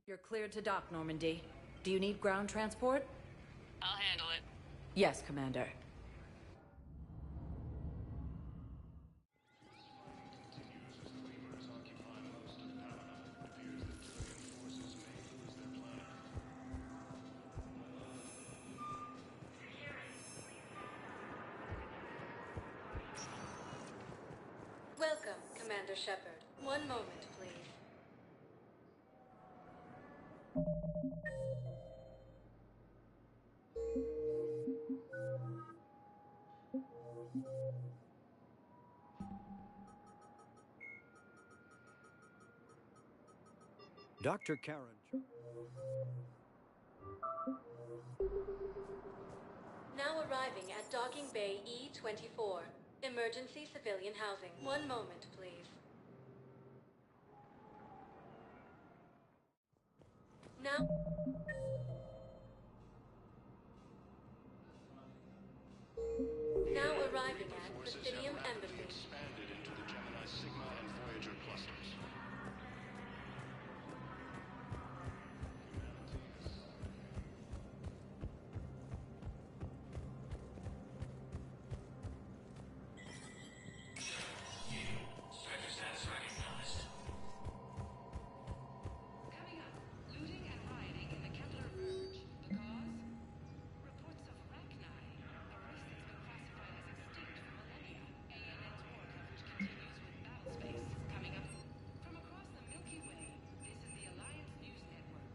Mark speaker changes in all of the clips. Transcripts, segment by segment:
Speaker 1: You're cleared to dock, Normandy. Do you need ground transport?
Speaker 2: I'll handle it.
Speaker 1: Yes, Commander.
Speaker 3: Welcome, Commander Shepard. One moment, please.
Speaker 4: Dr. Karen.
Speaker 3: Now arriving at Docking Bay E-24. Emergency civilian housing. One moment, please. Now arriving at Presidium Embassy.
Speaker 5: Expanded into the Gemini Sigma and Voyager clusters.
Speaker 6: Sector status recognized. Coming up, looting and rioting in the Kepler Verge. The cause? Reports of arachni, a race that's been classified as extinct for millennia. ANN's war coverage continues with battlespace. Coming up, from across the Milky Way, this is the Alliance News Network.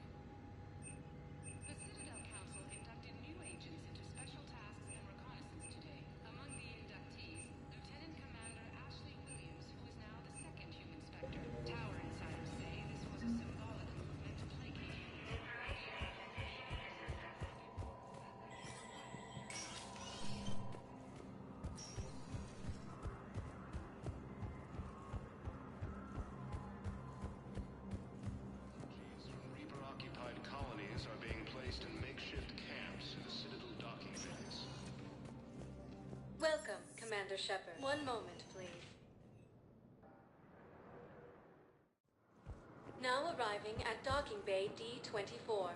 Speaker 6: The Citadel Council inducted new agents into special tasks and reconnaissance today. Among the inductees, Lieutenant Commander Ashley Williams, who is now the second human Spectre. Tower insiders say this was a symbolic movement to placate humans.
Speaker 5: Reaper-occupied colonies are being placed in makeshift camps in the Citadel docking bays.
Speaker 3: Welcome, Commander Shepard. One moment, please. Now arriving at Docking Bay D-24.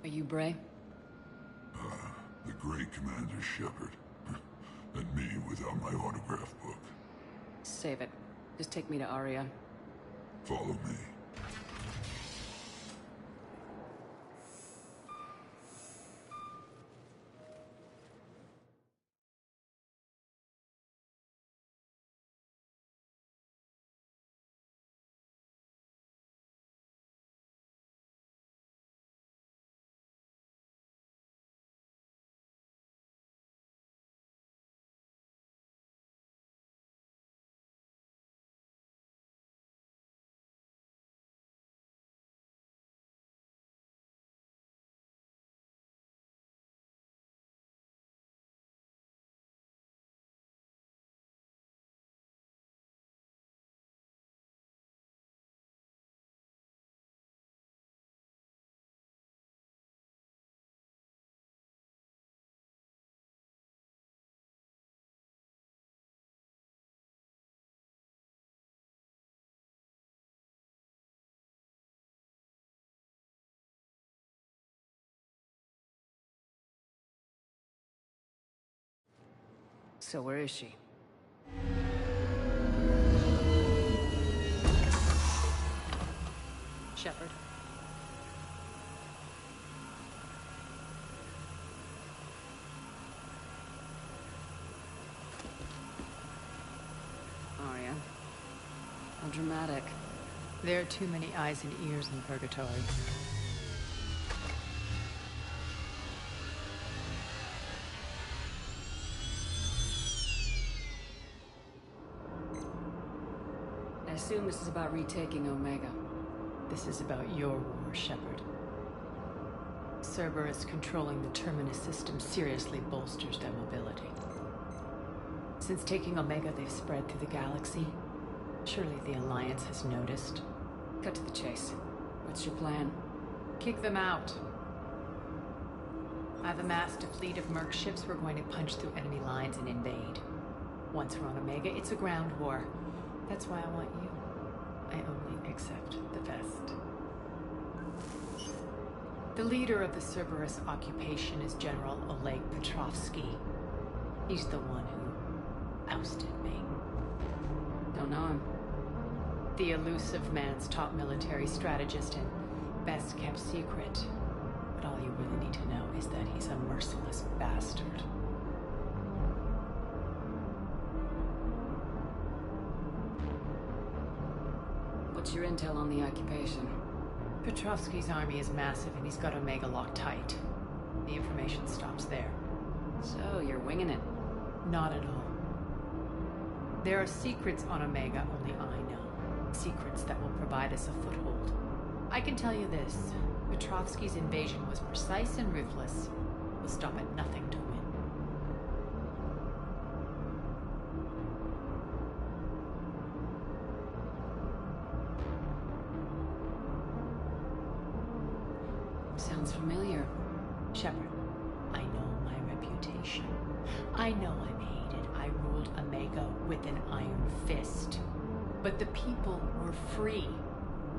Speaker 1: Are you Bray?
Speaker 7: The great Commander Shepard. And me without my autograph book.
Speaker 1: Save it. Just take me to Aria.
Speaker 7: Follow me.
Speaker 1: So where is she? Shepard. Aria. How dramatic.
Speaker 8: There are too many eyes and ears in purgatory.
Speaker 1: assume this is about retaking Omega.
Speaker 8: This is about your war, Shepard. Cerberus controlling the Terminus system seriously bolsters their mobility. Since taking Omega, they've spread through the galaxy. Surely the Alliance has noticed.
Speaker 1: Cut to the chase. What's your plan?
Speaker 8: Kick them out. I've amassed a fleet of merc ships. We're going to punch through enemy lines and invade. Once we're on Omega, it's a ground war. That's why I want you. I only accept the best. The leader of the Cerberus occupation is General Oleg Petrovsky. He's the one who ousted me.
Speaker 1: Don't know him.
Speaker 8: The elusive man's top military strategist and best kept secret. But all you really need to know is that he's a merciless bastard.
Speaker 1: What's your intel on the occupation?
Speaker 8: Petrovsky's army is massive and he's got Omega locked tight. The information stops there.
Speaker 1: So, you're winging it.
Speaker 8: Not at all. There are secrets on Omega only I know. Secrets that will provide us a foothold. I can tell you this. Petrovsky's invasion was precise and ruthless. We'll stop at nothing to win.
Speaker 1: Sounds familiar.
Speaker 8: Shepard, I know my reputation. I know I'm hated. I ruled Omega with an iron fist. But the people were free.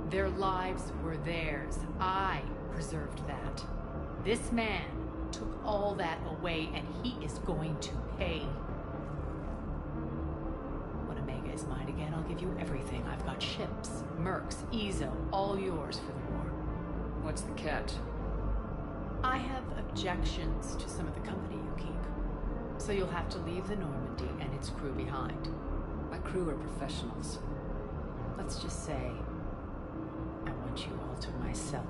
Speaker 8: Their lives were theirs. I preserved that. This man took all that away, and he is going to pay. When Omega is mine again, I'll give you everything. I've got ships, mercs, Ezo, all yours for the war.
Speaker 1: What's the catch?
Speaker 8: I have objections to some of the company you keep. So you'll have to leave the Normandy and its crew behind.
Speaker 1: My crew are professionals.
Speaker 8: Let's just say, I want you all to myself.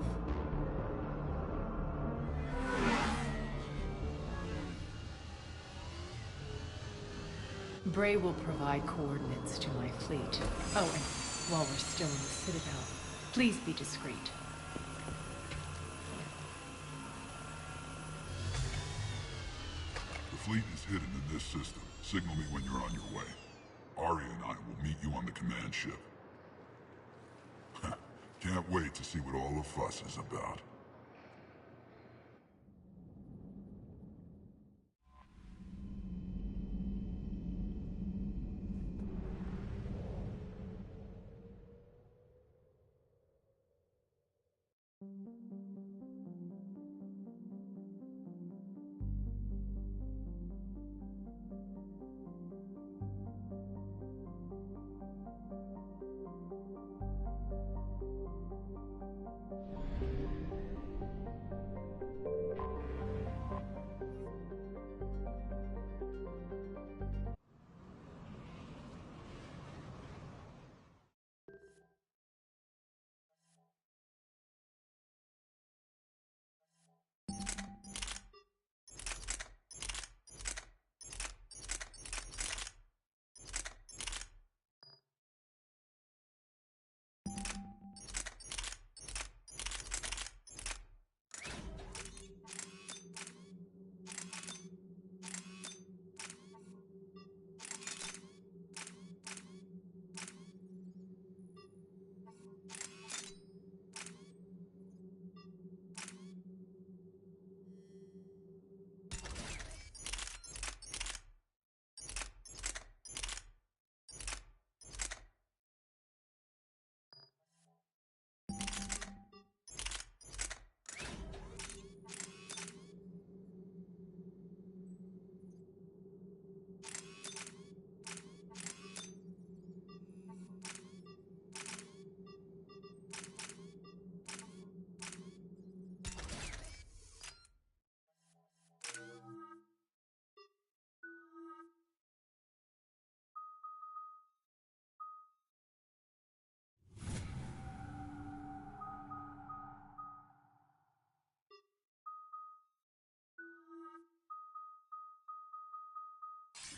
Speaker 8: Bray will provide coordinates to my fleet. Oh, and while we're still in the Citadel, please be discreet.
Speaker 7: The fleet is hidden in this system. Signal me when you're on your way. Ari and I will meet you on the command ship. Can't wait to see what all the fuss is about.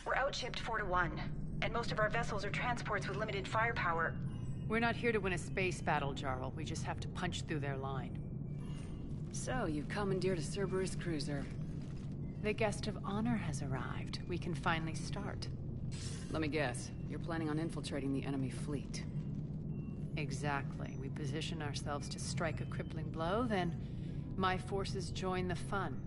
Speaker 2: We're outshipped 4-1, and most of our vessels are transports with limited firepower.
Speaker 8: We're not here to win a space battle, Jarl. We just have to punch through their line.
Speaker 2: So, you've commandeered a Cerberus cruiser.
Speaker 8: The guest of honor has arrived. We can finally start.
Speaker 2: Let me guess, you're planning on infiltrating the enemy fleet.
Speaker 8: Exactly. We position ourselves to strike a crippling blow, then my forces join the fun.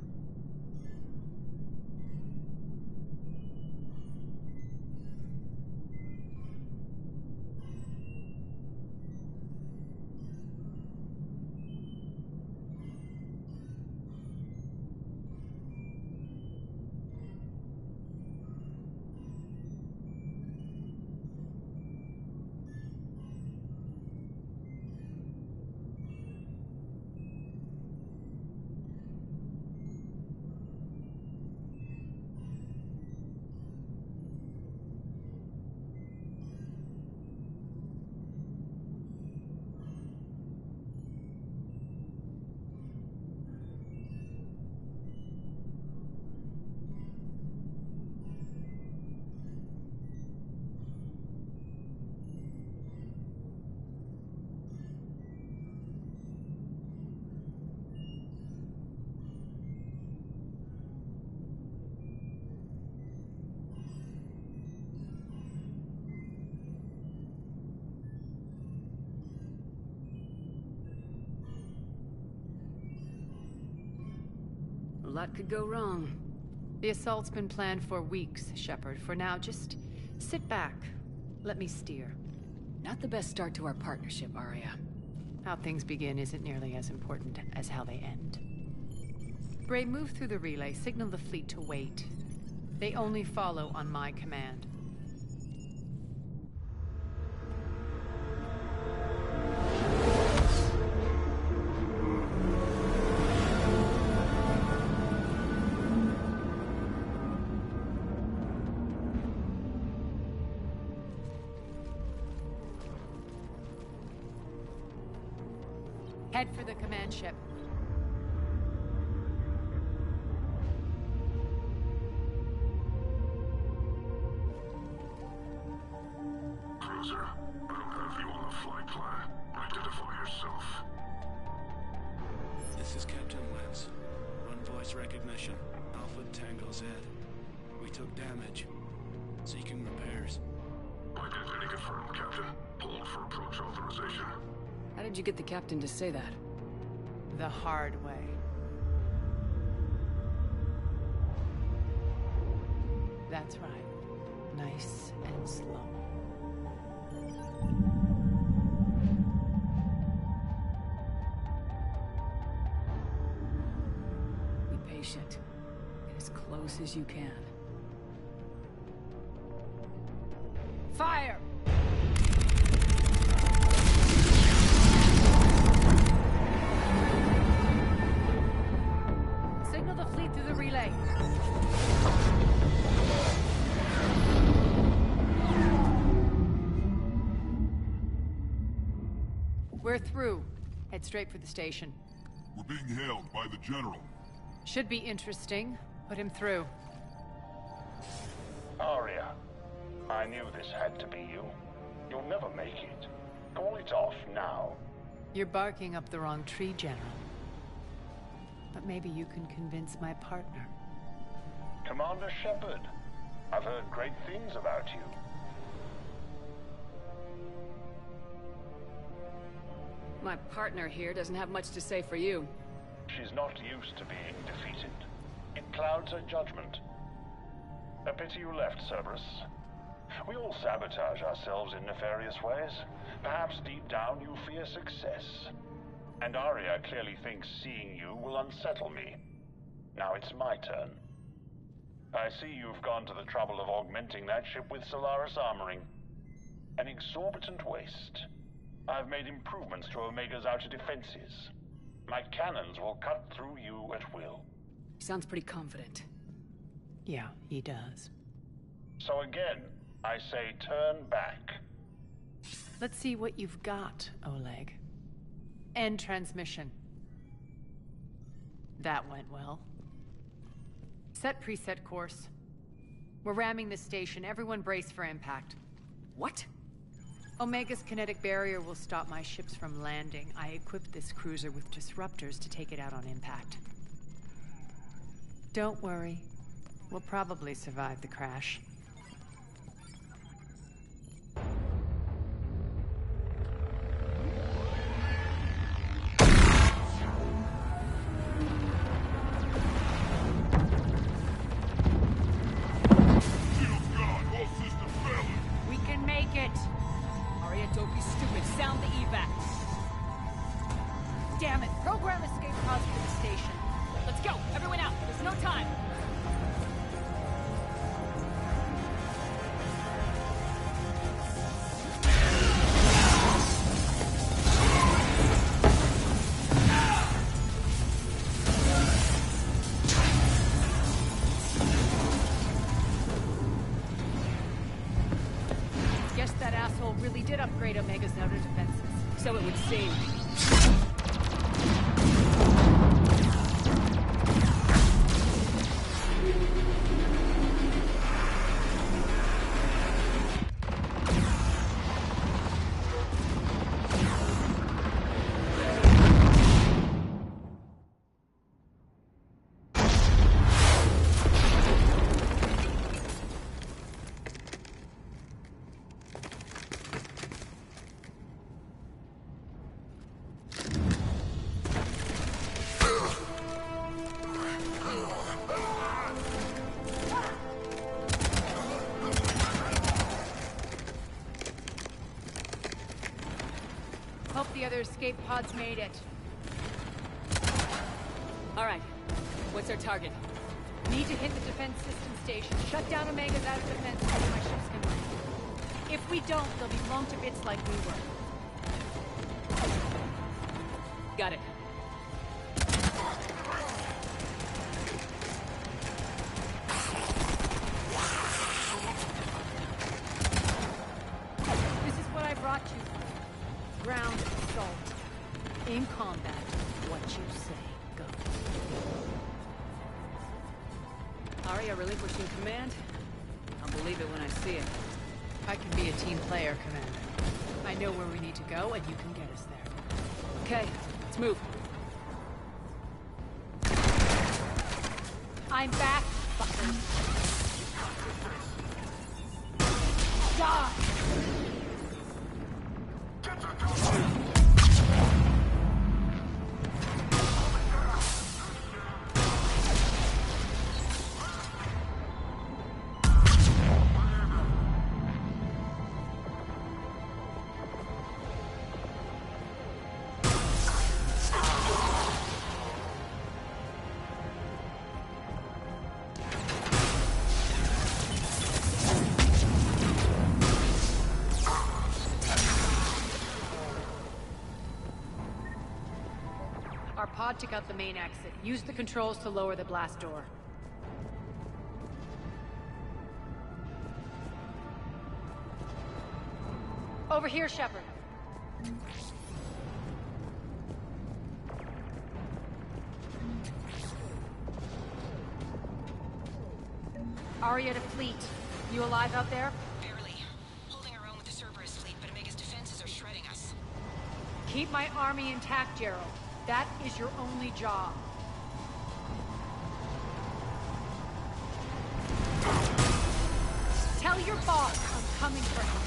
Speaker 2: A lot could go wrong.
Speaker 8: The assault's been planned for weeks, Shepard. For now, just sit back. Let me steer.
Speaker 2: Not the best start to our partnership, Arya.
Speaker 8: How things begin isn't nearly as important as how they end. Bray, move through the relay. Signal the fleet to wait. They only follow on my command. Head for the command ship.
Speaker 7: Cruiser, I don't have you on the flight plan. Identify yourself.
Speaker 5: This is Captain Lance. Run voice recognition. Alpha Tango Z. We took damage. Seeking repairs.
Speaker 7: Identity confirmed, Captain. Hold for approach authorization.
Speaker 2: How did you get the captain to say that?
Speaker 8: The hard way. That's right. Nice and slow.
Speaker 2: Be patient. Get as close as you can.
Speaker 8: Fire! Signal the fleet through the relay. We're through. Head straight for the station.
Speaker 7: We're being hailed by the General.
Speaker 8: Should be interesting. Put him through.
Speaker 4: Arya, I knew this had to be you. You'll never make it. Call it off now.
Speaker 8: You're barking up the wrong tree, General. But maybe you can convince my partner.
Speaker 4: Commander Shepard, I've heard great things about you.
Speaker 2: My partner here doesn't have much to say for you.
Speaker 4: She's not used to being defeated. It clouds her judgment. A pity you left, Cerberus. We all sabotage ourselves in nefarious ways. Perhaps deep down you fear success. And Arya clearly thinks seeing you will unsettle me. Now it's my turn. I see you've gone to the trouble of augmenting that ship with Solaris armoring. An exorbitant waste. I've made improvements to Omega's outer defenses. My cannons will cut through you at will.
Speaker 2: Sounds pretty confident.
Speaker 8: Yeah, he does.
Speaker 4: So again, I say turn back.
Speaker 8: Let's see what you've got, Oleg. End transmission. That went well. Set preset course. We're ramming the station. Everyone brace for impact.
Speaker 2: What?
Speaker 8: Omega's kinetic barrier will stop my ships from landing. I equipped this cruiser with disruptors to take it out on impact. Don't worry. We'll probably survive the crash. We can make it!
Speaker 1: Arya, don't be stupid. Sound the evac.
Speaker 8: Damn it! Program escape pods for the station.
Speaker 1: Let's go! Everyone out! There's no time!
Speaker 8: Guess that asshole really did upgrade Omega's outer defenses.
Speaker 1: So it would seem.
Speaker 8: Hope the other escape pods made it.
Speaker 1: All right. What's our target?
Speaker 8: Need to hit the defense system station. Shut down Omega's outer defense so my ships can land. If we don't, they'll be blown to bits like we were.
Speaker 1: Got it.
Speaker 8: This is what I brought you for. Ground assault. In combat, what you say goes.
Speaker 1: Arya relinquishing command? I'll believe it when I see it.
Speaker 8: I can be a team player, Commander. I know where we need to go, and you can get us there.
Speaker 1: Okay, let's move.
Speaker 8: I'm back, fuckers. Die! Our pod took out the main exit. Use the controls to lower the blast door. Over here, Shepard. Arya to fleet. You alive out there?
Speaker 6: Barely. Holding our own with the Cerberus fleet, but Omega's defenses are shredding us.
Speaker 8: Keep my army intact, Gerald. That is your only job. Tell your boss I'm coming for him.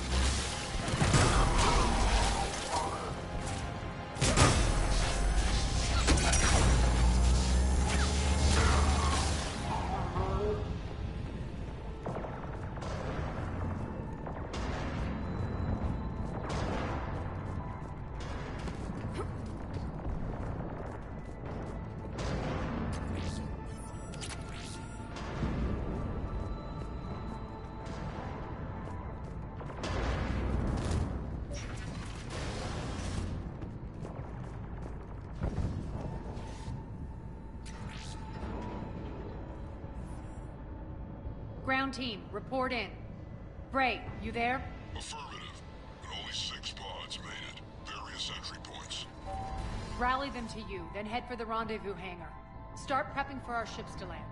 Speaker 8: Ground team, report in. Bray, you there?
Speaker 7: Affirmative. But only 6 pods made it. Various entry points.
Speaker 8: Rally them to you, then head for the rendezvous hangar. Start prepping for our ships to land.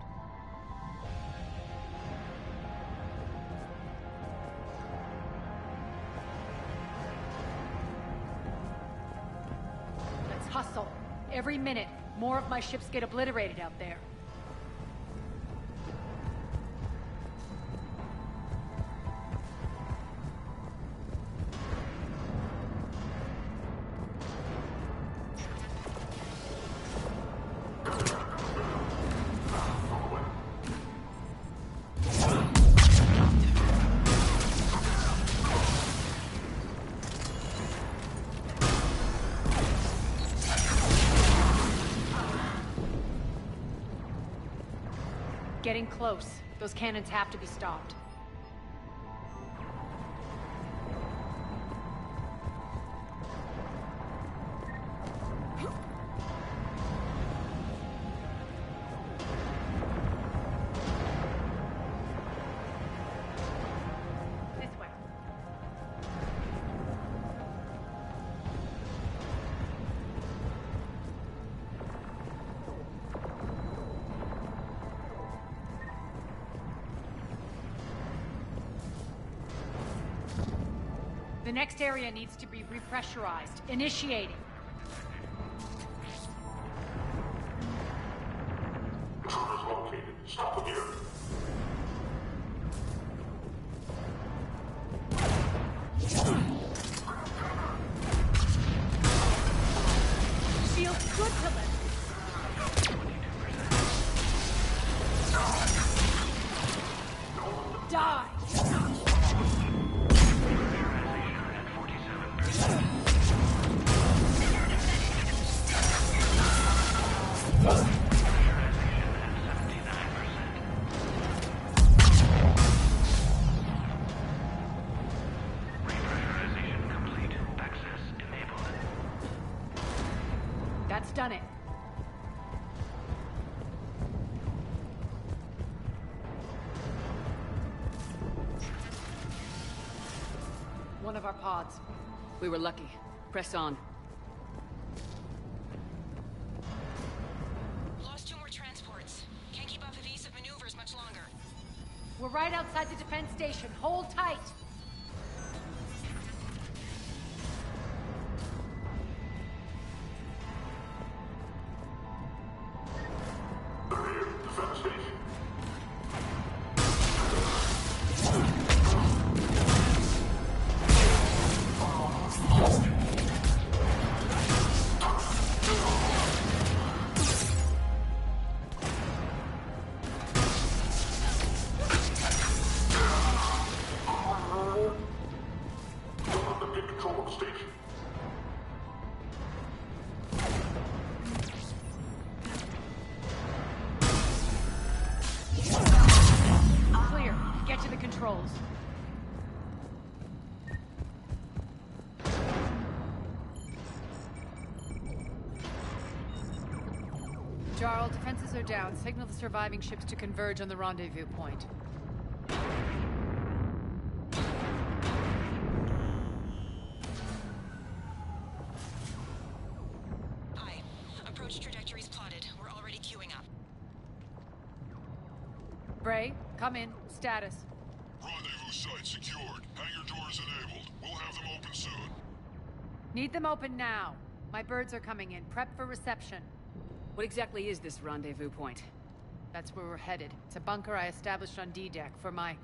Speaker 8: every minute, more of my ships get obliterated out there. Getting close. Those cannons have to be stopped. This way. The next area needs to be repressurized. Initiating.
Speaker 7: Intruders located. Stop them here.
Speaker 8: Shields good to lift. Die! That's done it. One of our pods.
Speaker 2: We were lucky. Press on.
Speaker 6: Lost 2 more transports. Can't keep up evasive maneuvers much longer.
Speaker 8: We're right outside the defense station. Hold tight.
Speaker 7: Defense station. Don't let them get control of the station.
Speaker 8: Clear. Get to the controls. Jarl, defenses are down. Signal the surviving ships to converge on the rendezvous point.
Speaker 6: Aye. Approach trajectories plotted. We're already queuing up.
Speaker 8: Bray, come in. Status.
Speaker 7: Rendezvous site secured. Hangar doors enabled. We'll have them open soon.
Speaker 8: Need them open now. My birds are coming in. Prep for reception.
Speaker 2: What exactly is this rendezvous point?
Speaker 8: That's where we're headed. It's a bunker I established on D-Deck for my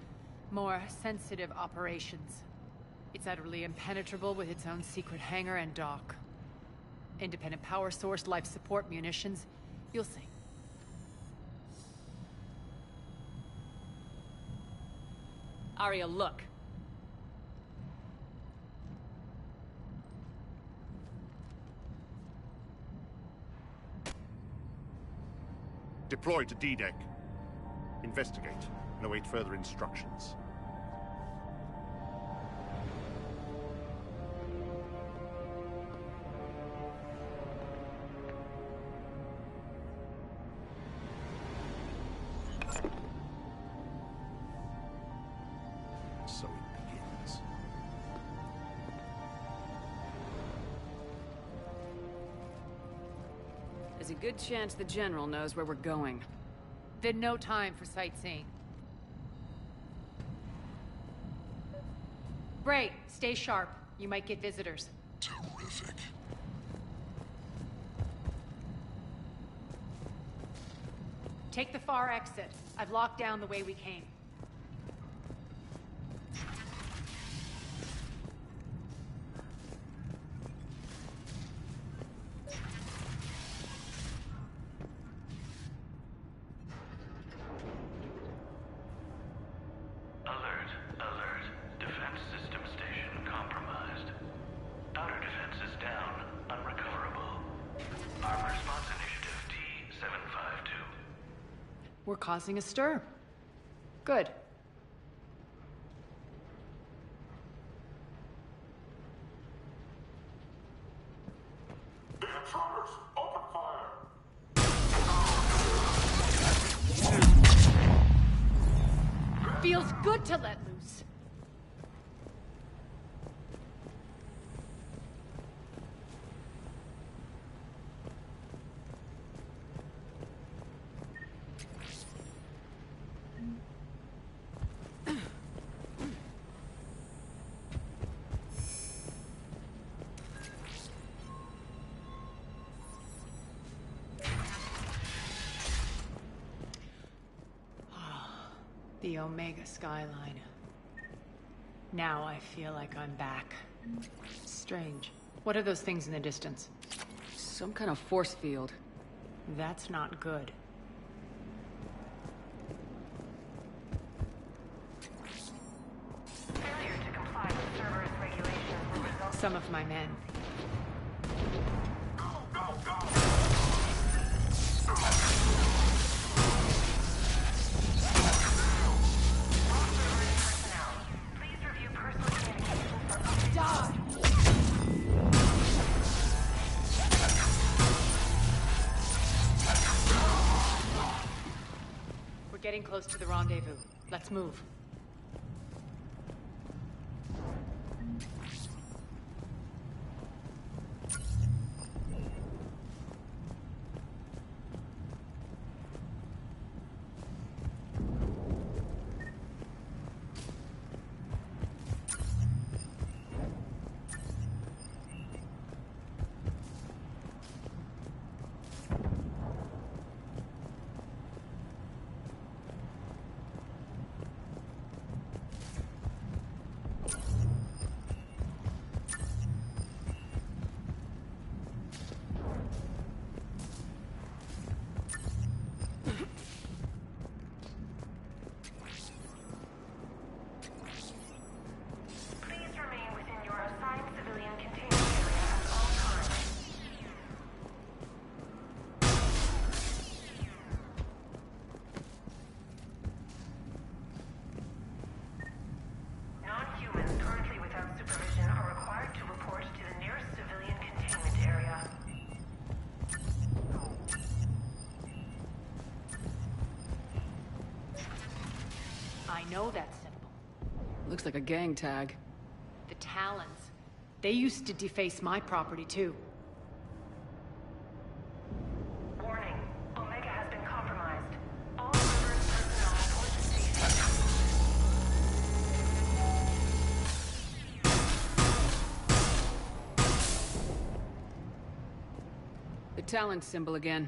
Speaker 8: more sensitive operations. It's utterly impenetrable with its own secret hangar and dock. Independent power source, life support, munitions. You'll see.
Speaker 2: Arya, look.
Speaker 9: Deploy to D-Deck. Investigate and await further instructions. So it begins.
Speaker 2: There's a good chance the General knows where we're going.
Speaker 8: Then no time for sightseeing. Bray, stay sharp. You might get visitors.
Speaker 7: Terrific.
Speaker 8: Take the far exit. I've locked down the way we came.
Speaker 10: Alert, alert. Defense system station compromised. Outer defenses down, unrecoverable. Armor response initiative T-752.
Speaker 8: We're causing a stir. Good.
Speaker 7: The intruders! Open fire!
Speaker 8: Feels good to let loose. The Omega skyline. Now I feel like I'm back. Strange. What are those things in the distance?
Speaker 2: Some kind of force field.
Speaker 8: That's not good.
Speaker 6: Failure to comply with Cerberus regulations will result.
Speaker 8: Some of my men.
Speaker 7: Go, go, go!
Speaker 6: Personnel, please review personal communications for updates.
Speaker 8: Die! We're getting close to the rendezvous. Let's move.
Speaker 6: Please remain within your assigned civilian containment area at all times. Non-humans currently without supervision are required to report to the nearest civilian containment area.
Speaker 8: I know that symbol.
Speaker 2: Looks like a gang tag.
Speaker 8: The Talons. They used to deface my property too.
Speaker 6: Warning. Omega has been compromised. All Cerberus personnel report to station.
Speaker 2: The Talon symbol again.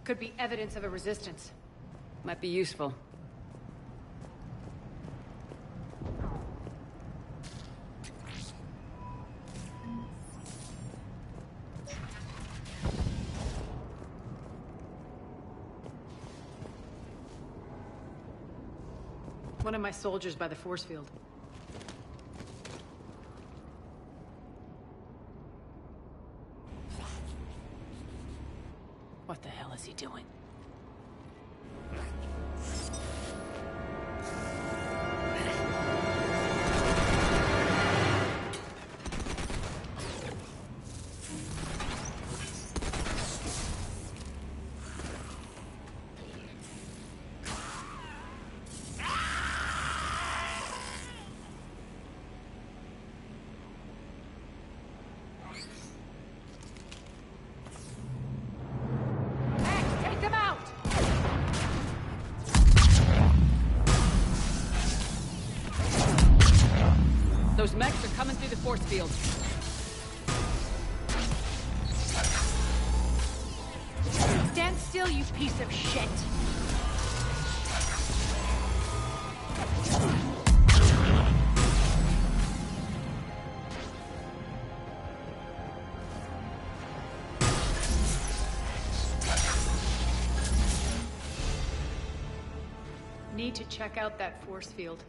Speaker 8: Could be evidence of a resistance.
Speaker 2: Might be useful.
Speaker 8: One of my soldiers by the force field. What the hell is he doing? Take them out!
Speaker 2: Those mechs are coming through the force field.
Speaker 8: Stand still, you piece of shit! Need to check out that force field.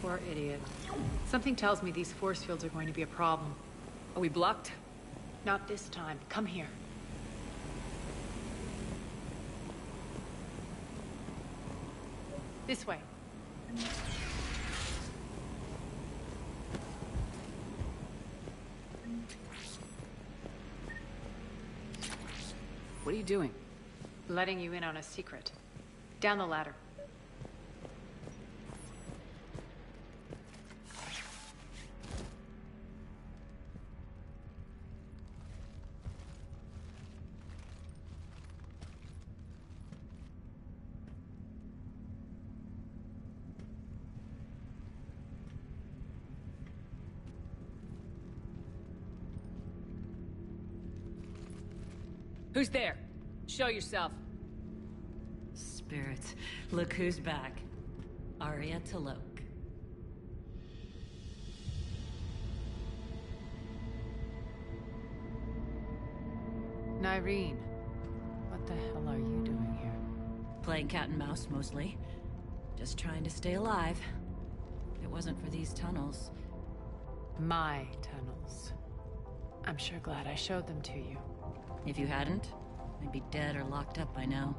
Speaker 2: Poor idiot.
Speaker 8: Something tells me these force fields are going to be a problem.
Speaker 2: Are we blocked?
Speaker 8: Not this time. Come here. This way.
Speaker 2: What are you doing?
Speaker 8: Letting you in on a secret. Down the ladder.
Speaker 2: Who's there? Show yourself.
Speaker 1: Spirits, look who's back. Arya Talok.
Speaker 8: Nyreen, what the hell are you doing here?
Speaker 1: Playing cat and mouse, mostly. Just trying to stay alive. If it wasn't for these tunnels.
Speaker 8: My tunnels. I'm sure glad I showed them to you.
Speaker 1: If you hadn't, I'd be dead or locked up by now.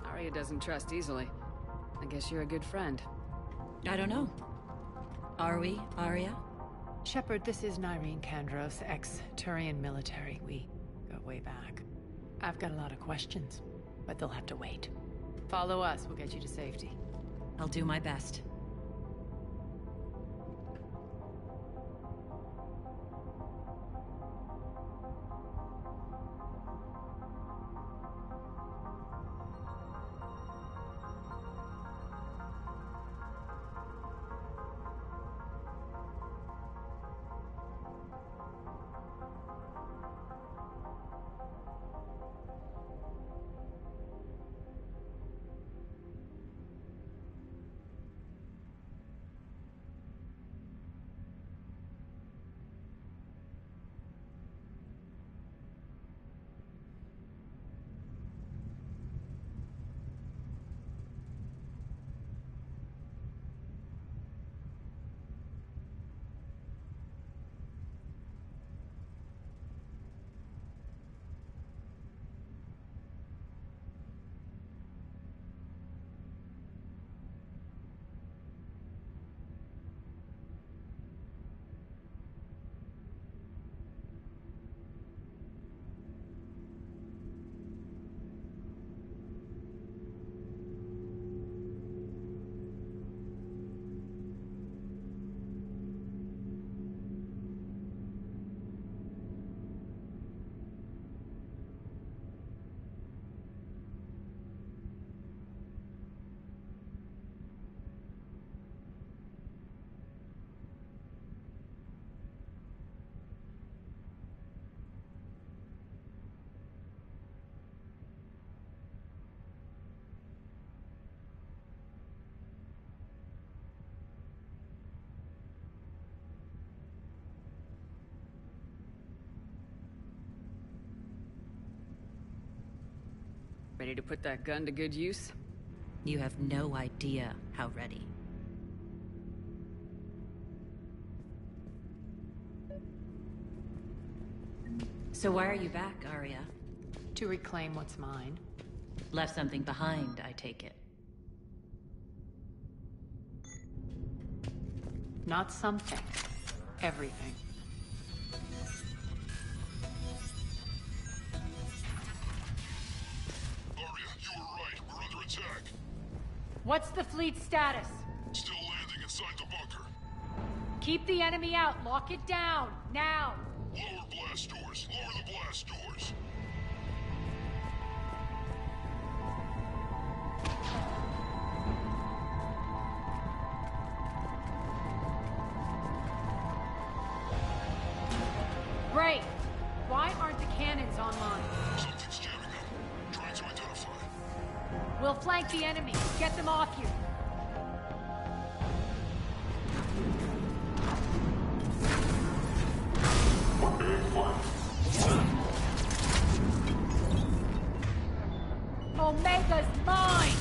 Speaker 2: Arya doesn't trust easily. I guess you're a good friend.
Speaker 1: I don't know. Are we, Arya?
Speaker 8: Shepard, this is Nyreen Kandros, ex-Turian military. We go way back. I've got a lot of questions, but they'll have to wait. Follow us, we'll get you to safety.
Speaker 1: I'll do my best.
Speaker 2: Ready to put that gun to good use?
Speaker 1: You have no idea how ready. So why are you back, Arya?
Speaker 8: To reclaim what's mine.
Speaker 1: Left something behind, I take it.
Speaker 8: Not something. Everything.
Speaker 7: Arya, you were right. We're under attack.
Speaker 8: What's the fleet's status?
Speaker 7: Still landing inside the bunker.
Speaker 8: Keep the enemy out. Lock it down. Now.
Speaker 7: Lower blast doors. Lower the blast doors.
Speaker 8: They'll flank the enemy. Get them off you. Omega's mine!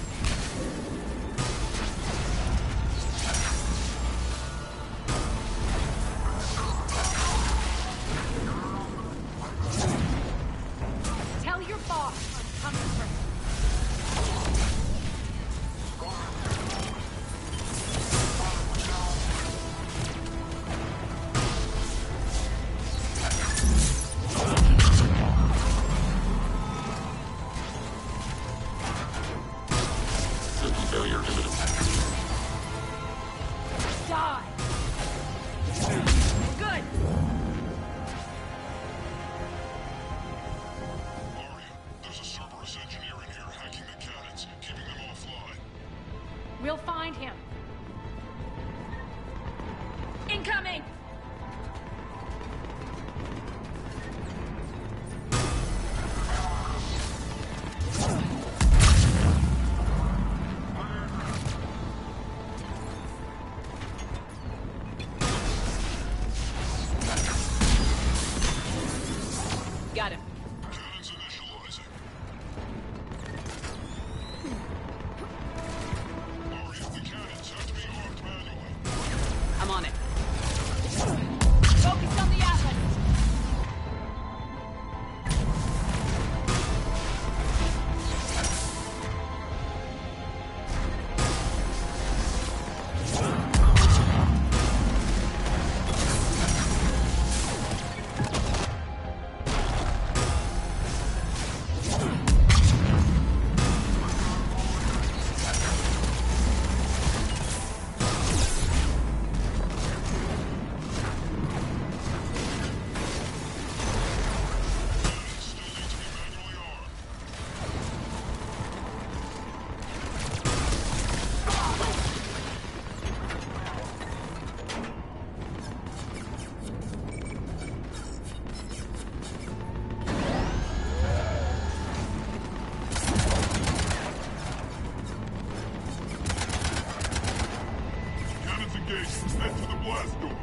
Speaker 8: Tell your boss I'm coming for him. Die! Good!
Speaker 7: Aria, there's a Cerberus engineer in here hacking the cannons, keeping them offline.
Speaker 8: We'll find him.
Speaker 1: Incoming! Got him.
Speaker 7: Cannons initializing. Aria, the cannons have to be armed manually.
Speaker 2: I'm on it.
Speaker 8: Focus on the Atlas.
Speaker 7: Still need to be manually armed. Cannons engaged. Head to the blast door.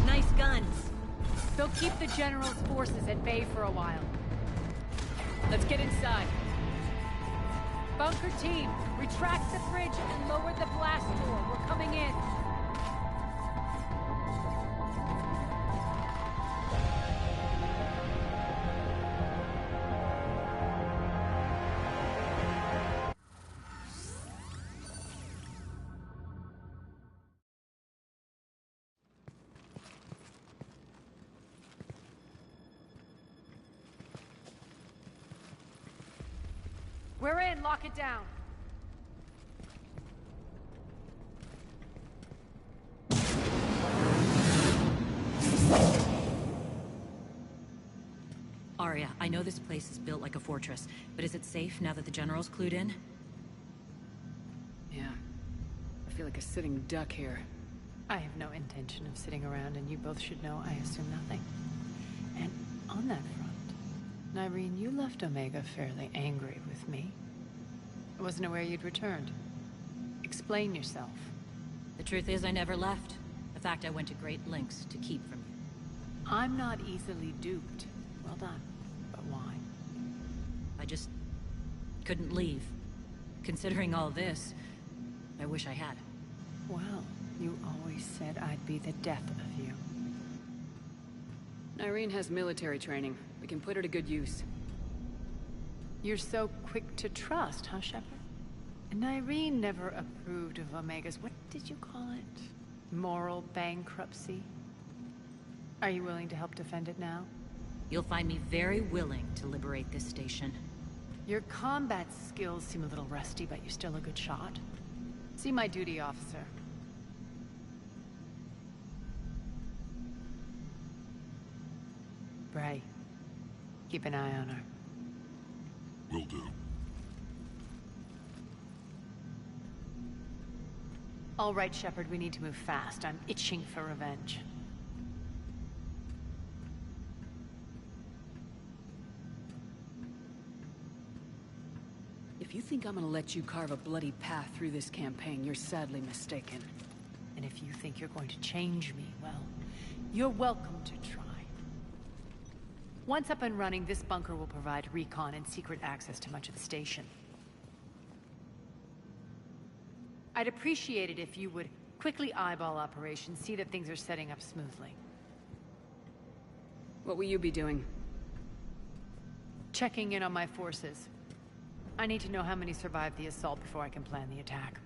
Speaker 1: Nice guns.
Speaker 8: They'll keep the General's forces at bay for a while. Let's get inside. Bunker team, retract the bridge and lower the blast door. We're coming in. We're in. Lock it down.
Speaker 1: Arya, I know this place is built like a fortress, but is it safe now that the General's clued in?
Speaker 2: Yeah. I feel like a sitting duck here.
Speaker 8: I have no intention of sitting around, and you both should know I assume nothing. And on that front, Nyreen, you left Omega fairly angry with me. I wasn't aware you'd returned. Explain yourself.
Speaker 1: The truth is I never left. In fact, I went to great lengths to keep from you.
Speaker 8: I'm not easily duped. Well done. But why?
Speaker 1: I just couldn't leave. Considering all this, I wish I had.
Speaker 8: Well, you always said I'd be the death of you.
Speaker 2: Nyreen has military training. We can put her to good use.
Speaker 8: You're so quick to trust, huh, Shepard? Nyreen never approved of Omega's, what did you call it? Moral bankruptcy? Are you willing to help defend it now?
Speaker 1: You'll find me very willing to liberate this station.
Speaker 8: Your combat skills seem a little rusty, but you're still a good shot. See my duty officer. Bray, keep an eye on her.
Speaker 7: Will do.
Speaker 8: All right, Shepard, we need to move fast. I'm itching for revenge.
Speaker 2: If you think I'm gonna let you carve a bloody path through this campaign, you're sadly mistaken.
Speaker 8: And if you think you're going to change me, well, you're welcome to try. Once up and running, this bunker will provide recon and secret access to much of the station. I'd appreciate it if you would quickly eyeball operations, see that things are setting up smoothly.
Speaker 2: What will you be doing?
Speaker 8: Checking in on my forces. I need to know how many survived the assault before I can plan the attack.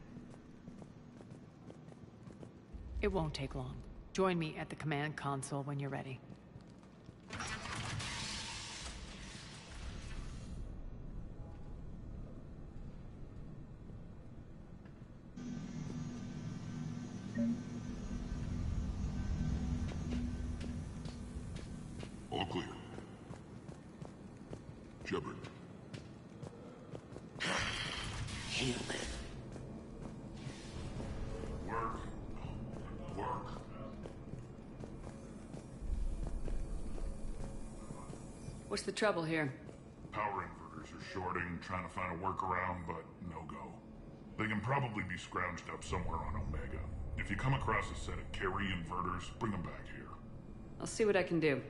Speaker 8: It won't take long. Join me at the command console when you're ready.
Speaker 7: All clear. Shepard.
Speaker 10: Human.
Speaker 7: Work. Work.
Speaker 2: What's the trouble here?
Speaker 7: Power inverters are shorting, trying to find a workaround, but no go. They can probably be scrounged up somewhere on Omega. If you come across a set of carry inverters, bring them back here.
Speaker 2: I'll see what I can do.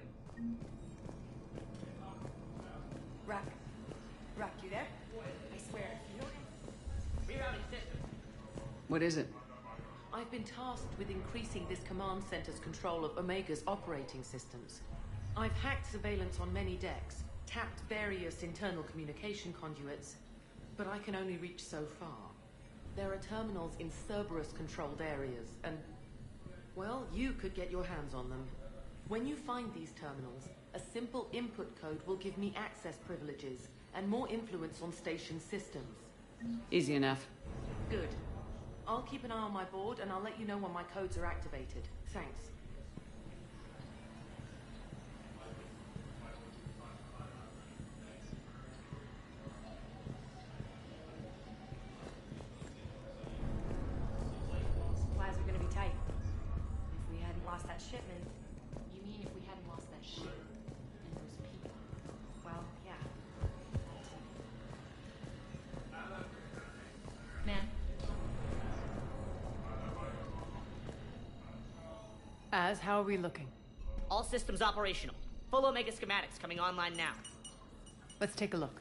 Speaker 11: Rock, you there? I swear, if you don't... Rerouting system.
Speaker 2: What is it?
Speaker 11: I've been tasked with increasing this command center's control of Omega's operating systems. I've hacked surveillance on many decks, tapped various internal communication conduits, but I can only reach so far. There are terminals in Cerberus-controlled areas, and... well, you could get your hands on them. When you find these terminals, a simple input code will give me access privileges and more influence on station systems.
Speaker 2: Easy enough.
Speaker 11: Good. I'll keep an eye on my board and I'll let you know when my codes are activated. Thanks.
Speaker 12: Supplies are gonna be tight. If we hadn't lost that shipment. You mean if we hadn't lost that ship and those people? Well, yeah. Man.
Speaker 8: How are we looking?
Speaker 13: All systems operational. Full Omega schematics coming online now.
Speaker 8: Let's take a look.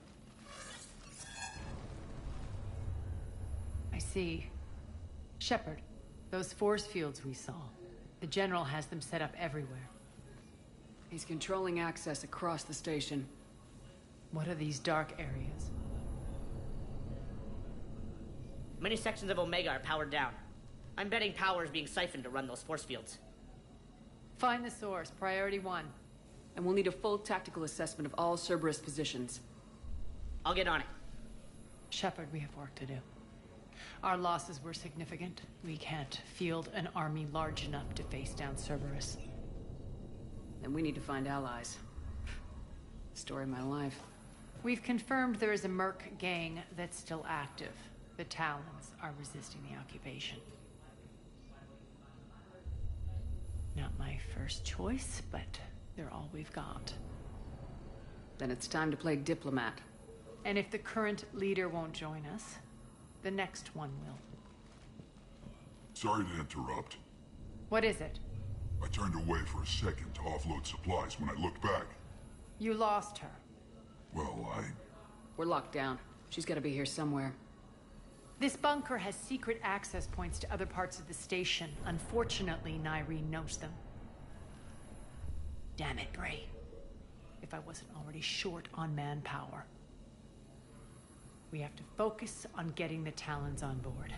Speaker 8: I see. Shepard, those force fields we saw. The General has them set up everywhere.
Speaker 2: He's controlling access across the station.
Speaker 8: What are these dark areas?
Speaker 13: Many sections of Omega are powered down. I'm betting power is being siphoned to run those force fields.
Speaker 8: Find the source, priority 1.
Speaker 2: And we'll need a full tactical assessment of all Cerberus positions.
Speaker 13: I'll get on it.
Speaker 8: Shepard, we have work to do. Our losses were significant. We can't field an army large enough to face down Cerberus.
Speaker 2: Then we need to find allies. Story of my life.
Speaker 8: We've confirmed there is a Merc gang that's still active. The Talons are resisting the occupation. Not my first choice, but they're all we've got.
Speaker 2: Then it's time to play diplomat.
Speaker 8: And if the current leader won't join us, the next one will.
Speaker 7: Sorry to interrupt.
Speaker 8: What is it?
Speaker 7: I turned away for a second to offload supplies when I looked back.
Speaker 8: You lost her.
Speaker 7: Well,
Speaker 2: We're locked down. She's gotta be here somewhere.
Speaker 8: This bunker has secret access points to other parts of the station. Unfortunately, Nyreen knows them. Damn it, Bray. If I wasn't already short on manpower. We have to focus on getting the Talons on board.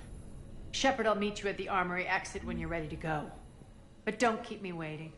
Speaker 8: Shepard, I'll meet you at the armory exit when you're ready to go. But don't keep me waiting.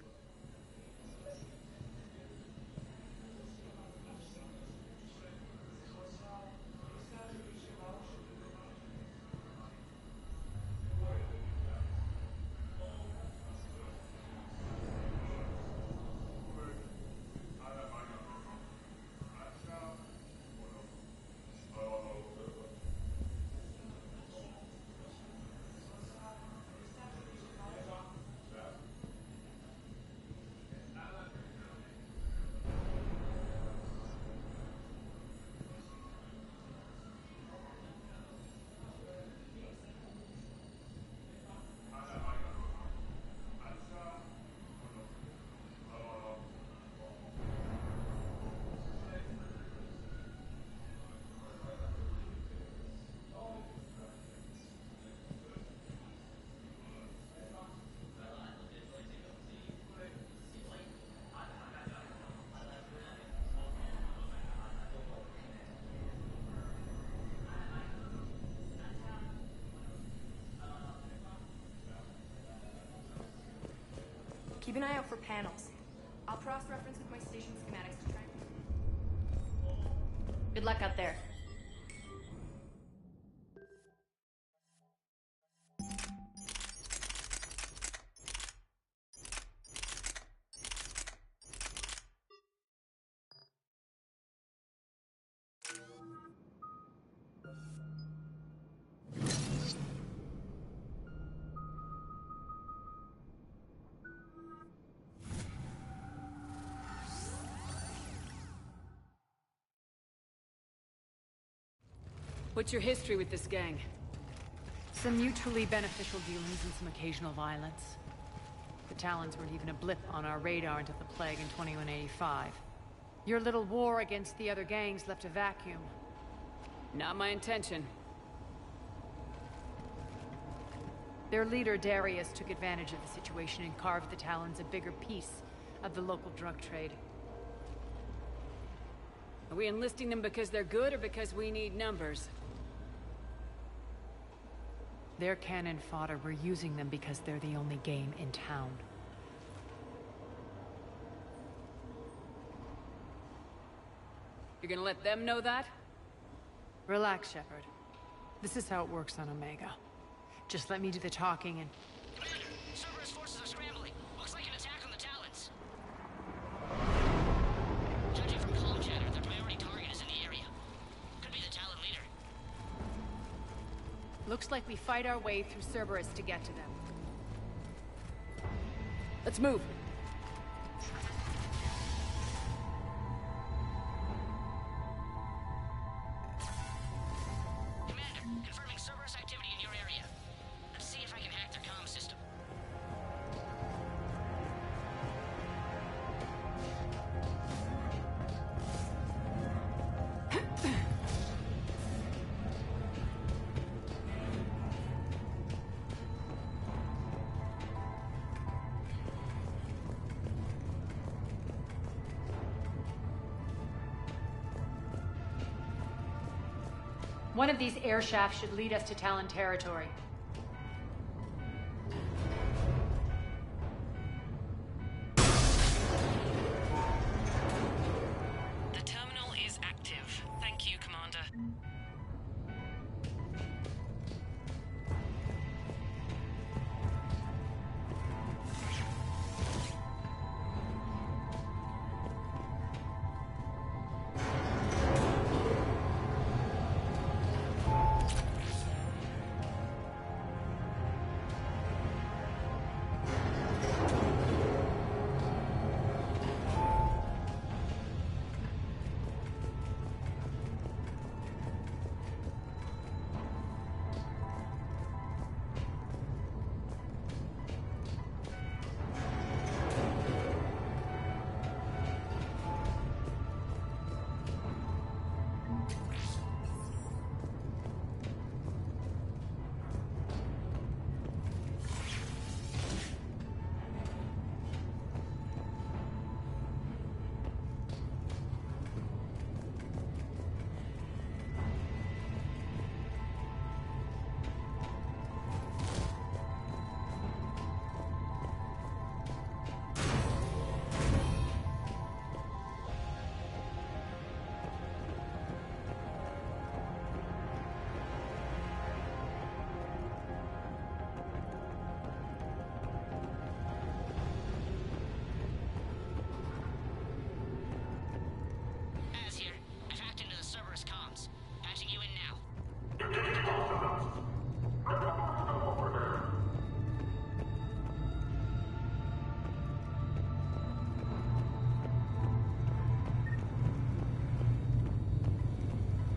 Speaker 12: Keep an eye out for panels. I'll cross-reference with my station schematics to try. Good luck out there.
Speaker 2: What's your history with this gang?
Speaker 8: Some mutually beneficial dealings and some occasional violence. The Talons weren't even a blip on our radar until the plague in 2185. Your little war against the other gangs left a vacuum.
Speaker 2: Not my intention.
Speaker 8: Their leader, Darius, took advantage of the situation and carved the Talons a bigger piece of the local drug trade.
Speaker 2: Are we enlisting them because they're good or because we need numbers?
Speaker 8: They're cannon fodder. We're using them because they're the only game in town.
Speaker 2: You're gonna let them know that?
Speaker 8: Relax, Shepard. This is how it works on Omega. Just let me do the talking and...
Speaker 13: Commander, Cerberus forces are scrambling. Looks like an attack on the Talons. Judging from comm chatter, their priority target is in the area. Could be the Talon leader.
Speaker 8: Looks like we fight our way through Cerberus to get to them.
Speaker 2: Let's move.
Speaker 13: Commander, confirming Cerberus activity in your area. Let's see if I can hack their comm system.
Speaker 8: One of these air shafts should lead us to Talon territory.
Speaker 6: The terminal is active. Thank you, Commander.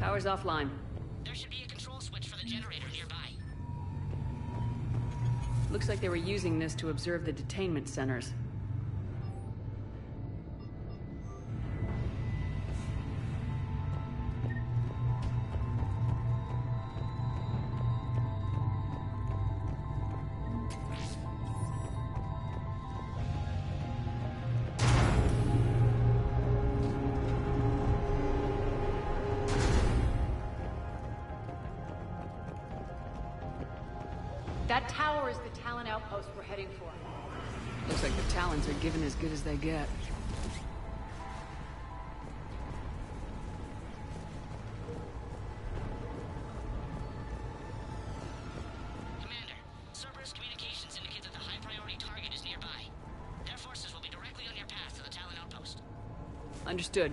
Speaker 2: Power's offline.
Speaker 13: There should be a control switch for the generator nearby.
Speaker 2: Looks like they were using this to observe the detainment centers.
Speaker 12: That tower is the Talon outpost we're heading for.
Speaker 2: Looks like the Talons are given as good as they get.
Speaker 13: Commander, Cerberus communications indicate that the high-priority target is nearby. Their forces will be directly on your path to the Talon outpost.
Speaker 2: Understood.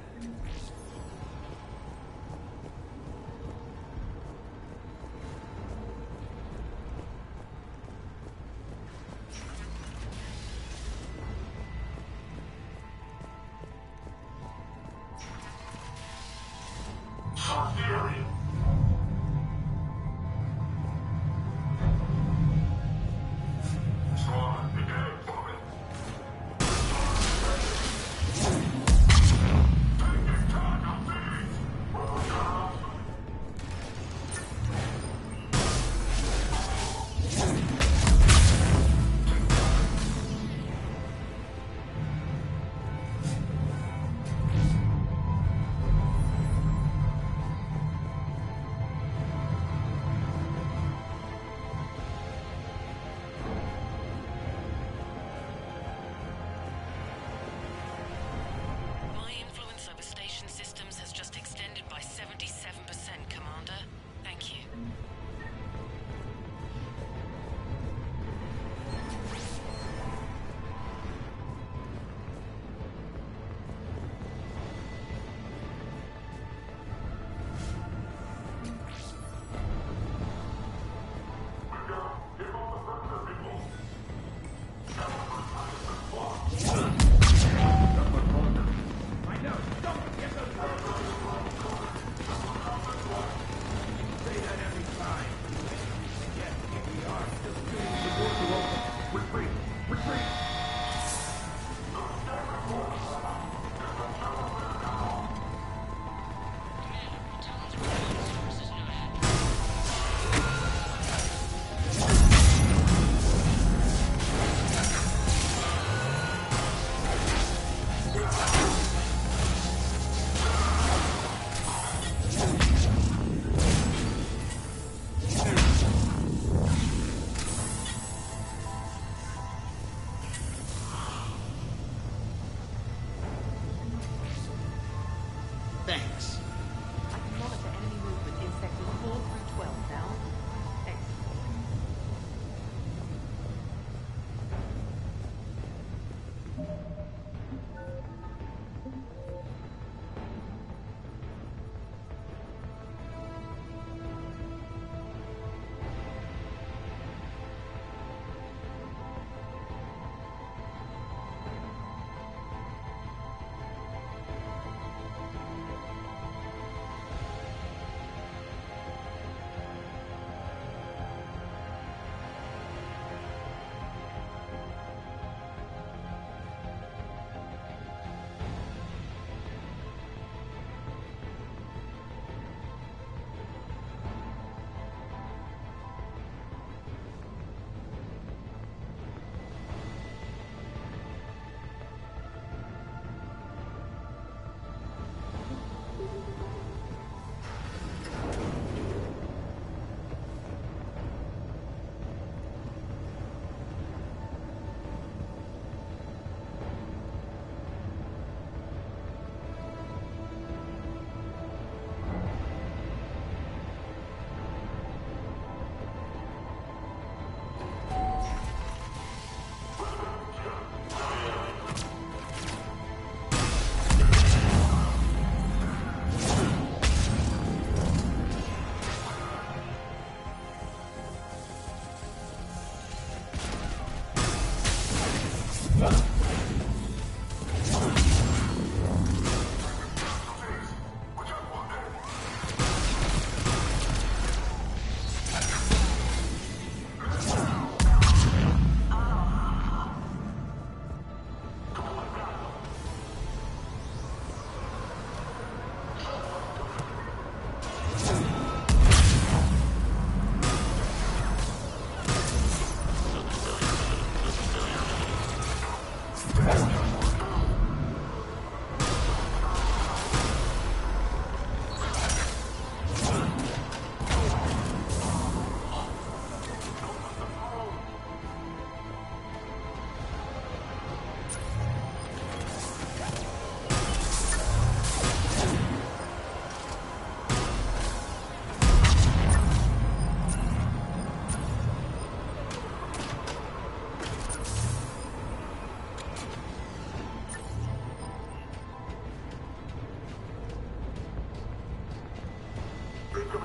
Speaker 7: Listen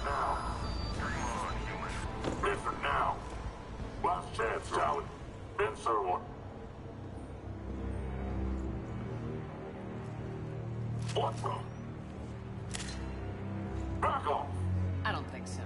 Speaker 7: now. Listen now. Last chance, Talon. Answer one. What the? Back off.
Speaker 2: I don't think so.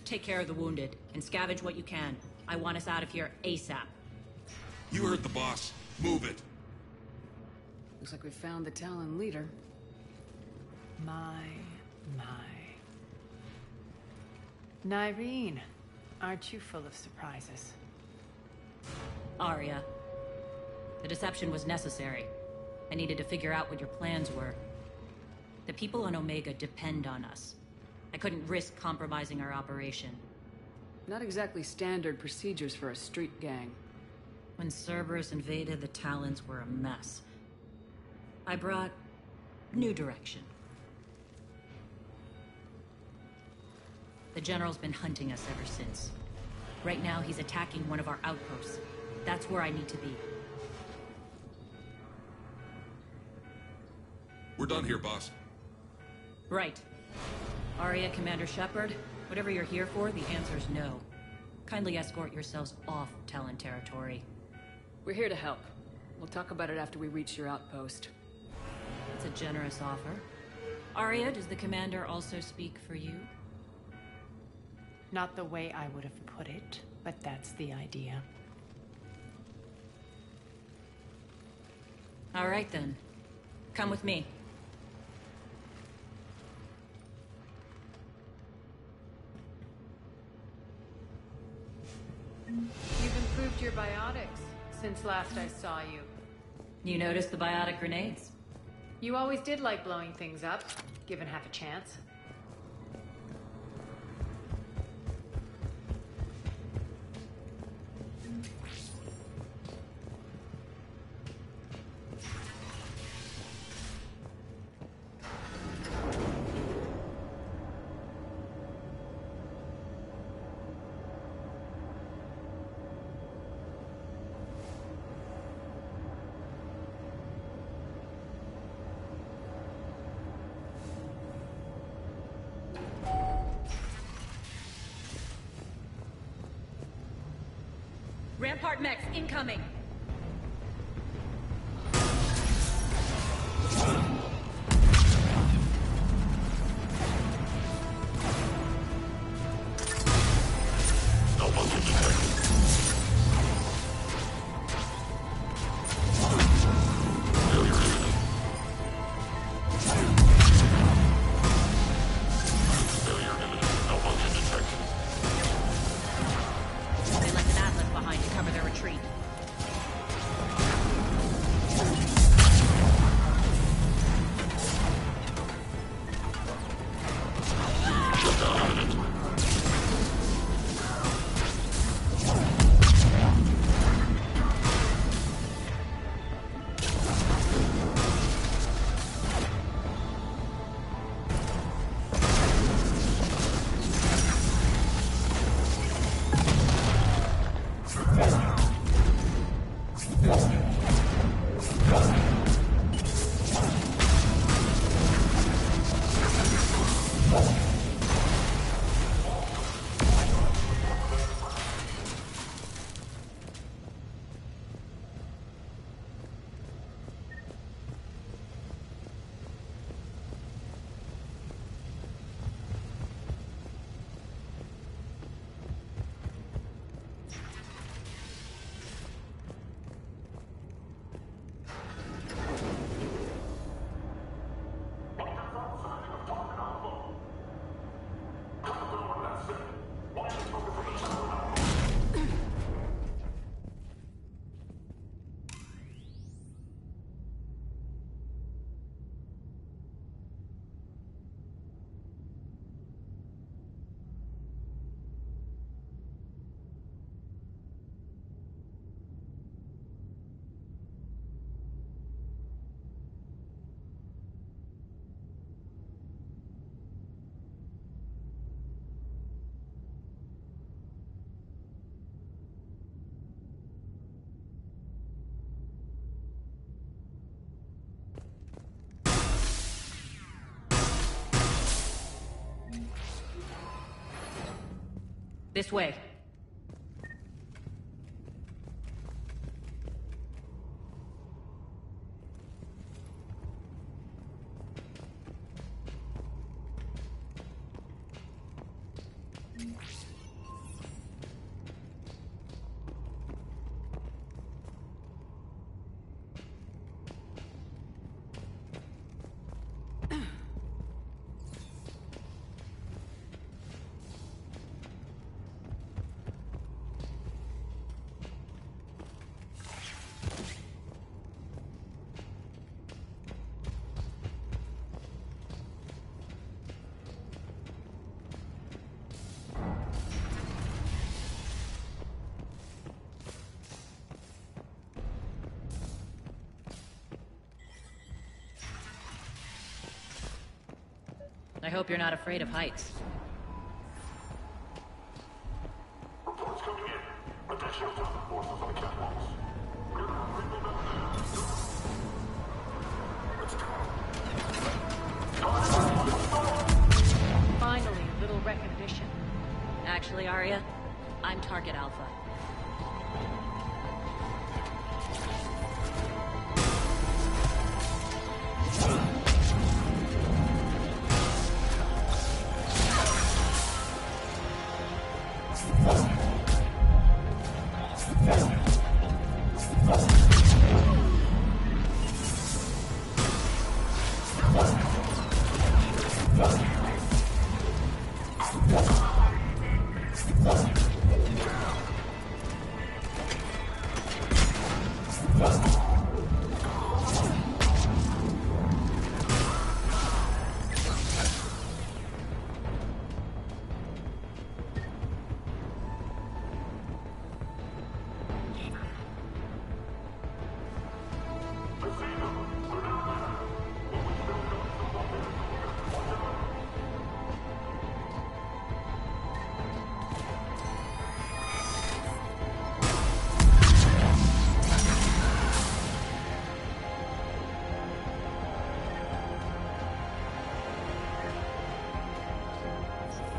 Speaker 1: Take care of the wounded, and scavenge what you can. I want us out of here ASAP.
Speaker 14: You heard the boss. Move it.
Speaker 2: Looks like we found the Talon leader.
Speaker 8: My. Nyreen, aren't you full of surprises?
Speaker 1: Arya. The deception was necessary. I needed to figure out what your plans were. The people on Omega depend on us. I couldn't risk compromising our operation.
Speaker 2: Not exactly standard procedures for a street gang.
Speaker 1: When Cerberus invaded, the Talons were a mess. I brought new direction. The General's been hunting us ever since. Right now, he's attacking one of our outposts. That's where I need to be.
Speaker 14: We're done here, boss.
Speaker 1: Right. Arya, Commander Shepard, whatever you're here for, the answer's no. Kindly escort yourselves off Talon territory.
Speaker 2: We're here to help. We'll talk about it after we reach your outpost.
Speaker 1: It's a generous offer. Arya, does the Commander also speak for you?
Speaker 8: Not the way I would have put it, but that's the idea.
Speaker 1: All right, then. Come with me.
Speaker 11: You've improved your biotics since last I saw you.
Speaker 1: You noticed the biotic grenades?
Speaker 11: You always did like blowing things up, given half a chance.
Speaker 1: Rampart mechs incoming! This way. I hope you're not afraid of heights.
Speaker 7: Reports coming in. Additional task forces on the catwalks.
Speaker 8: Finally, a little recognition.
Speaker 1: Actually, Arya, I'm Target Alpha.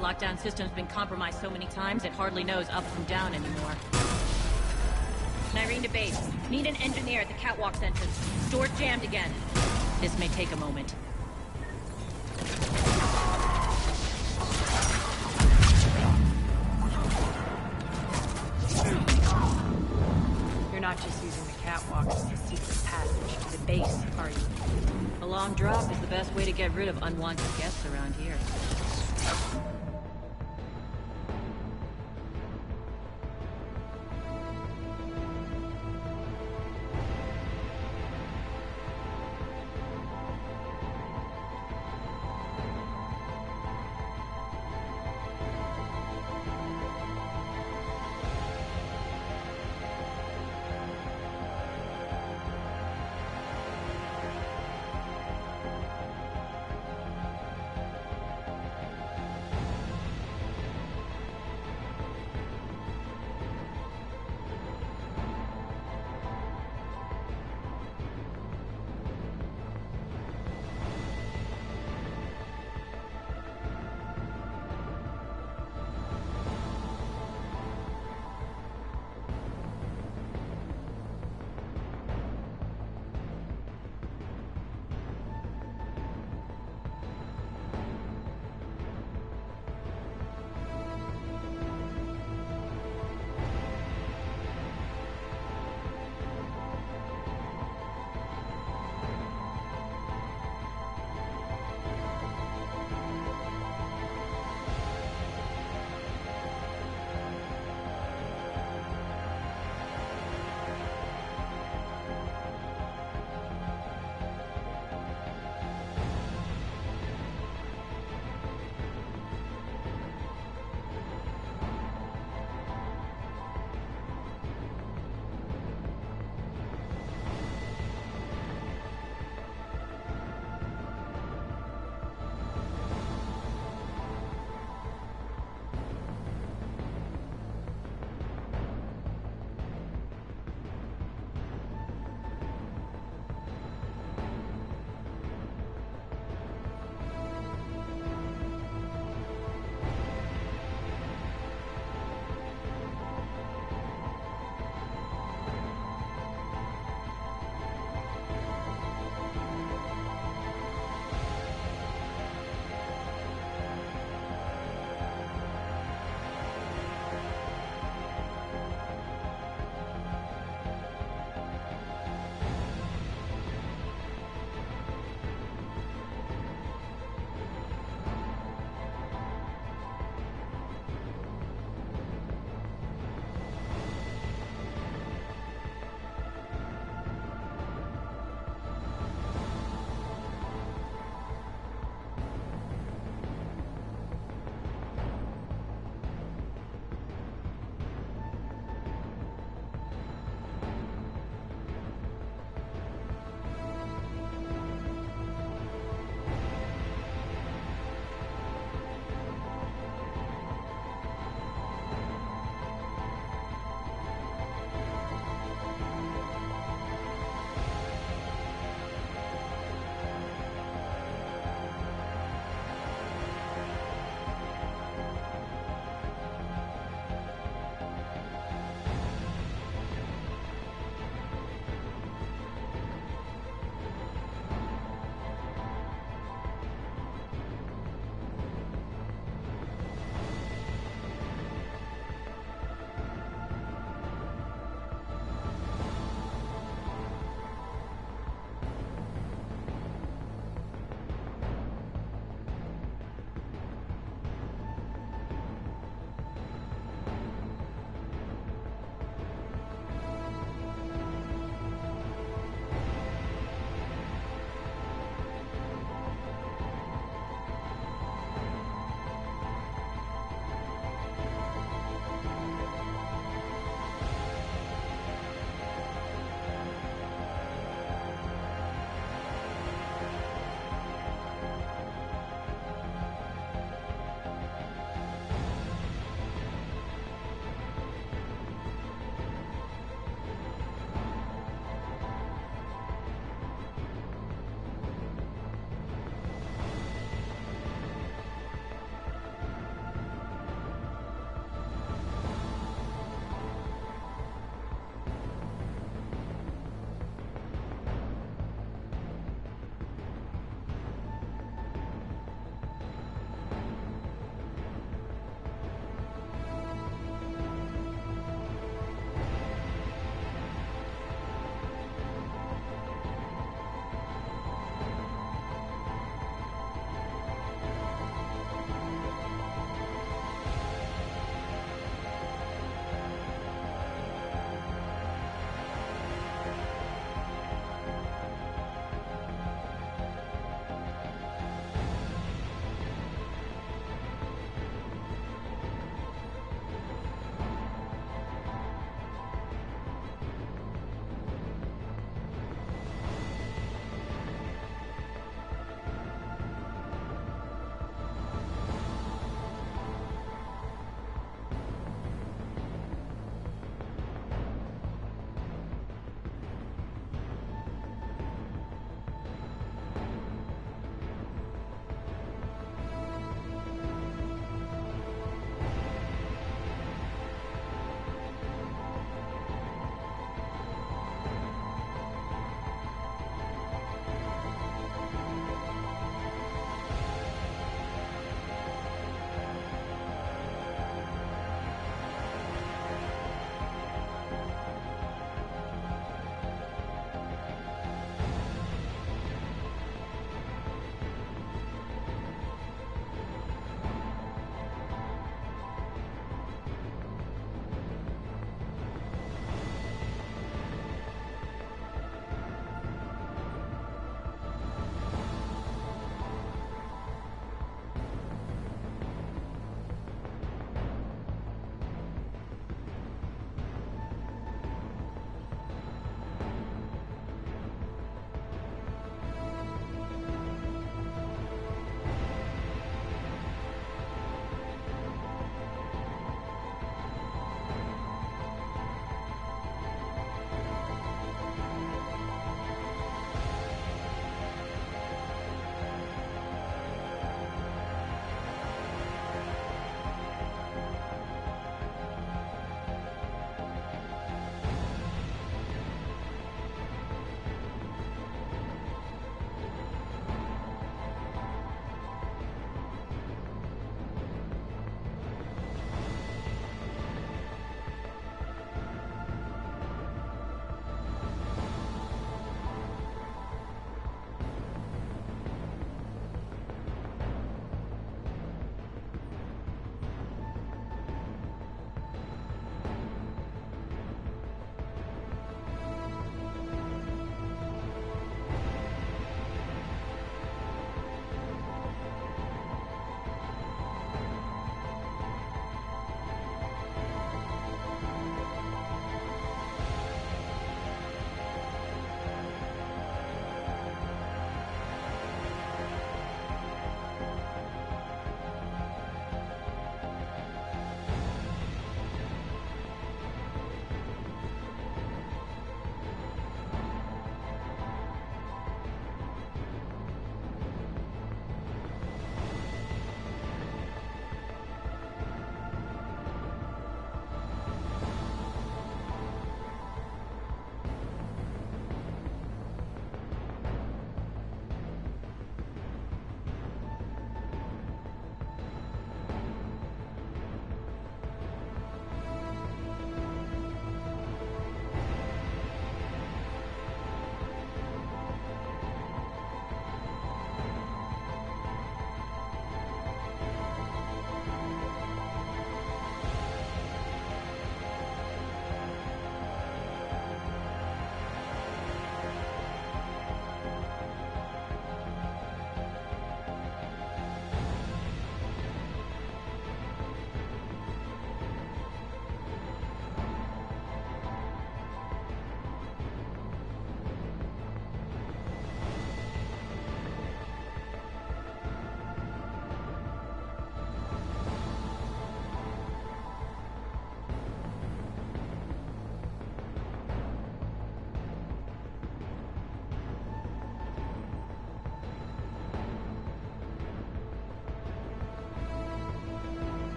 Speaker 1: Lockdown system's been compromised so many times it hardly knows up from down anymore. Nyreen to base. Need an engineer at the catwalk's entrance. Door's jammed again. This may take a moment.
Speaker 8: You're not just using the catwalk as a secret passage to the base, are you?
Speaker 1: A long drop is the best way to get rid of unwanted guests around here.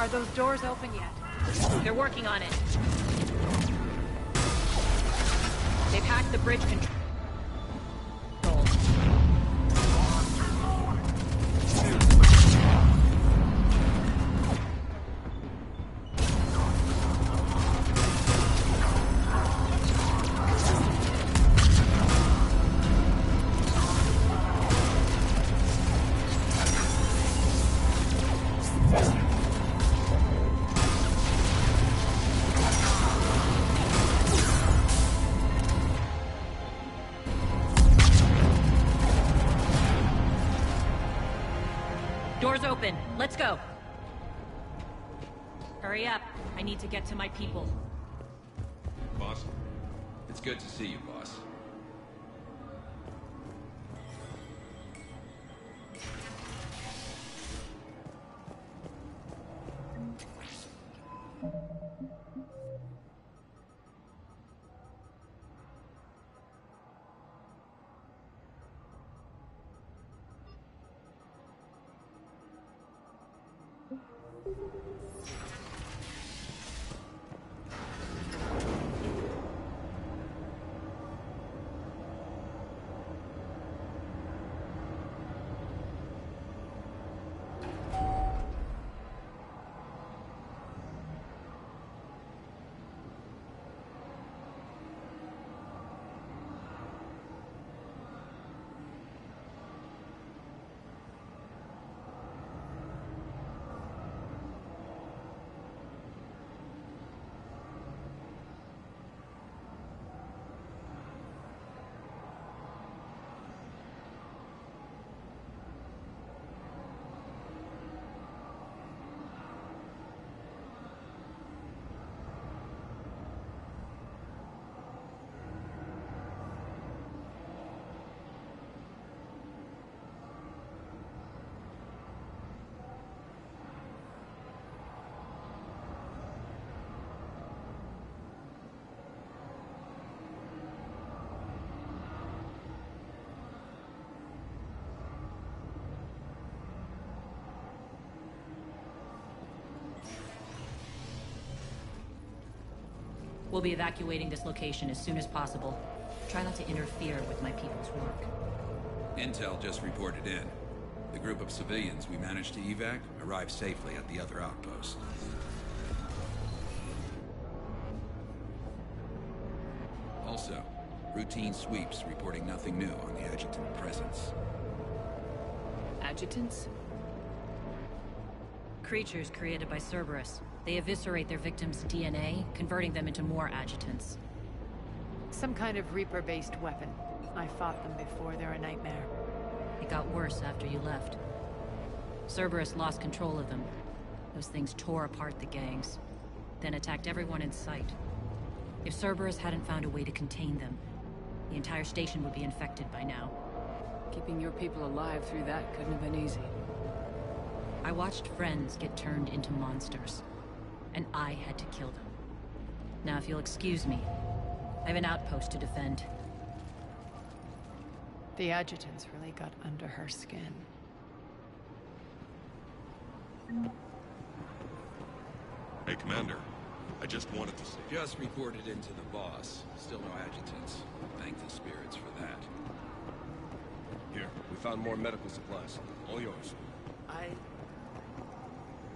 Speaker 2: Are those doors open yet?
Speaker 1: They're working on it. They've hacked the bridge control. Doors open. Let's go. Hurry up. I need to get to my people.
Speaker 14: Boss, it's good to see you, boss.
Speaker 1: We'll be evacuating this location as soon as possible. Try not to interfere with my people's work.
Speaker 14: Intel just reported in. The group of civilians we managed to evac arrived safely at the other outpost. Also, routine sweeps reporting nothing new on the adjutant presence.
Speaker 2: Adjutants?
Speaker 1: Creatures created by Cerberus. They eviscerate their victims' DNA, converting them into more adjutants.
Speaker 8: Some kind of Reaper-based weapon. I fought them before, they're a nightmare.
Speaker 1: It got worse after you left. Cerberus lost control of them. Those things tore apart the gangs, then attacked everyone in sight. If Cerberus hadn't found a way to contain them, the entire station would be infected by now.
Speaker 2: Keeping your people alive through that couldn't have been easy.
Speaker 1: I watched friends get turned into monsters, and I had to kill them. Now, if you'll excuse me, I have an outpost to defend.
Speaker 8: The adjutants really got under her skin.
Speaker 14: Hey, Commander. I just wanted to say... Just reported into the boss. Still no adjutants. Thank the spirits for that.
Speaker 15: Here, we found more medical supplies. All yours.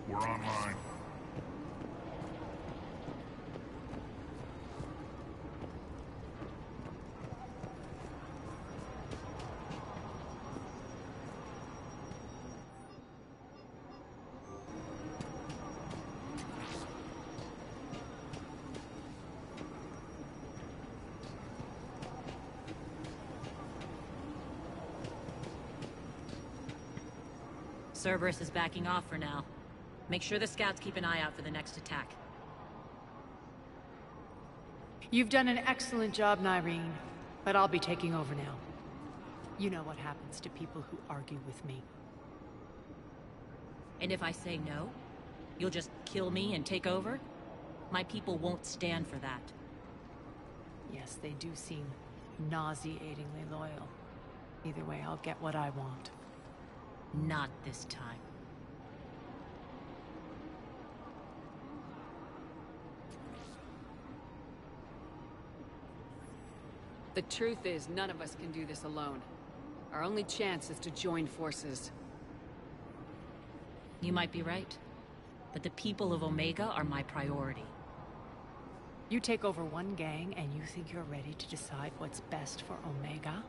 Speaker 7: We're online.
Speaker 1: Cerberus is backing off for now. Make sure the scouts keep an eye out for the next attack.
Speaker 8: You've done an excellent job, Nyreen, but I'll be taking over now. You know what happens to people who argue with me.
Speaker 1: And if I say no, you'll just kill me and take over? My people won't stand for that.
Speaker 8: Yes, they do seem nauseatingly loyal. Either way, I'll get what I want.
Speaker 1: Not this time.
Speaker 2: The truth is, none of us can do this alone. Our only chance is to join forces.
Speaker 1: You might be right. But the people of Omega are my priority.
Speaker 8: You take over one gang and you think you're ready to decide what's best for Omega?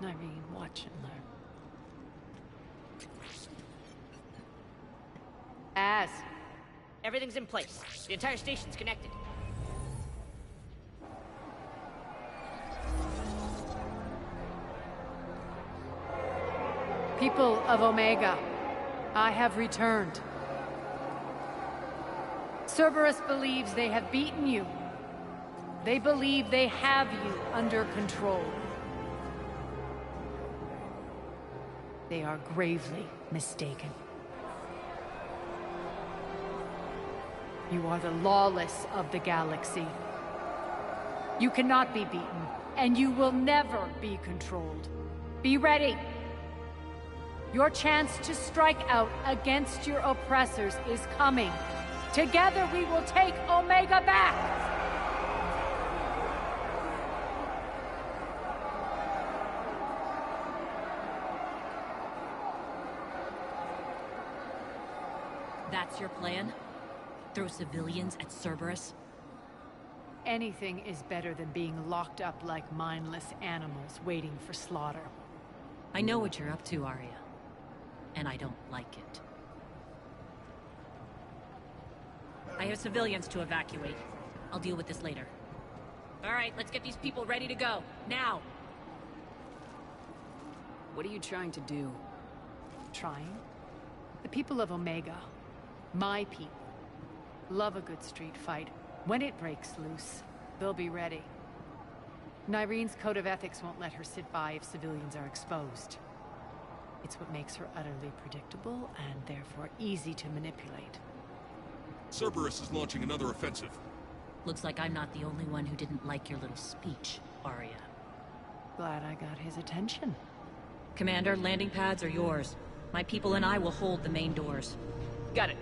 Speaker 8: Irene, watch and learn.
Speaker 13: Everything's in place. The entire station's connected.
Speaker 8: People of Omega, I have returned. Cerberus believes they have beaten you. They believe they have you under control. They are gravely mistaken. You are the lawless of the galaxy. You cannot be beaten, and you will never be controlled. Be ready. Your chance to strike out against your oppressors is coming. Together we will take Omega back!
Speaker 1: That's your plan? Throw civilians at Cerberus?
Speaker 8: Anything is better than being locked up like mindless animals waiting for slaughter.
Speaker 1: I know what you're up to, Arya. And I don't like it. I have civilians to evacuate. I'll deal with this later. All right, let's get these people ready to go. Now!
Speaker 2: What are you trying to do?
Speaker 8: Trying? The people of Omega, my people, love a good street fight. When it breaks loose, they'll be ready. Nyrene's code of ethics won't let her sit by if civilians are exposed. It's what makes her utterly predictable and therefore easy to manipulate.
Speaker 14: Cerberus is launching another offensive.
Speaker 1: Looks like I'm not the only one who didn't like your little speech, Arya.
Speaker 8: Glad I got his attention.
Speaker 1: Commander, landing pads are yours. My people and I will hold the main doors.
Speaker 13: Got it.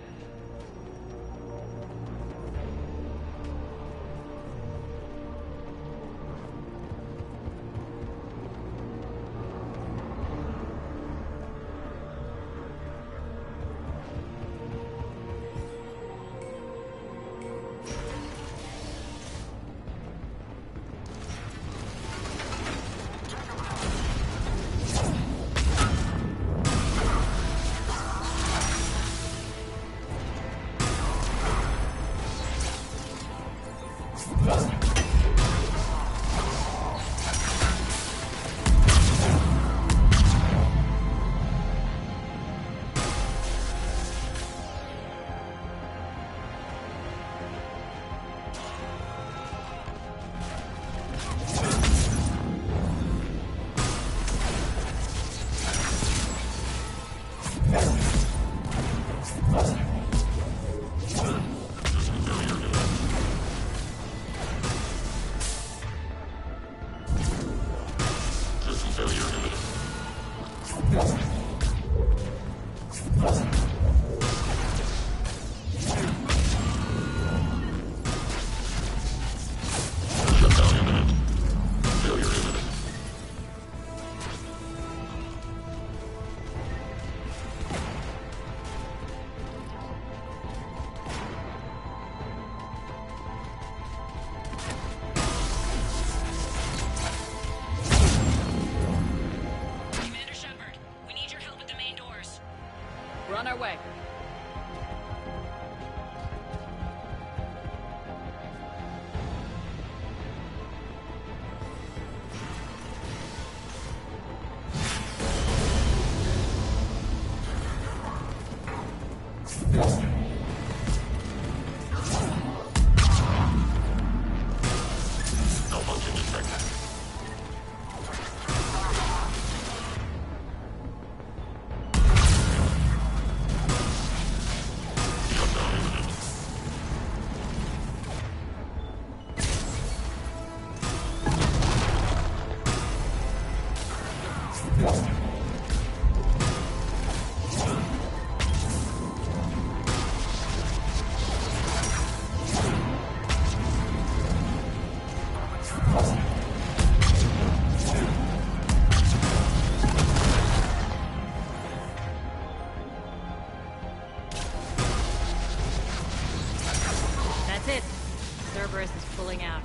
Speaker 1: He's pulling out.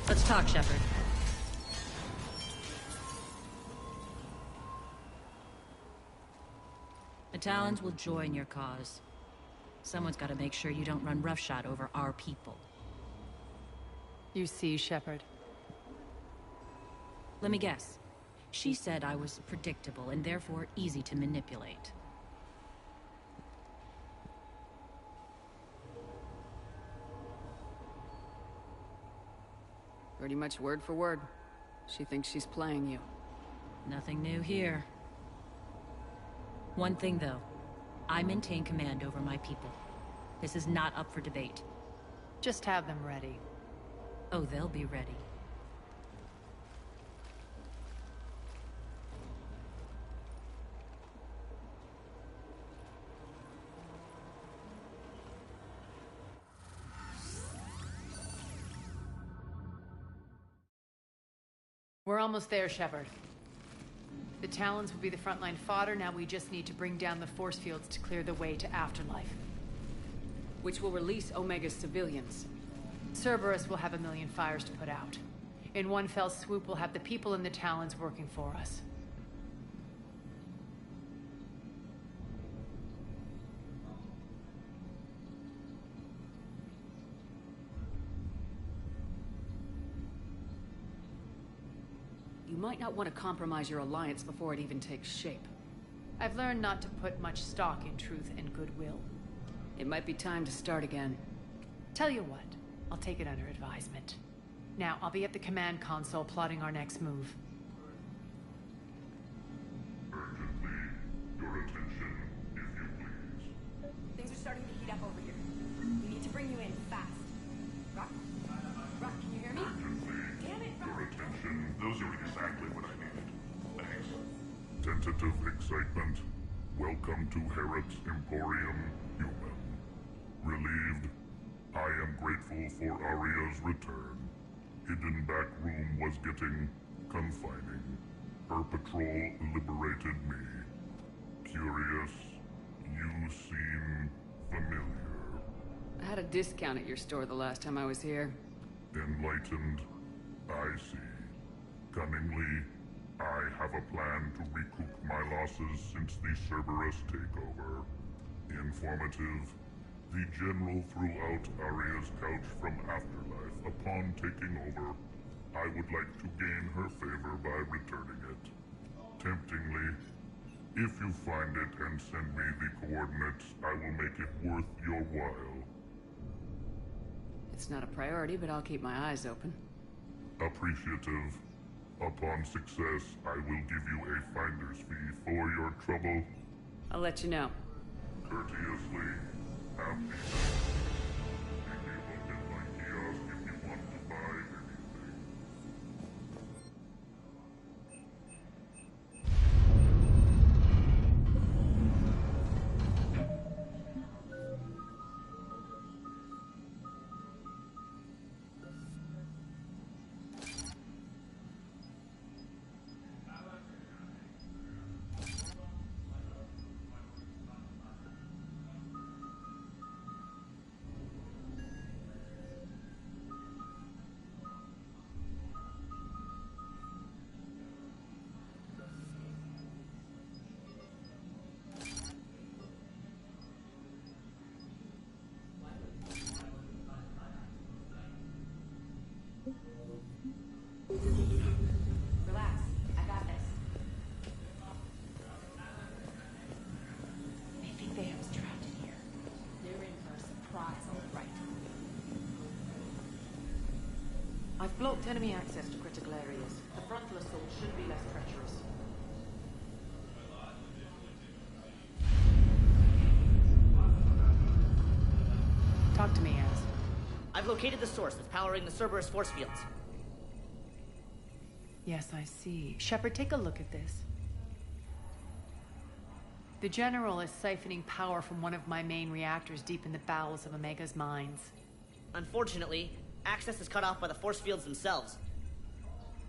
Speaker 1: Let's talk, Shepard. The Talons will join your cause. Someone's got to make sure you don't run roughshod over our people.
Speaker 8: You see, Shepard.
Speaker 1: Let me guess. She said I was predictable and therefore easy to manipulate.
Speaker 2: Pretty much word for word. She thinks she's playing you.
Speaker 1: Nothing new here. One thing, though. I maintain command over my people. This is not up for debate.
Speaker 8: Just have them ready.
Speaker 1: Oh, they'll be ready.
Speaker 8: We're almost there, Shepard. The Talons will be the frontline fodder. Now we just need to bring down the force fields to clear the way to Afterlife.
Speaker 2: Which will release Omega's civilians.
Speaker 8: Cerberus will have a million fires to put out. In one fell swoop, we'll have the people in the Talons working for us.
Speaker 2: You might not want to compromise your alliance before it even takes shape.
Speaker 8: I've learned not to put much stock in truth and goodwill.
Speaker 2: It might be time to start again.
Speaker 8: Tell you what, I'll take it under advisement. Now, I'll be at the command console plotting our next move.
Speaker 7: Urgently, your attention, if you please.
Speaker 12: Things are starting to heat up over here. We need to bring you in fast. Rock? Rock, can you hear me?
Speaker 7: Urgently,
Speaker 12: Damn it,
Speaker 7: your
Speaker 12: Rock!
Speaker 7: attention. Those are exactly what I needed. Thanks. Tentative excitement. Welcome to Herod's Emporium, human. Relieved. I am grateful for Aria's return. Hidden back room was getting confining. Her patrol liberated me. Curious. You seem familiar.
Speaker 2: I had a discount at your store the last time I was here.
Speaker 7: Enlightened. I see. Cunningly, I have a plan to recoup my losses since the Cerberus takeover. Informative. The General threw out Aria's couch from Afterlife upon taking over. I would like to gain her favor by returning it. Temptingly, if you find it and send me the coordinates, I will make it worth your while.
Speaker 2: It's not a priority, but I'll keep my eyes open.
Speaker 7: Appreciative. Upon success, I will give you a finder's fee for your trouble.
Speaker 2: I'll let you know.
Speaker 7: Courteously, happy. Take a look at my kiosk if you want to buy anything.
Speaker 12: Relax. I got this. They think they have us trapped in here. They're in for a surprise, all right.
Speaker 11: I've blocked enemy access to critical areas. The frontal assault should be less treacherous.
Speaker 8: Talk to me, Az.
Speaker 13: I've located the source that's powering the Cerberus force fields.
Speaker 8: Yes, I see. Shepard, take a look at this. The General is siphoning power from one of my main reactors deep in the bowels of Omega's mines.
Speaker 13: Unfortunately, access is cut off by the force fields themselves.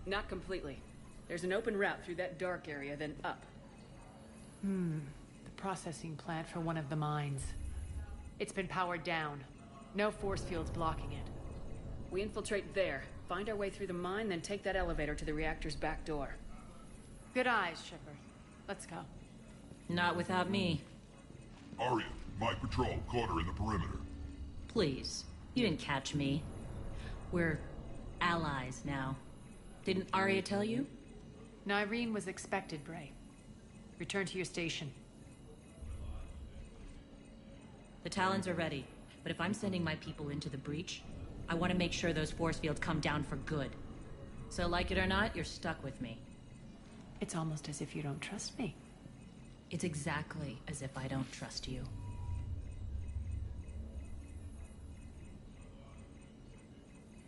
Speaker 2: Not completely. There's an open route through that dark area, then up.
Speaker 8: The processing plant for one of the mines. It's been powered down. No force fields blocking it.
Speaker 2: We infiltrate there, find our way through the mine, then take that elevator to the reactor's back door.
Speaker 11: Good eyes, Shepard. Let's go.
Speaker 1: Not without me.
Speaker 7: Arya, my patrol caught her in the perimeter.
Speaker 1: Please. You didn't catch me. We're allies now. Didn't Arya tell you?
Speaker 11: Nyreen was expected, Bray. Return to your station.
Speaker 1: The Talons are ready, but if I'm sending my people into the breach, I want to make sure those force fields come down for good. So like it or not, you're stuck with me.
Speaker 8: It's almost as if you don't trust me.
Speaker 1: It's exactly as if I don't trust you.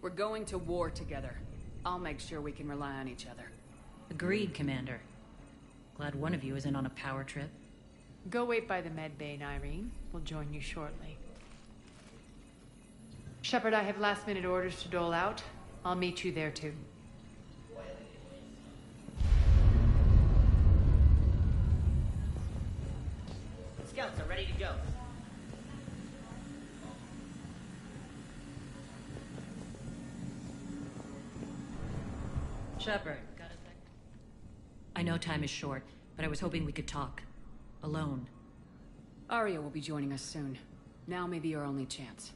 Speaker 2: We're going to war together. I'll make sure we can rely on each other.
Speaker 1: Agreed, Commander. Glad one of you isn't on a power trip.
Speaker 8: Go wait by the med bay, Nyreen. We'll join you shortly. Shepard, I have last-minute orders to dole out. I'll meet you there, too.
Speaker 13: Scouts are ready to go.
Speaker 1: Shepard, got a sec? I know time is short, but I was hoping we could talk. Alone.
Speaker 2: Arya will be joining us soon. Now may be our only chance.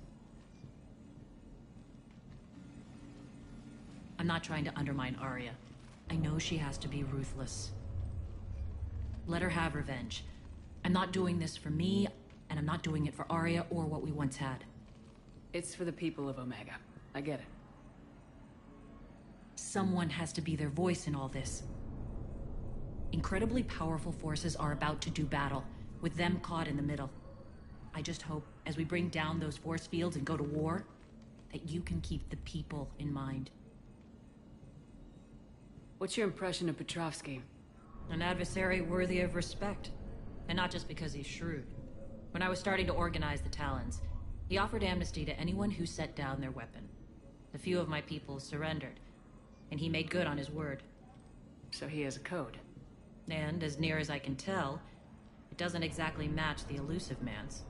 Speaker 1: I'm not trying to undermine Arya. I know she has to be ruthless. Let her have revenge. I'm not doing this for me, and I'm not doing it for Arya or what we once had.
Speaker 2: It's for the people of Omega. I get it.
Speaker 1: Someone has to be their voice in all this. Incredibly powerful forces are about to do battle, with them caught in the middle. I just hope, as we bring down those force fields and go to war, that you can keep the people in mind.
Speaker 2: What's your impression of Petrovsky?
Speaker 1: An adversary worthy of respect. And not just because he's shrewd. When I was starting to organize the Talons, he offered amnesty to anyone who set down their weapon. A few of my people surrendered, and he made good on his word.
Speaker 2: So he has a code.
Speaker 1: And, as near as I can tell, it doesn't exactly match the elusive man's.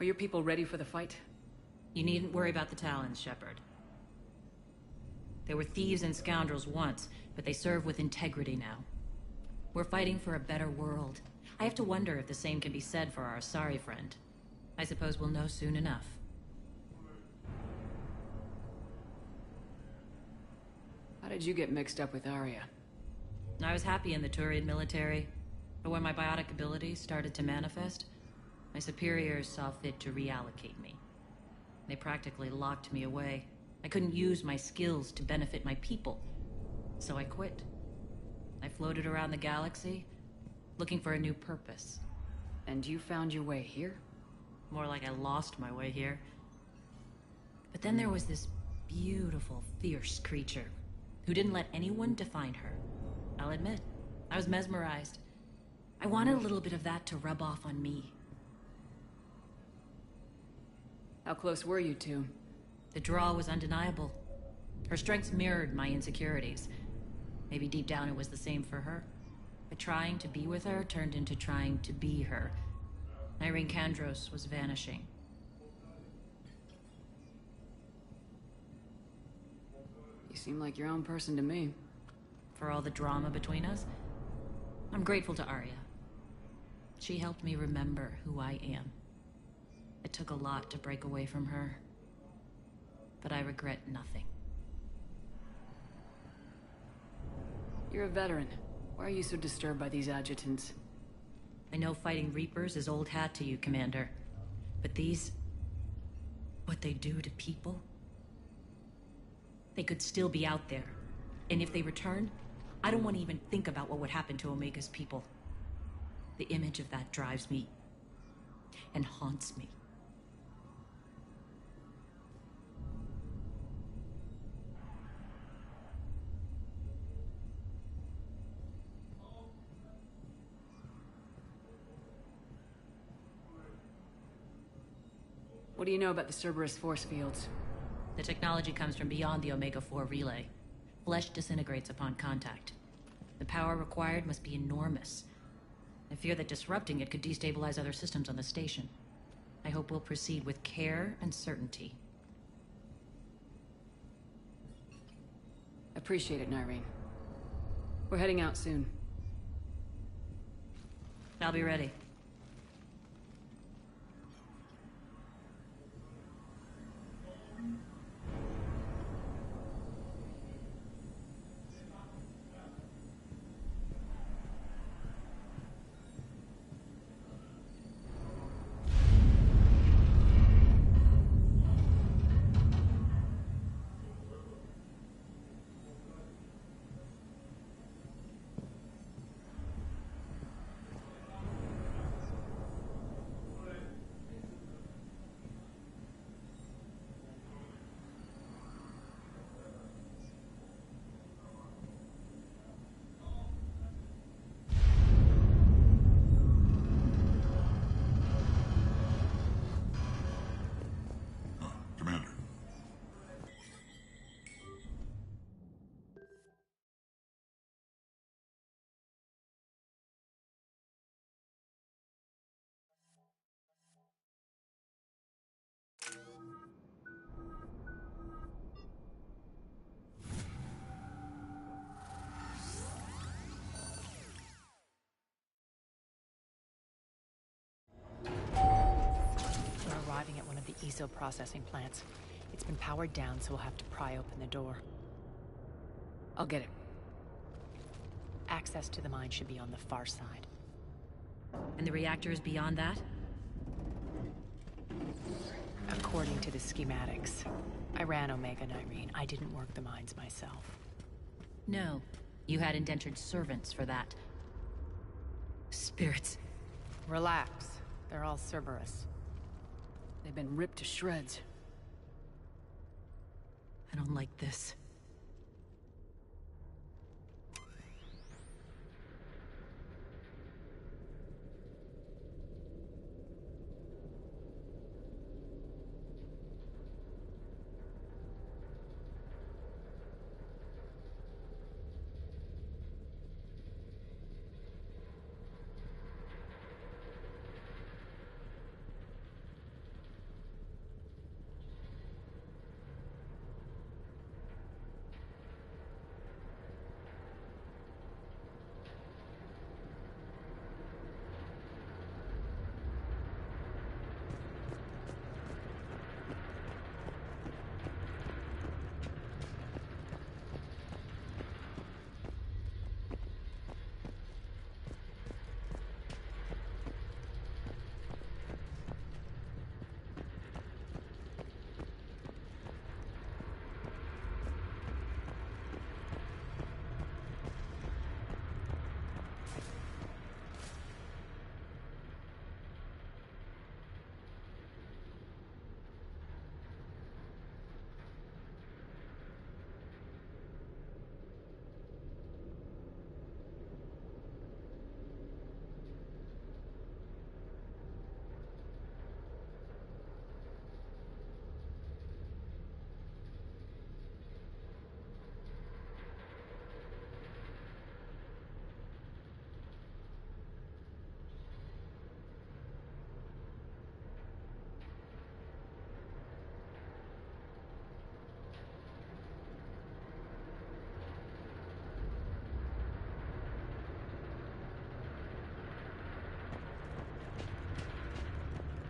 Speaker 2: Are your people ready for the fight?
Speaker 1: You needn't worry about the Talons, Shepard. They were thieves and scoundrels once, but they serve with integrity now. We're fighting for a better world. I have to wonder if the same can be said for our Asari friend. I suppose we'll know soon enough.
Speaker 2: How did you get mixed up with Arya?
Speaker 1: I was happy in the Turian military, but when my biotic abilities started to manifest, my superiors saw fit to reallocate me. They practically locked me away. I couldn't use my skills to benefit my people, so I quit. I floated around the galaxy, looking for a new purpose.
Speaker 2: And you found your way here?
Speaker 1: More like I lost my way here. But then there was this beautiful, fierce creature who didn't let anyone define her. I'll admit, I was mesmerized. I wanted a little bit of that to rub off on me.
Speaker 2: How close were you two?
Speaker 1: The draw was undeniable. Her strengths mirrored my insecurities. Maybe deep down it was the same for her. But trying to be with her turned into trying to be her. Irene Kandros was vanishing.
Speaker 2: You seem like your own person to me.
Speaker 1: For all the drama between us, I'm grateful to Arya. She helped me remember who I am. It took a lot to break away from her, but I regret nothing.
Speaker 2: You're a veteran. Why are you so disturbed by these adjutants?
Speaker 1: I know fighting Reapers is old hat to you, Commander. But these... what they do to people? They could still be out there. And if they return, I don't want to even think about what would happen to Omega's people. The image of that drives me and haunts me.
Speaker 2: What do you know about the Cerberus force fields?
Speaker 1: The technology comes from beyond the Omega-4 relay. Flesh disintegrates upon contact. The power required must be enormous. I fear that disrupting it could destabilize other systems on the station. I hope we'll proceed with care and certainty.
Speaker 2: Appreciate it, Nyreen. We're heading out soon.
Speaker 1: I'll be ready.
Speaker 8: We're arriving at one of the ESO processing plants. It's been powered down, so we'll have to pry open the door.
Speaker 2: I'll get it.
Speaker 8: Access to the mine should be on the far side.
Speaker 1: And the reactor is beyond that?
Speaker 8: According to the schematics. I ran Omega, Nyreen. I didn't work the mines myself.
Speaker 1: No. You had indentured servants for that. Spirits.
Speaker 8: Relax. They're all Cerberus.
Speaker 2: They've been ripped to shreds.
Speaker 1: I don't like this.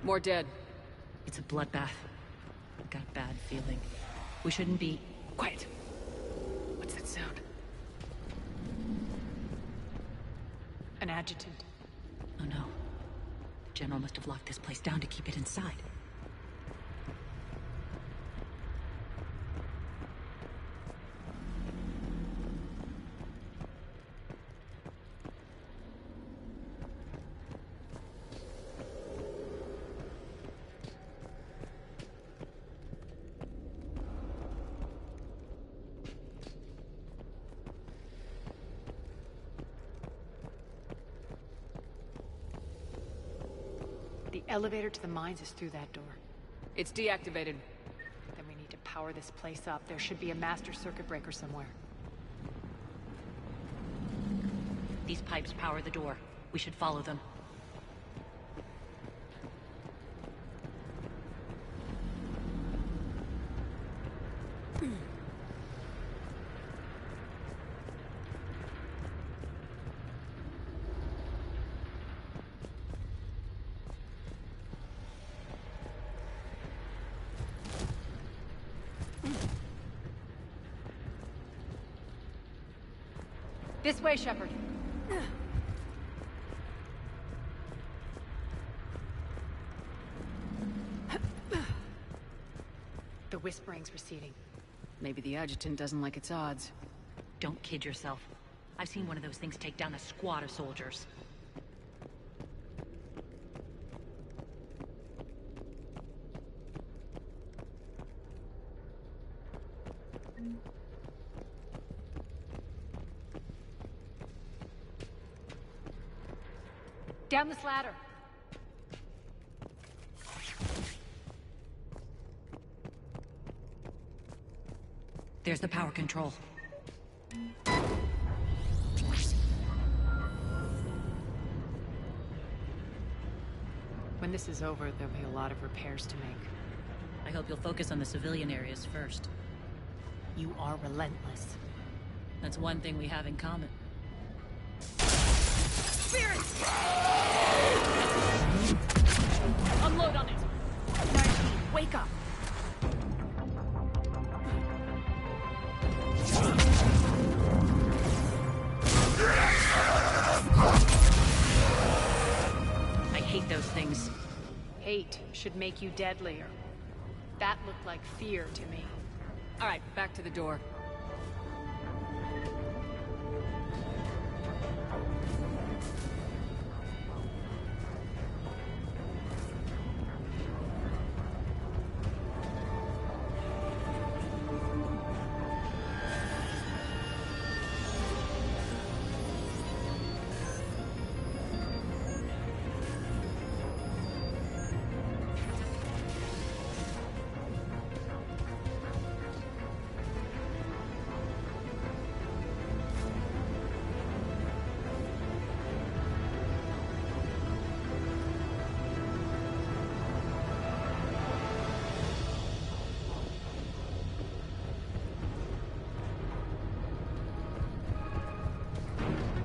Speaker 2: More dead.
Speaker 1: It's a bloodbath. I've got a bad feeling. We shouldn't be...
Speaker 8: Quiet! What's that sound? An adjutant.
Speaker 1: Oh no. The General must have locked this place down to keep it inside.
Speaker 8: Elevator to the mines is through that door.
Speaker 2: It's deactivated.
Speaker 8: Then we need to power this place up. There should be a master circuit breaker somewhere.
Speaker 1: These pipes power the door. We should follow them.
Speaker 8: This way, Shepard. The whispering's receding.
Speaker 2: Maybe the adjutant doesn't like its odds.
Speaker 1: Don't kid yourself. I've seen one of those things take down a squad of soldiers.
Speaker 8: Down this ladder.
Speaker 1: There's the power control.
Speaker 8: When this is over, there'll be a lot of repairs to make.
Speaker 1: I hope you'll focus on the civilian areas first.
Speaker 8: You are relentless.
Speaker 1: That's one thing we have in common.
Speaker 8: Spirit!
Speaker 1: Unload on it!
Speaker 8: 19, wake up!
Speaker 1: I hate those things.
Speaker 8: Hate should make you deadlier. That looked like fear to me.
Speaker 2: All right, back to the door.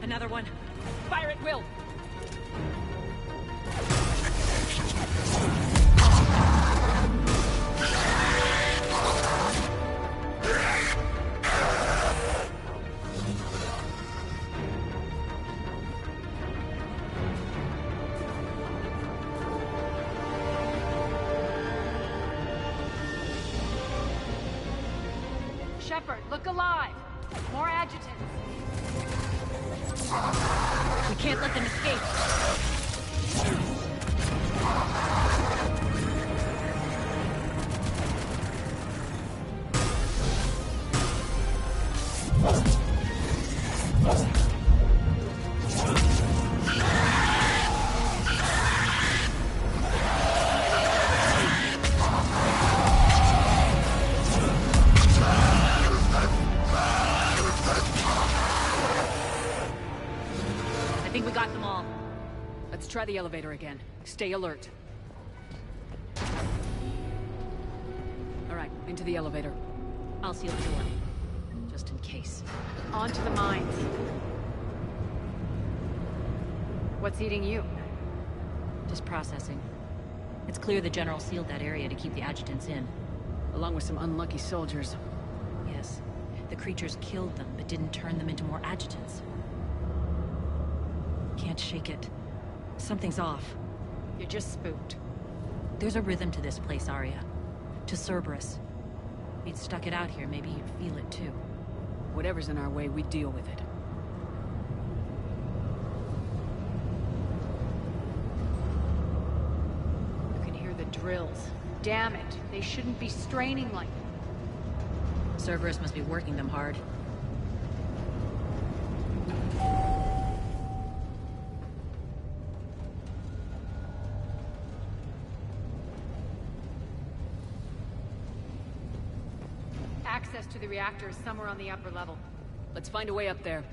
Speaker 1: Another one. Fire at will!
Speaker 8: Shepard, look alive! More adjutants!
Speaker 1: We can't let them escape. I think we got them all.
Speaker 2: Let's try the elevator again. Stay alert. All right, into the elevator.
Speaker 1: I'll seal the door. Just in case.
Speaker 8: On to the mines. What's eating you?
Speaker 1: Just processing. It's clear the General sealed that area to keep the adjutants in.
Speaker 2: Along with some unlucky soldiers.
Speaker 1: Yes. The creatures killed them, but didn't turn them into more adjutants. Can't shake it. Something's off.
Speaker 8: You're just spooked.
Speaker 1: There's a rhythm to this place, Arya. To Cerberus. If you'd stuck it out here, maybe you'd feel it too.
Speaker 2: Whatever's in our way, we deal with it.
Speaker 8: You can hear the drills. Damn it, they shouldn't be straining like that.
Speaker 1: Cerberus must be working them hard.
Speaker 12: access to the reactor is somewhere on the upper level.
Speaker 2: Let's find a way up there.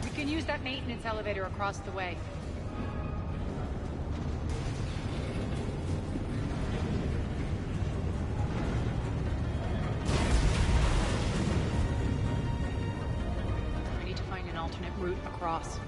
Speaker 12: We can use that maintenance elevator across the way. We need to find an alternate route across.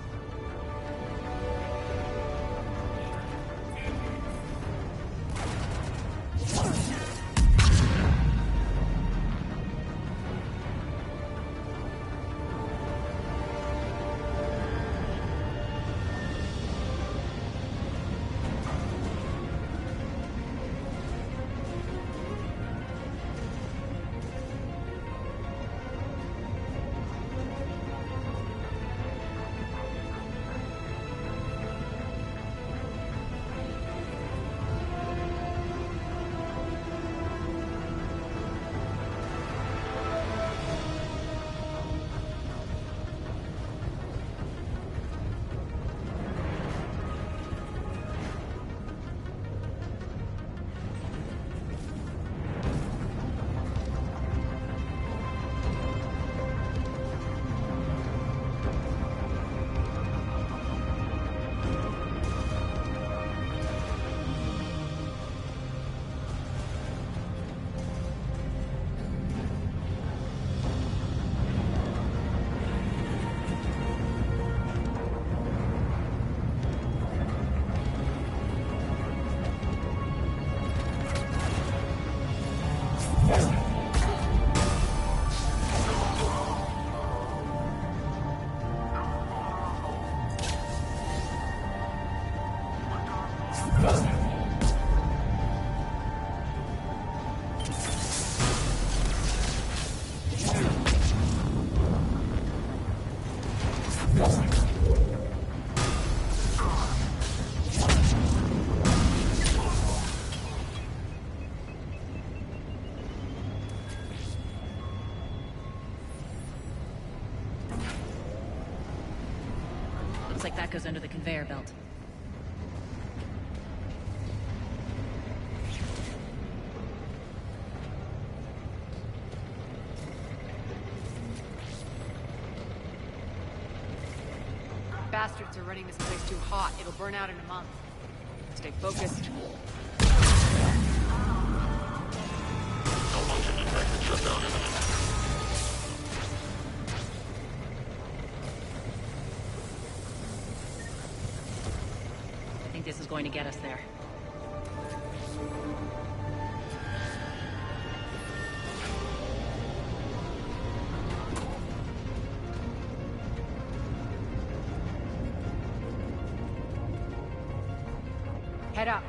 Speaker 1: Looks like that goes under the conveyor belt.
Speaker 12: Bastards are running this place too hot. It'll burn out in a month.
Speaker 2: Stay focused.
Speaker 1: I think this is going to get us there.
Speaker 8: Head up.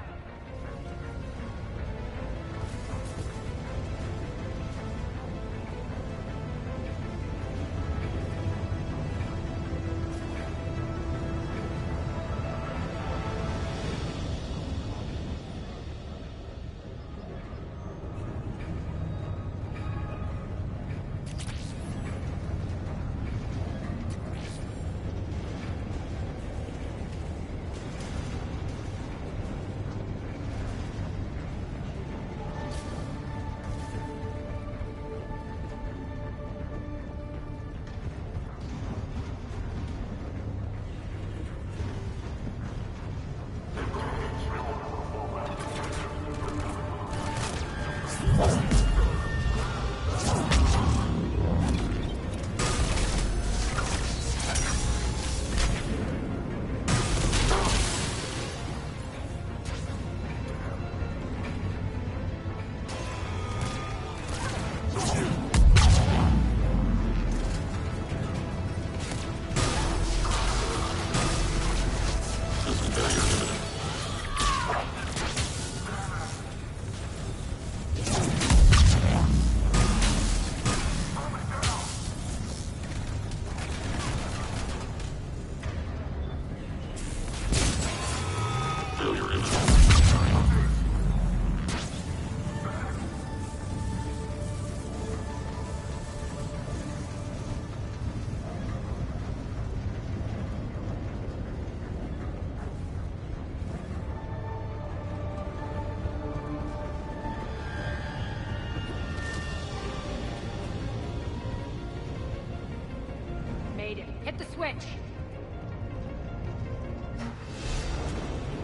Speaker 8: Hit the switch!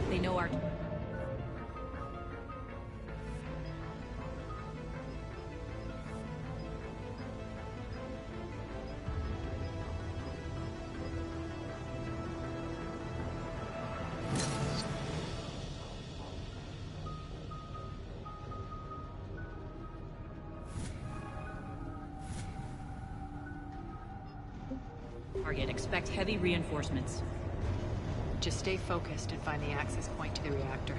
Speaker 1: They know our... Target, expect heavy reinforcements.
Speaker 8: Just stay focused and find the access point to the reactor.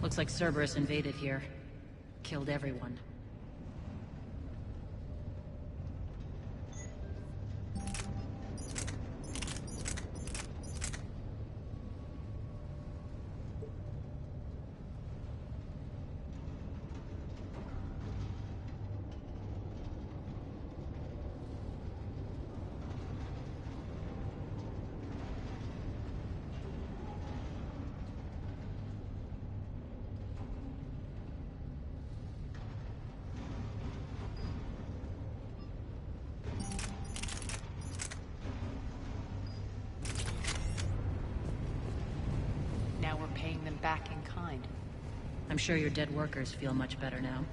Speaker 1: Looks like Cerberus invaded here. Killed everyone.
Speaker 8: Now we're paying them back in kind.
Speaker 1: I'm sure your dead workers feel much better now.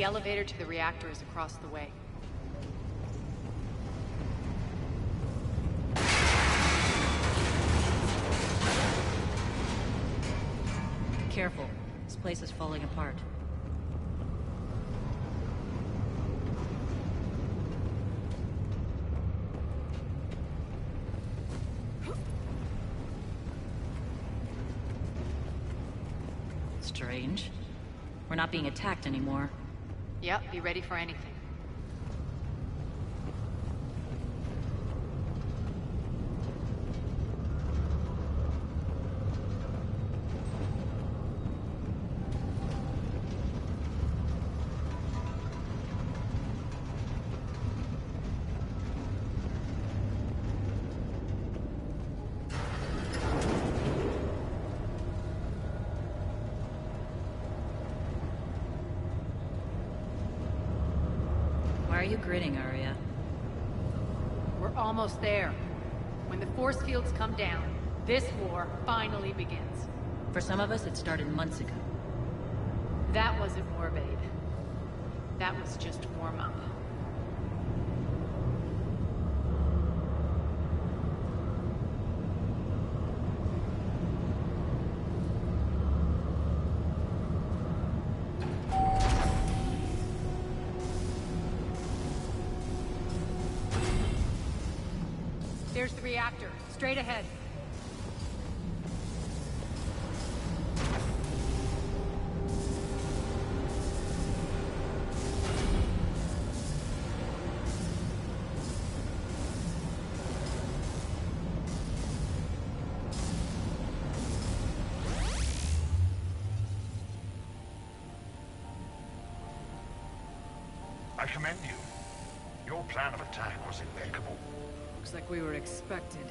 Speaker 8: The elevator to the reactor is across the way.
Speaker 1: Careful. This place is falling apart. Strange. We're not being attacked anymore.
Speaker 8: Yep, be ready for anything.
Speaker 1: Why are you grinning, Arya?
Speaker 8: We're almost there. When the force fields come down, this war finally begins.
Speaker 1: For some of us, it started months ago.
Speaker 8: That wasn't war, babe. That was just warm-up. There's the reactor, straight ahead.
Speaker 4: I commend you. Your plan of attack was impeccable.
Speaker 2: Looks like we were expected.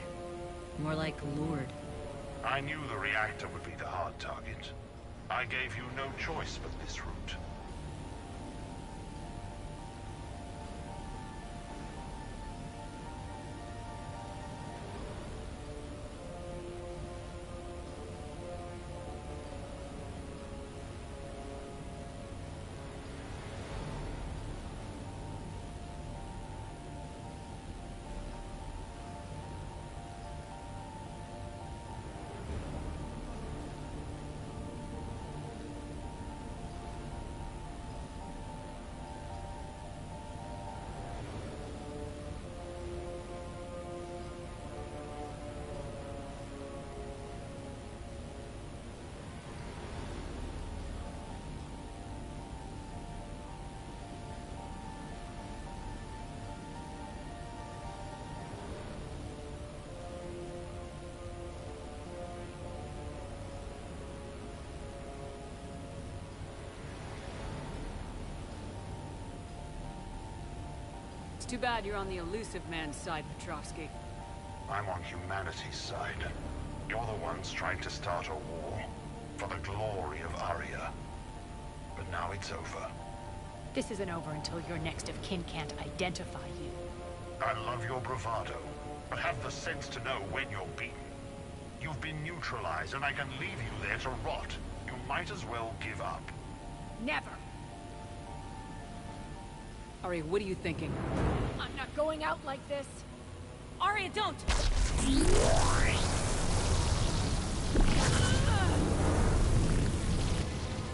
Speaker 1: More like lured.
Speaker 4: I knew the reactor would be the hard target. I gave you no choice but this route.
Speaker 2: It's too bad you're on the elusive man's side, Petrovsky.
Speaker 4: I'm on humanity's side. You're the ones trying to start a war for the glory of Arya. But now it's over.
Speaker 12: This isn't over until your next of kin can't identify you.
Speaker 4: I love your bravado, but have the sense to know when you're beaten. You've been neutralized, and I can leave you there to rot. You might as well give up.
Speaker 12: Never!
Speaker 2: Ari, what are you thinking?
Speaker 12: I'm not going out like this!
Speaker 1: Arya, don't!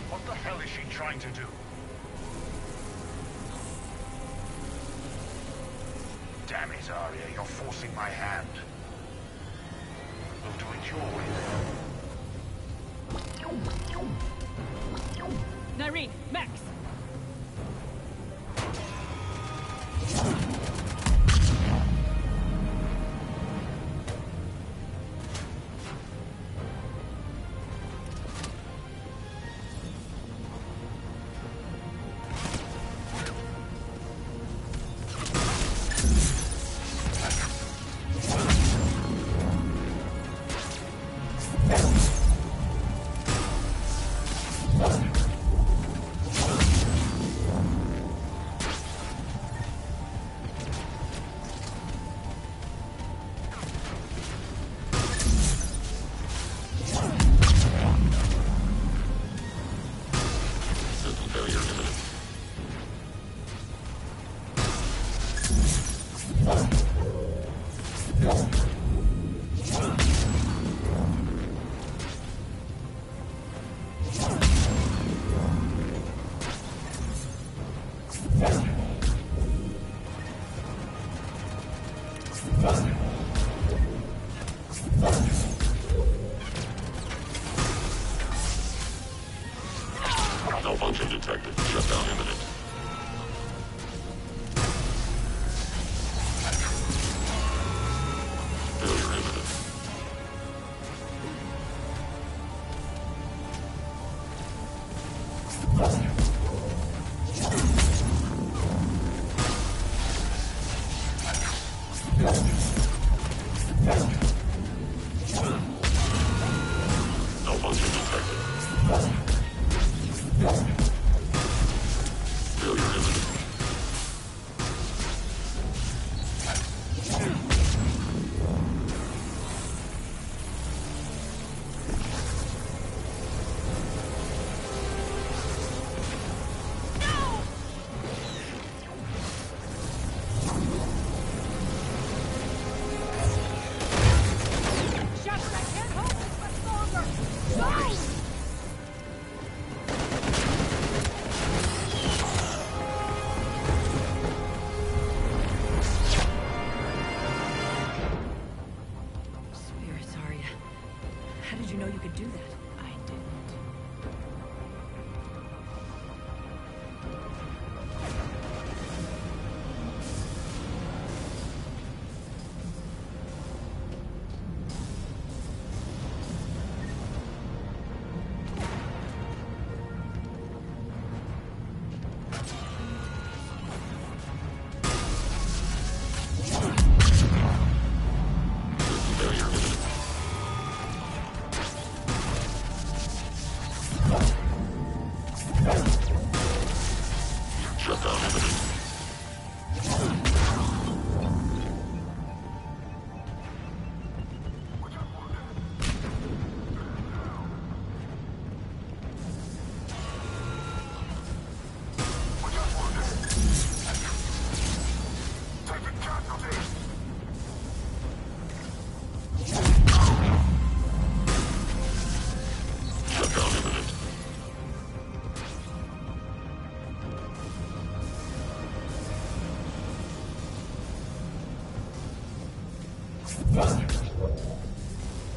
Speaker 4: What the hell is she trying to do? Damn it, Arya, you're forcing my hand. We'll do it your way.
Speaker 2: Nyreen, Max!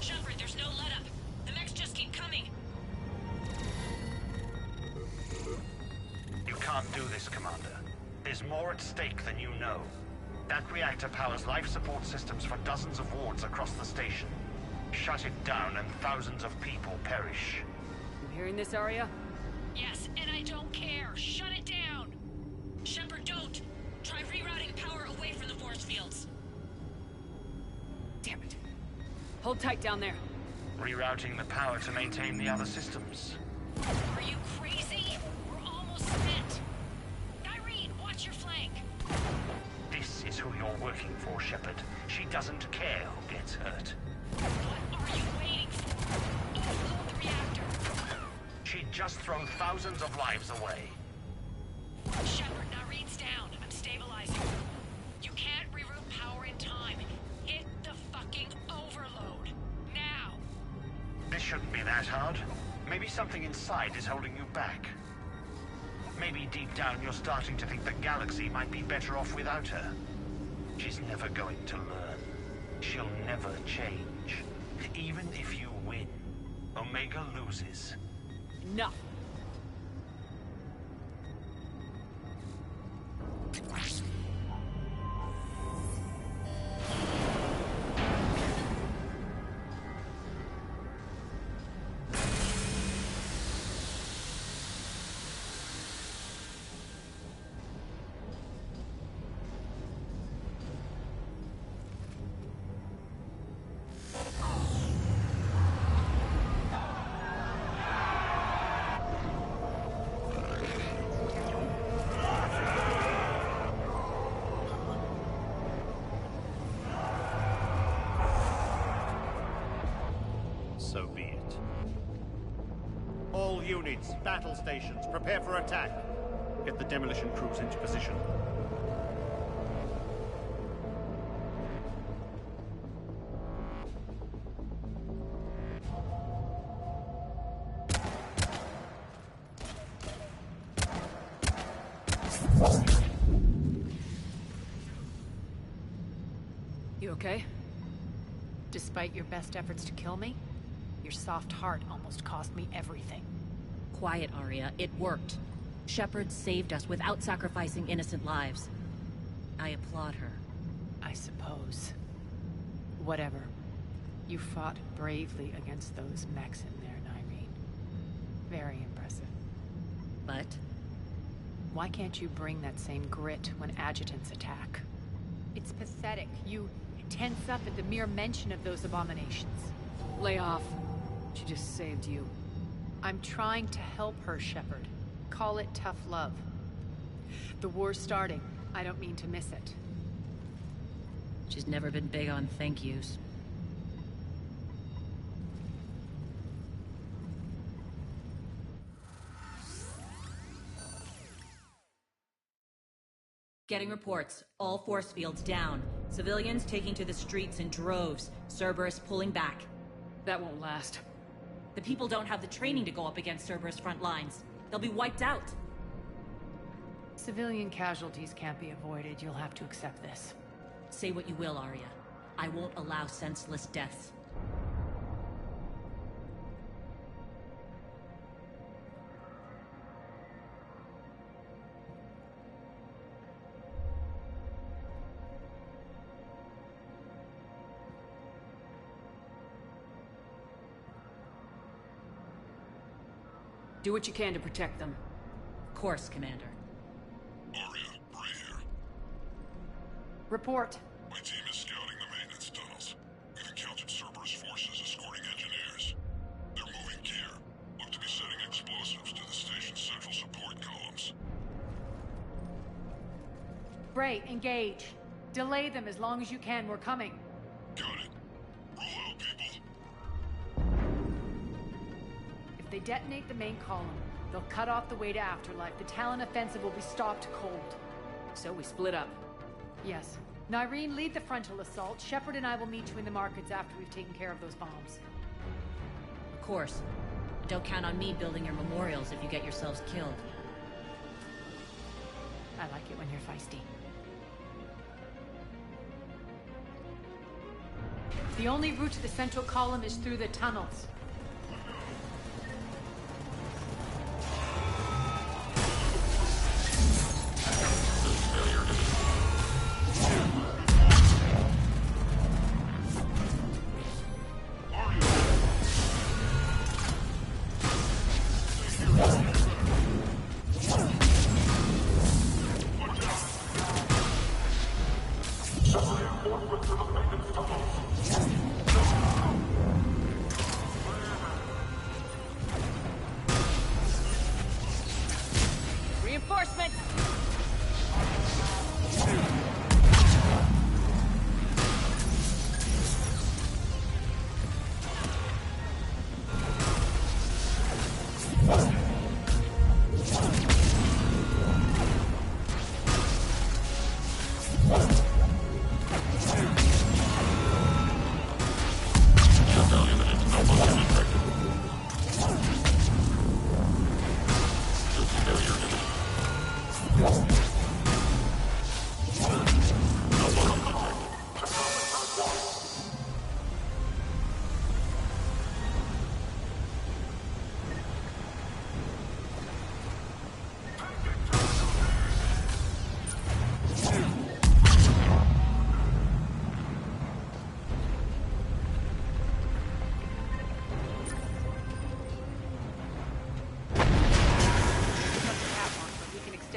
Speaker 13: Shepard, there's no let-up. The mechs just keep coming.
Speaker 16: You can't do this, Commander. There's more at stake than you know. That reactor powers life support systems for dozens of wards across the station. Shut it down and thousands of people perish.
Speaker 2: You hearing this, Arya?
Speaker 13: Yes, and I don't care. Shut it down! Shepard, don't! Try rerouting power away from the force fields.
Speaker 2: Damn it. Hold tight down there.
Speaker 16: Rerouting the power to maintain the other systems.
Speaker 13: Are you crazy? We're almost spent. Irene, watch your flank.
Speaker 16: This is who you're working for, Shepard. She doesn't care who gets hurt.
Speaker 13: What are you waiting for? Overload the reactor.
Speaker 16: She'd just thrown thousands of lives away.
Speaker 13: Shepard, Irene's down. I'm stabilizing. You can't reroute power in time. Hit the fucking overload. Now!
Speaker 16: This shouldn't be that hard. Maybe something inside is holding you back. Maybe deep down you're starting to think the galaxy might be better off without her. She's never going to learn. She'll never change. Even if you win, Omega loses.
Speaker 2: Enough!
Speaker 9: So be it. All units, battle stations, prepare for attack. Get the demolition crews into position.
Speaker 2: You okay?
Speaker 8: Despite your best efforts to kill me, your soft heart almost cost me everything.
Speaker 1: Quiet, Arya. It worked. Shepard saved us without sacrificing innocent lives. I applaud her.
Speaker 8: I suppose. Whatever. You fought bravely against those mechs in there, Irene. Very impressive.
Speaker 1: But?
Speaker 8: Why can't you bring that same grit when adjutants attack? It's pathetic. You tense up at the mere mention of those abominations.
Speaker 2: Lay off. She just saved you.
Speaker 8: I'm trying to help her, Shepard. Call it tough love. The war's starting. I don't mean to miss it.
Speaker 1: She's never been big on thank yous. Getting reports. All force fields down. Civilians taking to the streets in droves. Cerberus pulling back.
Speaker 2: That won't last.
Speaker 1: The people don't have the training to go up against Cerberus front lines. They'll be wiped out.
Speaker 8: Civilian casualties can't be avoided. You'll have to accept this.
Speaker 1: Say what you will, Arya. I won't allow senseless deaths.
Speaker 2: Do what you can to protect them.
Speaker 1: Of course, Commander.
Speaker 7: Arya, Bray here.
Speaker 8: Report.
Speaker 7: My team is scouting the maintenance tunnels. We've encountered Cerberus forces escorting engineers. They're moving gear. Look to be setting explosives to the station's central support columns.
Speaker 8: Bray, engage. Delay them as long as you can. We're coming.
Speaker 7: Got it. Roll out, people.
Speaker 8: If they detonate the main column, they'll cut off the way to Afterlife. The Talon offensive will be stopped cold.
Speaker 2: So we split up.
Speaker 8: Yes. Nyreen, lead the frontal assault. Shepard and I will meet you in the markets after we've taken care of those bombs.
Speaker 1: Of course. Don't count on me building your memorials if you get yourselves killed.
Speaker 8: I like it when you're feisty. The only route to the central column is through the tunnels.
Speaker 2: Reinforcements!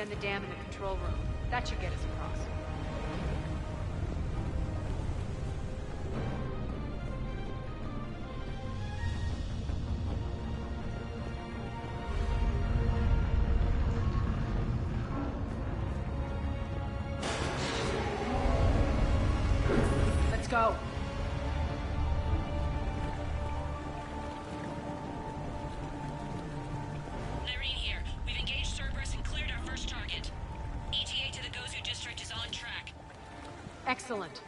Speaker 8: The dam in the control room. That should get us across. Let's go.
Speaker 2: Excellent.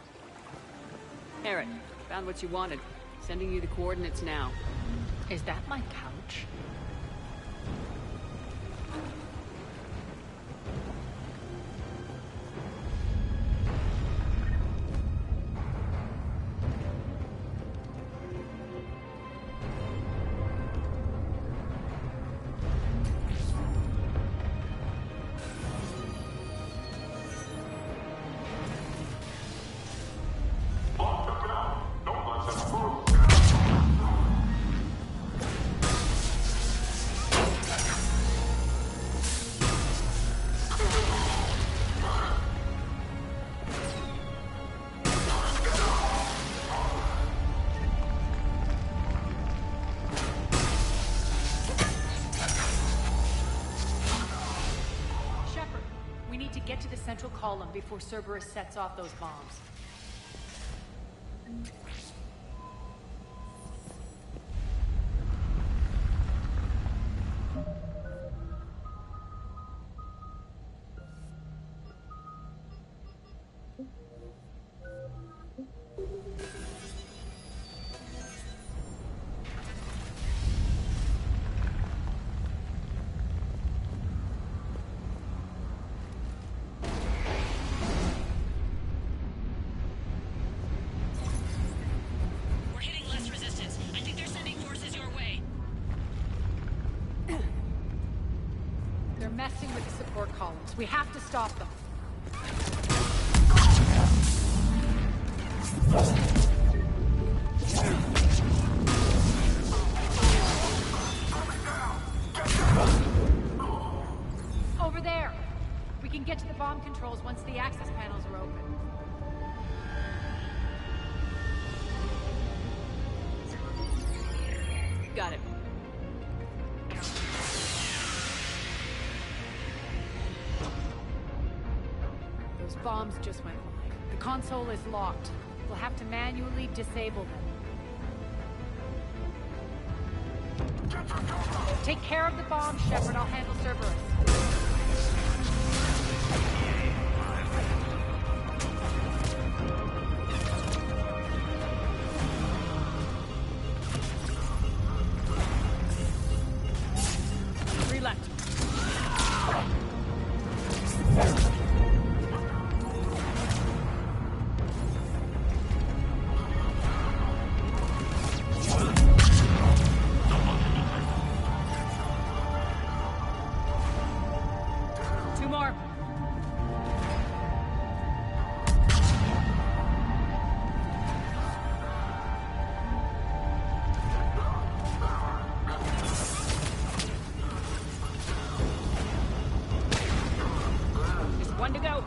Speaker 2: Eric, found what you wanted. Sending you the coordinates now.
Speaker 8: Is that my couch? Get to the central column before Cerberus sets off those bombs. Messing with the support columns. We have to stop them. Over there. We can get to the bomb controls once the access panels are open.
Speaker 2: Got it.
Speaker 8: Those bombs just went live. The console is locked. We'll have to manually disable them. Take care of the bombs, Shepard. I'll handle Cerberus.
Speaker 2: to go.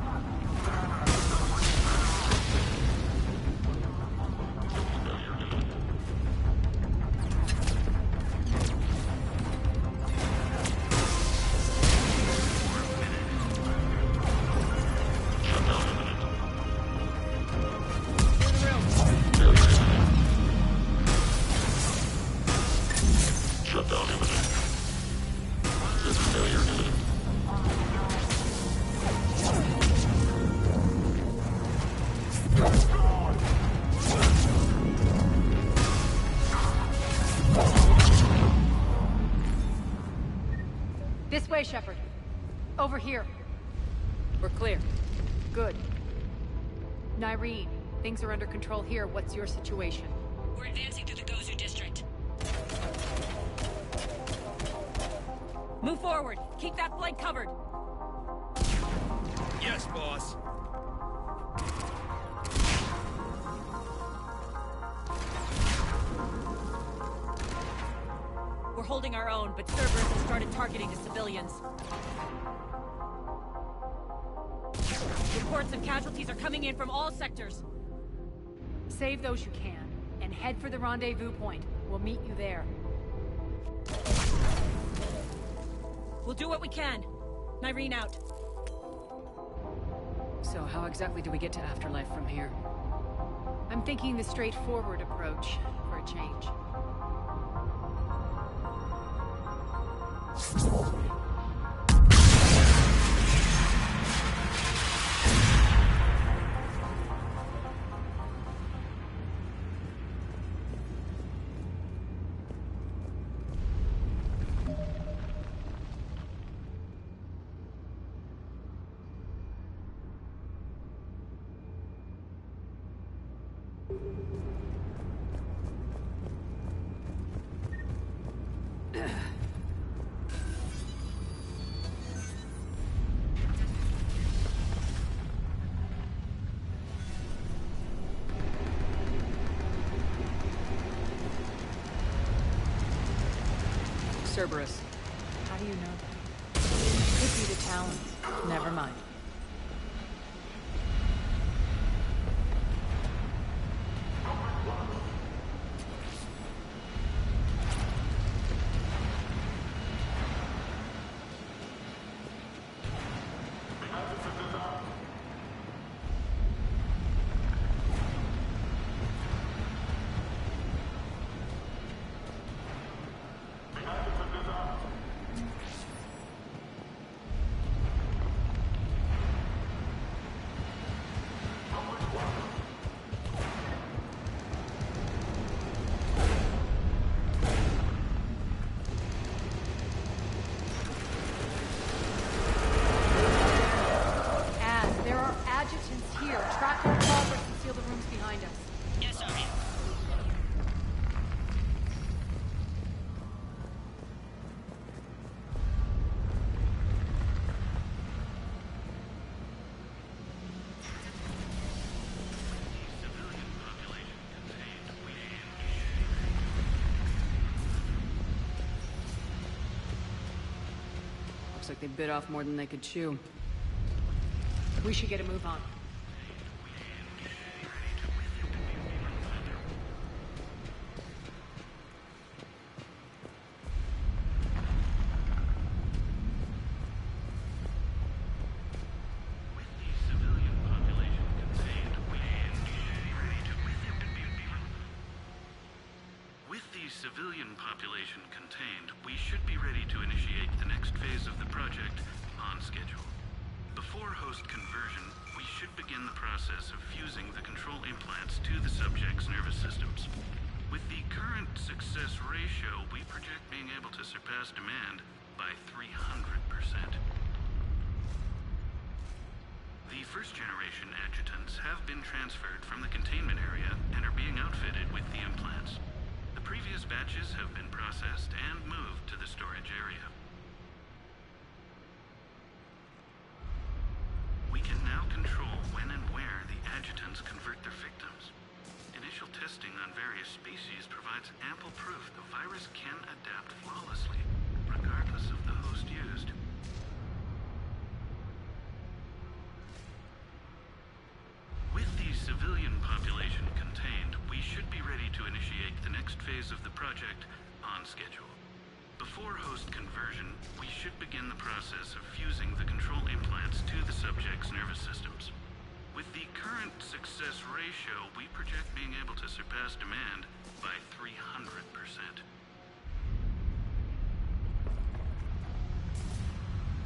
Speaker 12: This way, Shepard. Over here.
Speaker 2: We're clear.
Speaker 12: Good. Nyreen, things are under control here. What's your situation?
Speaker 13: We're advancing through the Gozu district.
Speaker 1: Move forward. Keep that flank covered.
Speaker 15: Yes, boss.
Speaker 1: We're holding our own, but Cerberus has started targeting the civilians. Reports of casualties are coming in from all sectors.
Speaker 12: Save those you can, and head for the rendezvous point. We'll meet you there.
Speaker 1: We'll do what we can. Nyreen out.
Speaker 2: So how exactly do we get to Afterlife from here?
Speaker 12: I'm thinking the straightforward approach, for a change.
Speaker 2: Cerberus.
Speaker 12: How do you know that? Could be the Talon. Never mind.
Speaker 2: Looks like they bit off more than they could chew.
Speaker 12: We should get a move on.
Speaker 17: Civilian population contained, we should be ready to initiate the next phase of the project on schedule. Before host conversion, we should begin the process of fusing the control implants to the subject's nervous systems. With the current success ratio, we project being able to surpass demand by 300%. The first-generation adjutants have been transferred from the containment area and are being outfitted with the implants. The previous batches have been processed and moved to the storage area. We can now control when and where the adjutants convert their victims. Initial testing on various species provides ample proof the virus can adapt flawlessly, regardless of the host used. civilian population contained, we should be ready to initiate the next phase of the project on schedule. Before host conversion, we should begin the process of fusing the control implants to the subject's nervous systems. With the current success ratio, we project being able to surpass demand by 300%.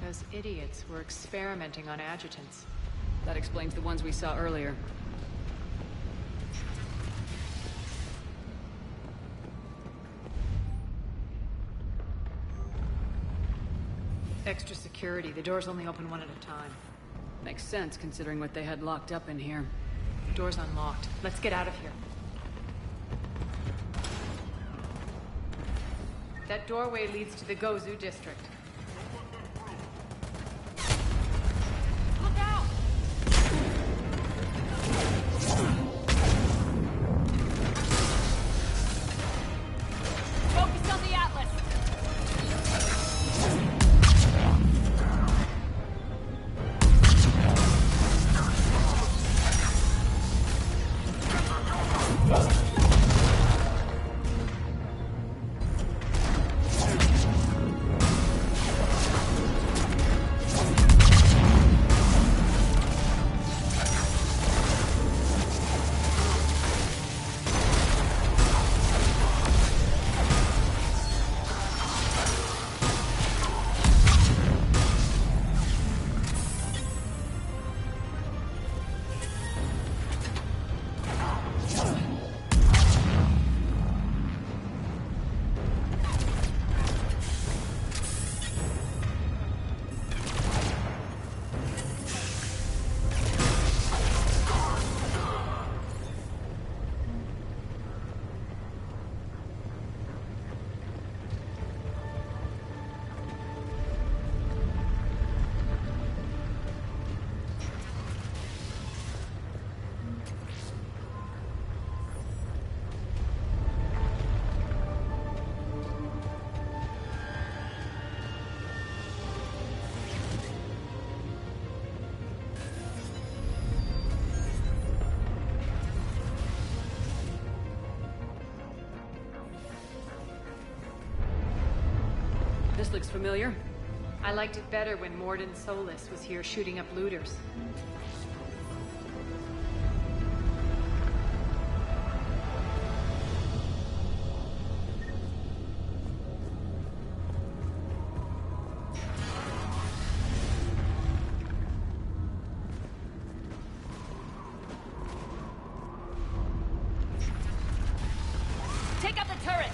Speaker 2: Those idiots were experimenting on adjutants. That explains the ones we saw earlier. Extra security. The doors only open one at a time. Makes sense, considering what they had locked up in here. The door's unlocked. Let's get out of here. That doorway leads to the Gozu district. Look out! Focus on the Atlas! This looks familiar. I liked it better when Mordin Solus was here shooting up looters.
Speaker 13: Take out the turret!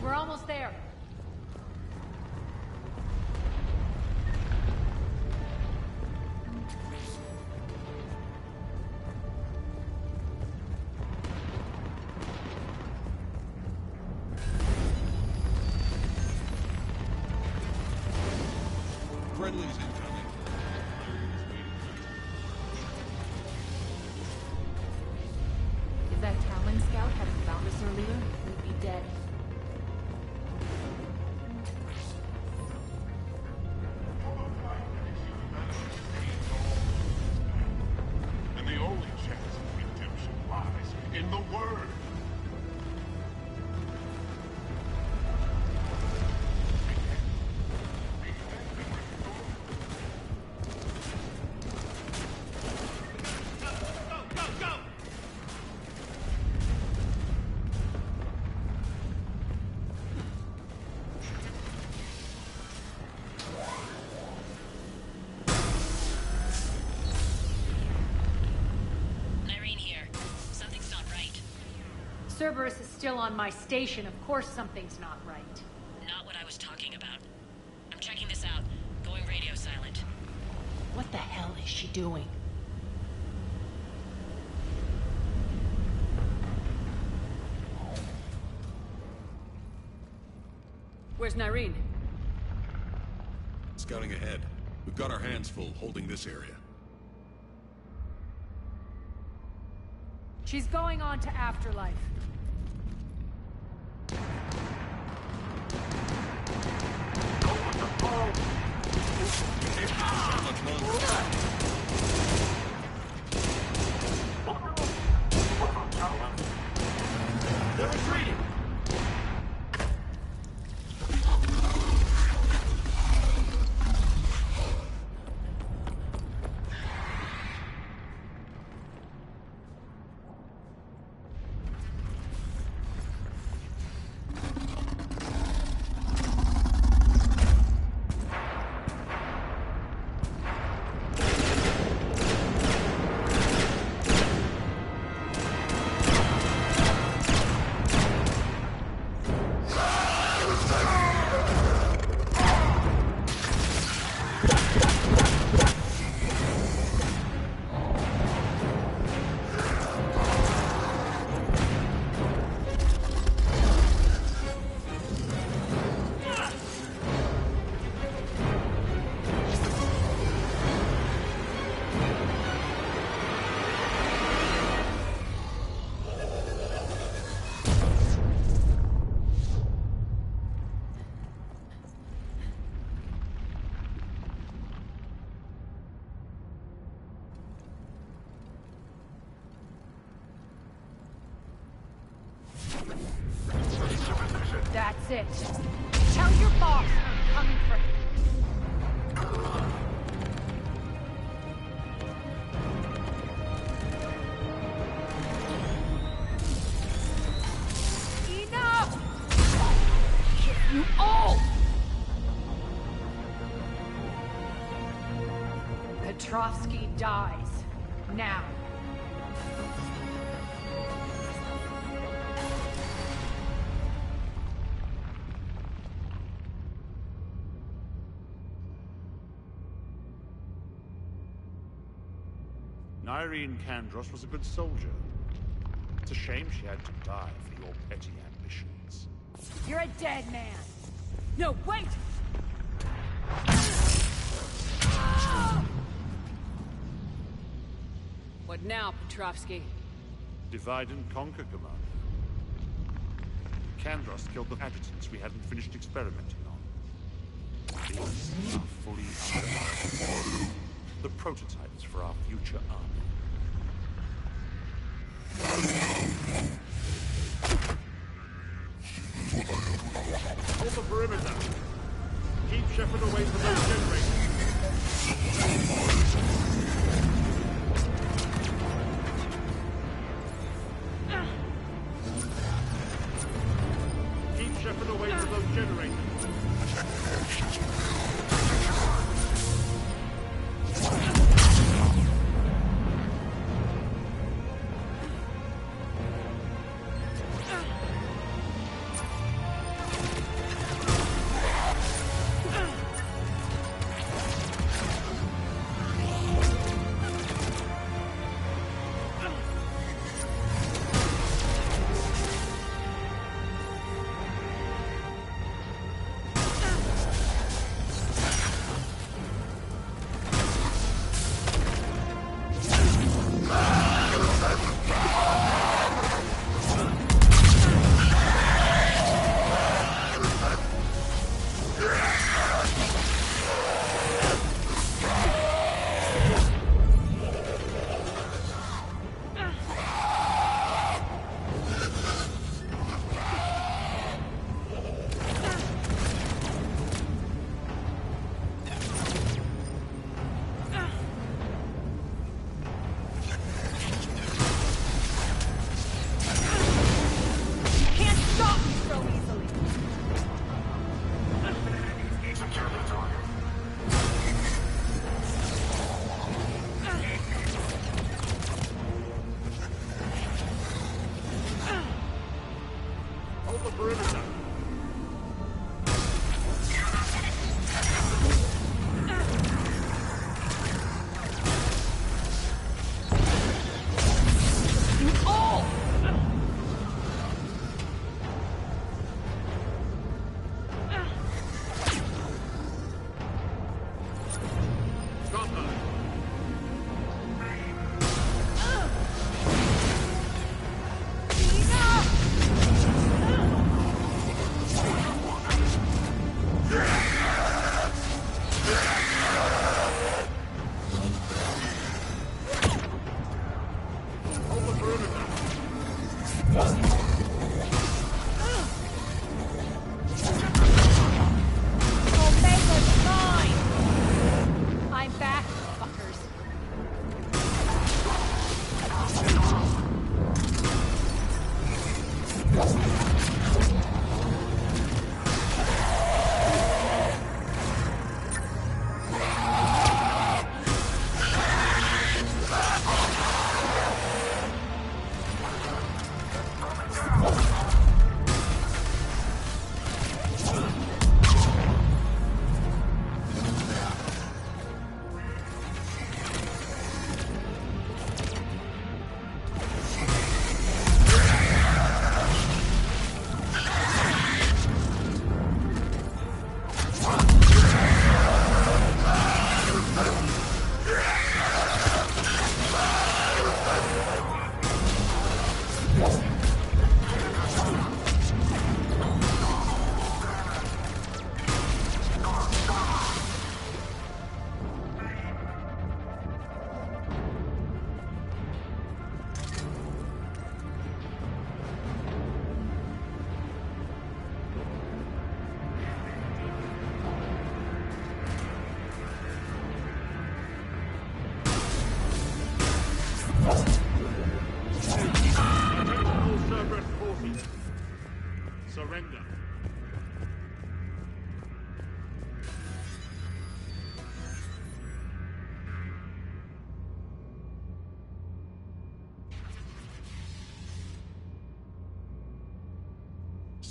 Speaker 2: We're almost there.
Speaker 14: Friendly's incoming.
Speaker 12: If that Talon scout hadn't found us earlier, we'd be dead.
Speaker 7: And the only chance of redemption lies in the Word.
Speaker 13: Irene here. Something's not right.
Speaker 2: Cerberus is still on my station. Of course something's not right.
Speaker 13: Not what I was talking about. I'm checking this out. Going radio silent.
Speaker 8: What the hell is she doing?
Speaker 2: Where's Nyreen?
Speaker 14: Scouting ahead. We've got our hands full holding this area.
Speaker 12: She's going on to Afterlife.
Speaker 16: They're retreating!
Speaker 12: That's it. Tell your boss I'm coming for him. Enough! You all! Petrovsky dies. Now.
Speaker 9: Nyreen Kandros was a good soldier. It's a shame she had to die for your petty ambitions.
Speaker 12: You're a dead man. No, wait!
Speaker 2: What now, Petrovsky?
Speaker 9: Divide and conquer, Commander. Kandros killed the adjutants we hadn't finished experimenting on. These are fully under the prototypes for our future army. Hold the perimeter. Keep Shepard away from those generators. Keep Shepard away from those generators.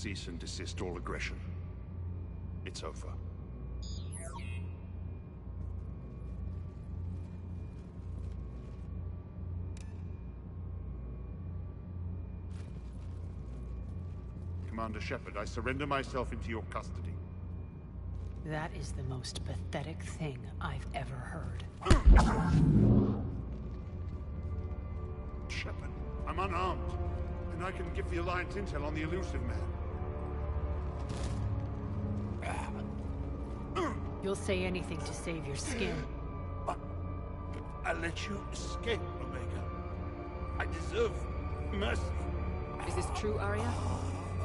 Speaker 9: Cease and desist all aggression. It's over. Commander Shepard, I surrender myself into your custody.
Speaker 8: That is the most pathetic thing I've ever heard.
Speaker 9: Shepard, I'm unarmed, and I can give the Alliance intel on the elusive man.
Speaker 8: You'll say anything to save your skin.
Speaker 9: I let you escape, Omega. I deserve mercy.
Speaker 2: Is this true, Arya?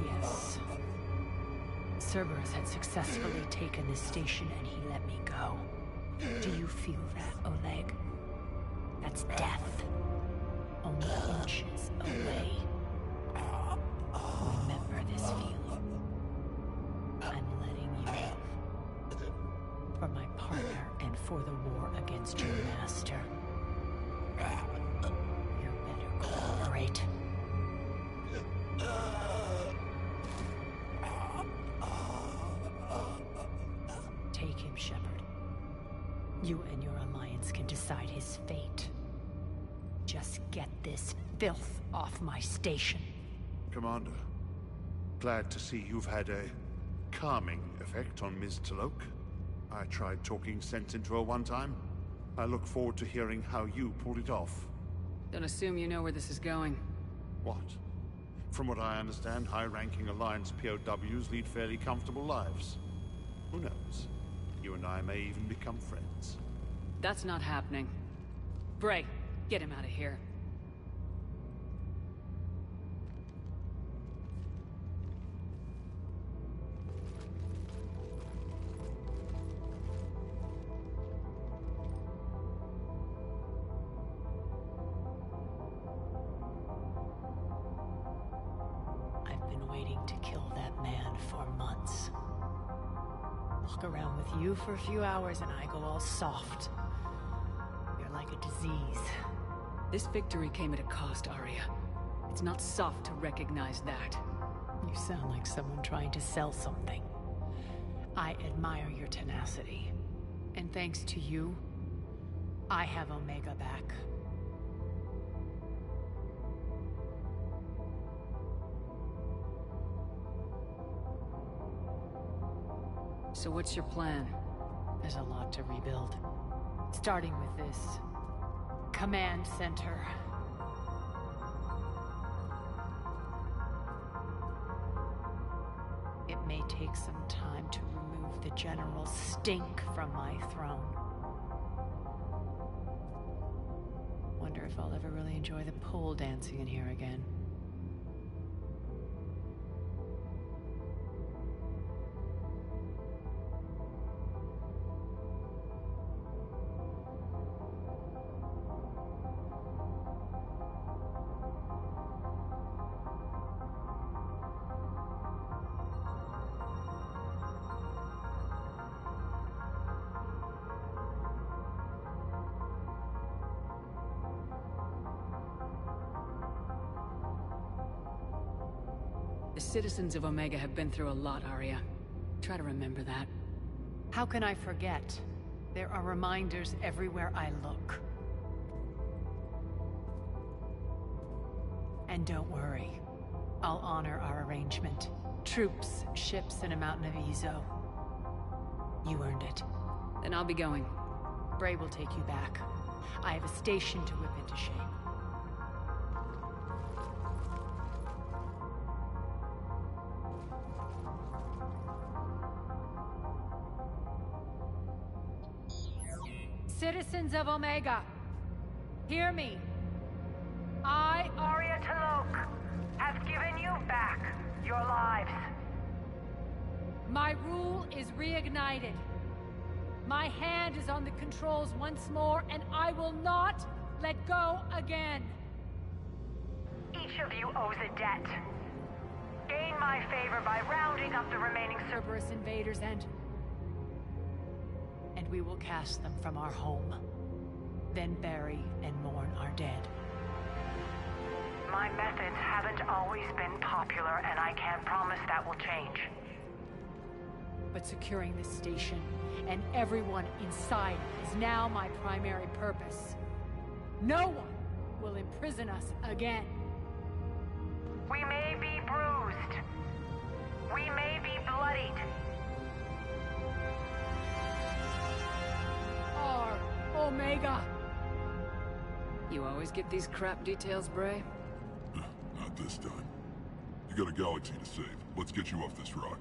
Speaker 8: Yes. Cerberus had successfully taken this station and he let me go. Do you feel that, Oleg? That's death. Only inches away. Remember this feeling. I'm letting you go. For my partner and for the war against your master. You better cooperate. Take him, Shepard. You and your Alliance can decide his fate. Just get this filth off my station.
Speaker 9: Commander, glad to see you've had a calming effect on Ms. T'Loak. I tried talking sense into her one time. I look forward to hearing how you pulled it off.
Speaker 2: Don't assume you know where this is going.
Speaker 9: What? From what I understand, high-ranking Alliance POWs lead fairly comfortable lives. Who knows? You and I may even become friends.
Speaker 2: That's not happening. Bray, get him out of here.
Speaker 8: I've been waiting to kill that man for months. Walk around with you for a few hours and I go all soft. You're like a disease.
Speaker 2: This victory came at a cost, Arya. It's not soft to recognize that.
Speaker 8: You sound like someone trying to sell something. I admire your tenacity. And thanks to you, I have Omega back.
Speaker 2: So what's your plan?
Speaker 8: There's a lot to rebuild. Starting with this command center. It may take some time to remove the general's stink from my throne. Wonder if I'll ever really enjoy the pole dancing in here again.
Speaker 2: The citizens of Omega have been through a lot, Arya. Try to remember that.
Speaker 8: How can I forget? There are reminders everywhere I look. And don't worry. I'll honor our arrangement. Troops, ships, and a mountain of Ezo. You earned it.
Speaker 2: Then I'll be going.
Speaker 8: Bray will take you back. I have a station to whip into shape. Citizens of Omega, hear me. I,
Speaker 18: Arya T'Loak, have given you back your lives.
Speaker 8: My rule is reignited. My hand is on the controls once more, and I will not let go again.
Speaker 18: Each of you owes a debt. Gain my favor by rounding up the remaining
Speaker 8: Cerberus invaders and we will cast them from our home. Then bury and mourn our dead.
Speaker 18: My methods haven't always been popular, and I can't promise that will change.
Speaker 8: But securing this station and everyone inside is now my primary purpose. No one will imprison us again.
Speaker 18: We may be bruised. We may be bloodied.
Speaker 8: Our Omega.
Speaker 2: You always get these crap details, Bray?
Speaker 7: Not this time. You got a galaxy to save. Let's get you off this rock.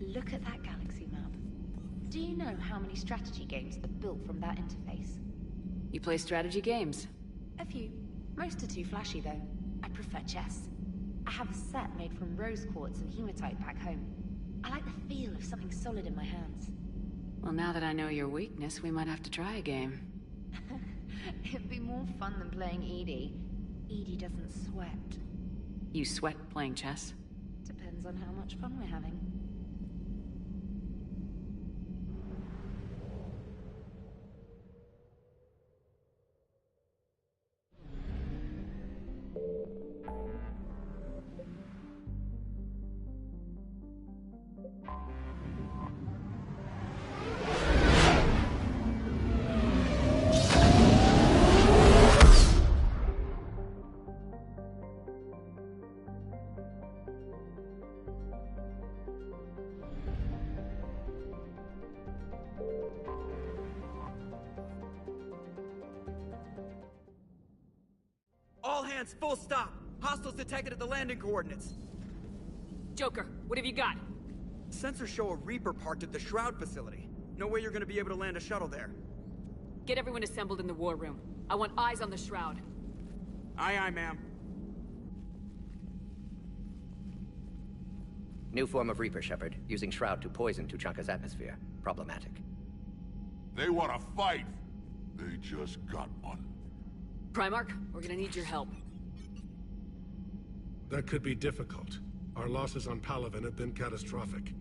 Speaker 12: Look at that galaxy map. Do you know how many strategy games are built from that interface?
Speaker 2: You play strategy games?
Speaker 12: A few. Most are too flashy, though. I prefer chess. I have a set made from rose quartz and hematite back home. I like the feel of something solid in my hands.
Speaker 2: Well, now that I know your weakness, we might have to try a game.
Speaker 12: It'd be more fun than playing Edie. Edie doesn't sweat.
Speaker 2: You sweat playing chess?
Speaker 12: Depends on how much fun we're having.
Speaker 19: All hands, full stop! Hostiles detected at the landing coordinates.
Speaker 2: Joker, what have you got?
Speaker 19: Sensors show a Reaper parked at the Shroud facility. No way you're gonna be able to land a shuttle there.
Speaker 2: Get everyone assembled in the war room. I want eyes on the Shroud.
Speaker 19: Aye, aye, ma'am.
Speaker 20: New form of Reaper, Shepard, using Shroud to poison Tuchanka's atmosphere. Problematic.
Speaker 7: They want to fight! They just got one.
Speaker 2: Primarch, we're gonna need your help.
Speaker 21: That could be difficult. Our losses on Palaven have been catastrophic.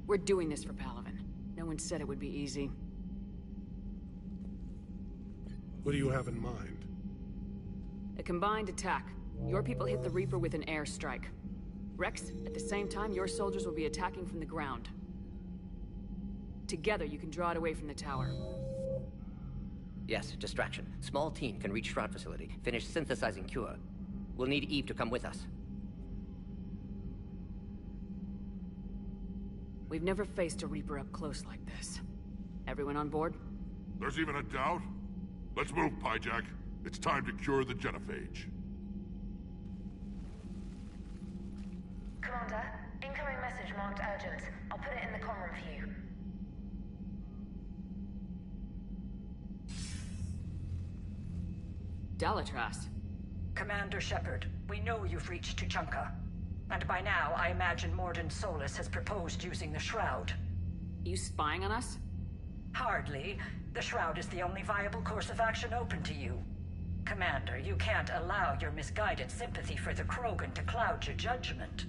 Speaker 2: We're doing this for Palaven. No one said it would be easy.
Speaker 21: What do you have in mind?
Speaker 2: A combined attack. Your people hit the Reaper with an airstrike. Rex, at the same time, your soldiers will be attacking from the ground. Together, you can draw it away from the tower.
Speaker 20: Yes, distraction. Small team can reach Shroud facility, finish synthesizing cure. We'll need Eve to come with us.
Speaker 2: We've never faced a Reaper up close like this. Everyone on board?
Speaker 7: There's even a doubt? Let's move, Pyjack. It's time to cure the genophage.
Speaker 18: Commander, incoming message marked urgent. I'll put it in the comm room for you.
Speaker 2: Dalatras.
Speaker 22: Commander Shepard, we know you've reached Tuchanka. And by now, I imagine Mordin Solus has proposed using the Shroud.
Speaker 2: You spying on us?
Speaker 22: Hardly. The Shroud is the only viable course of action open to you. Commander, you can't allow your misguided sympathy for the Krogan to cloud your judgment.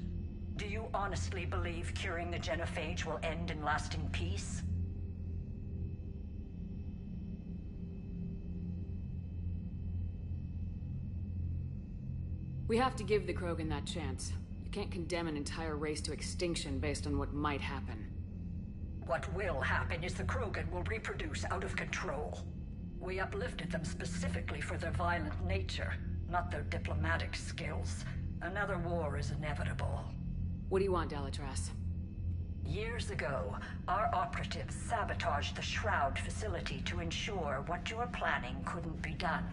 Speaker 22: Do you honestly believe curing the genophage will end in lasting peace?
Speaker 2: We have to give the Krogan that chance. You can't condemn an entire race to extinction based on what might happen.
Speaker 22: What will happen is the Krogan will reproduce out of control. We uplifted them specifically for their violent nature, not their diplomatic skills. Another war is inevitable.
Speaker 2: What do you want, Dalatras?
Speaker 22: Years ago, our operatives sabotaged the Shroud facility to ensure what you were planning couldn't be done.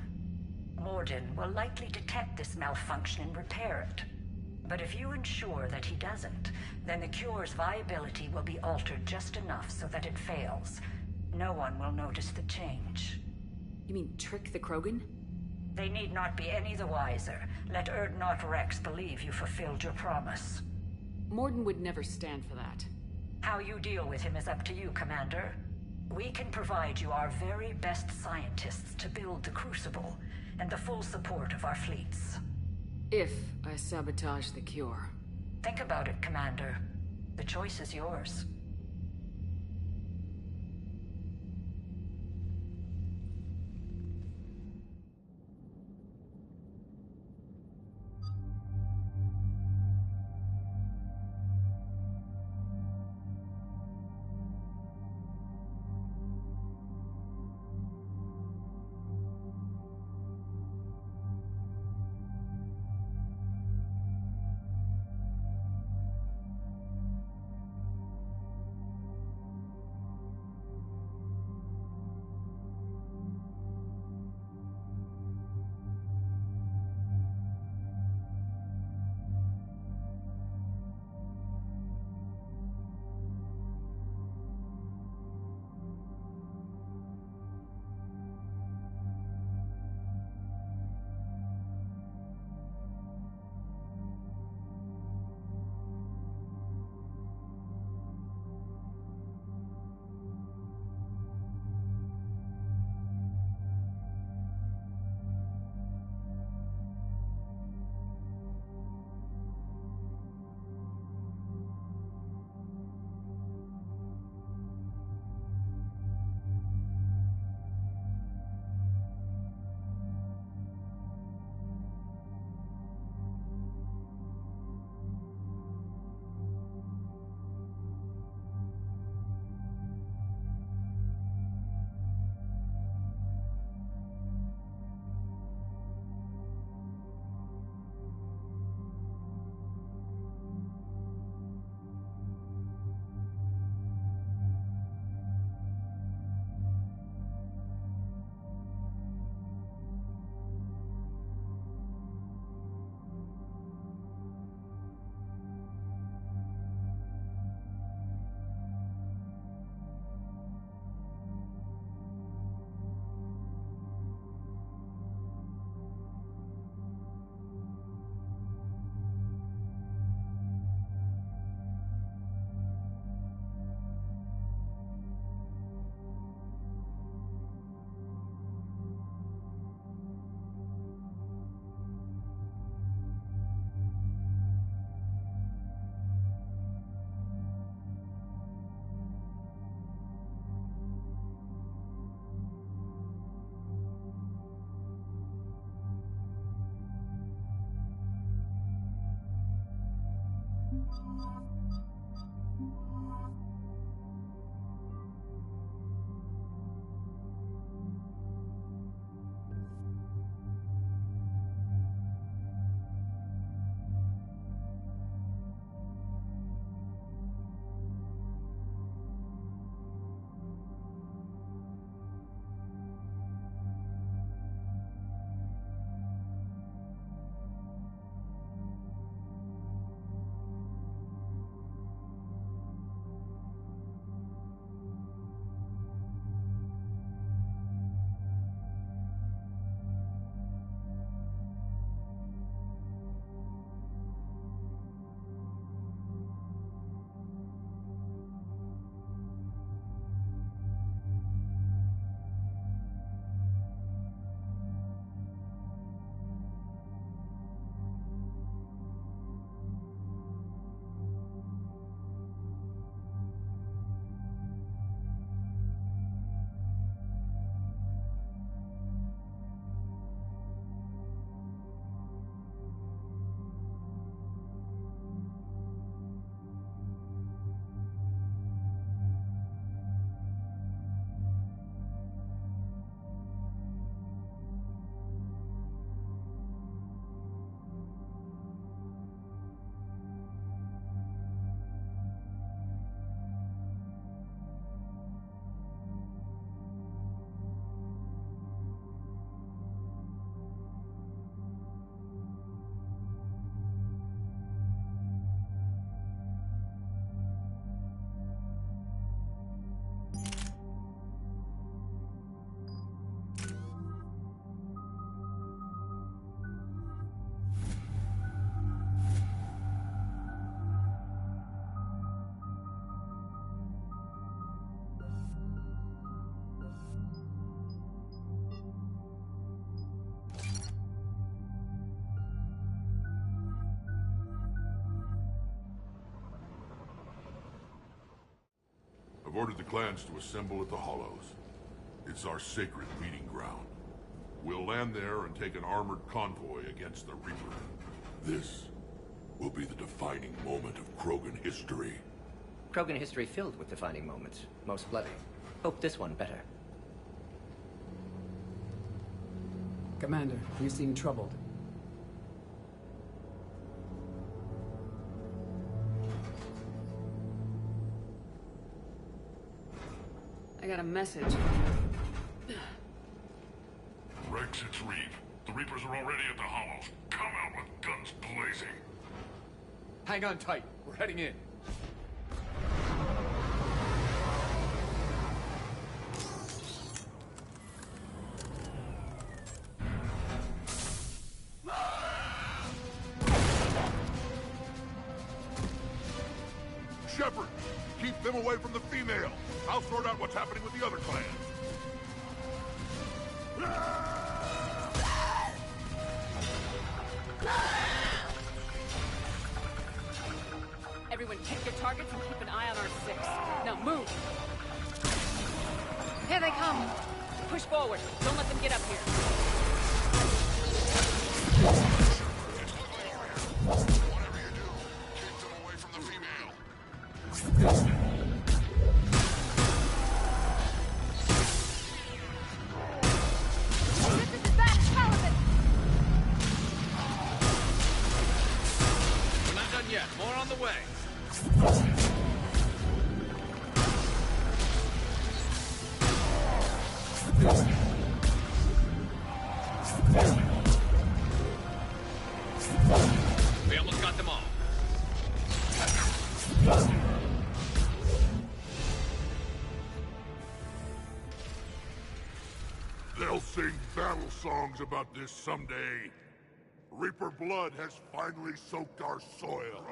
Speaker 22: Morden will likely detect this malfunction and repair it. But if you ensure that he doesn't, then the cure's viability will be altered just enough so that it fails. No one will notice the change.
Speaker 2: You mean trick the Krogan?
Speaker 22: They need not be any the wiser. Let Erdnot Rex believe you fulfilled your promise.
Speaker 2: Morden would never stand for that.
Speaker 22: How you deal with him is up to you, Commander. We can provide you our very best scientists to build the Crucible, and the full support of our fleets.
Speaker 2: If I sabotage the cure.
Speaker 22: Think about it, Commander. The choice is yours.
Speaker 7: I've ordered the clans to assemble at the Hollows. It's our sacred meeting ground. We'll land there and take an armored convoy against the Reaper. This will be the defining moment of Krogan history.
Speaker 20: Krogan history filled with defining moments, most bloody. Hope this one better.
Speaker 2: Commander, you seem troubled. I got a message.
Speaker 7: Rex, it's Reeve. The Reapers are already at the Hollows. Come out with guns blazing.
Speaker 3: Hang on tight. We're heading in.
Speaker 7: Shepard, keep them away from the female. I'll sort out what's happening with the other clans.
Speaker 2: Everyone pick your targets and keep an eye on our six. Now move! Here they come! Push forward. Don't let them get up here.
Speaker 7: Whatever you do, keep them away from the female.
Speaker 3: We're not done yet. More on the way. We almost got them all.
Speaker 7: They'll sing battle songs about this someday. Reaper blood has finally soaked our soil.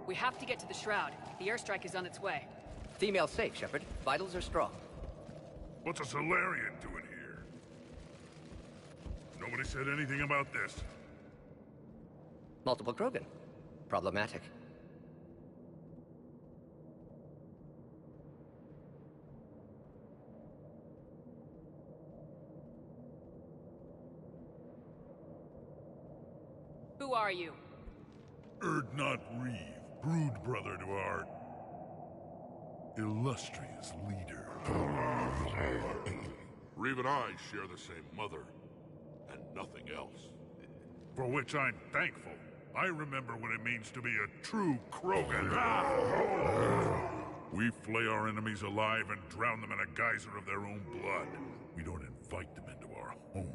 Speaker 2: We have to get to the Shroud. The airstrike is on its way.
Speaker 20: Female safe, Shepard. Vitals are strong.
Speaker 7: What's a Solarian doing here? Nobody said anything about this.
Speaker 20: Multiple Krogan. Problematic.
Speaker 2: Who are you?
Speaker 7: Erdnot Reeve, brood brother to our illustrious leader. Reeve and I share the same mother, and nothing else. For which I'm thankful. I remember what it means to be a true Krogan. We flay our enemies alive and drown them in a geyser of their own blood. We don't invite them into our home.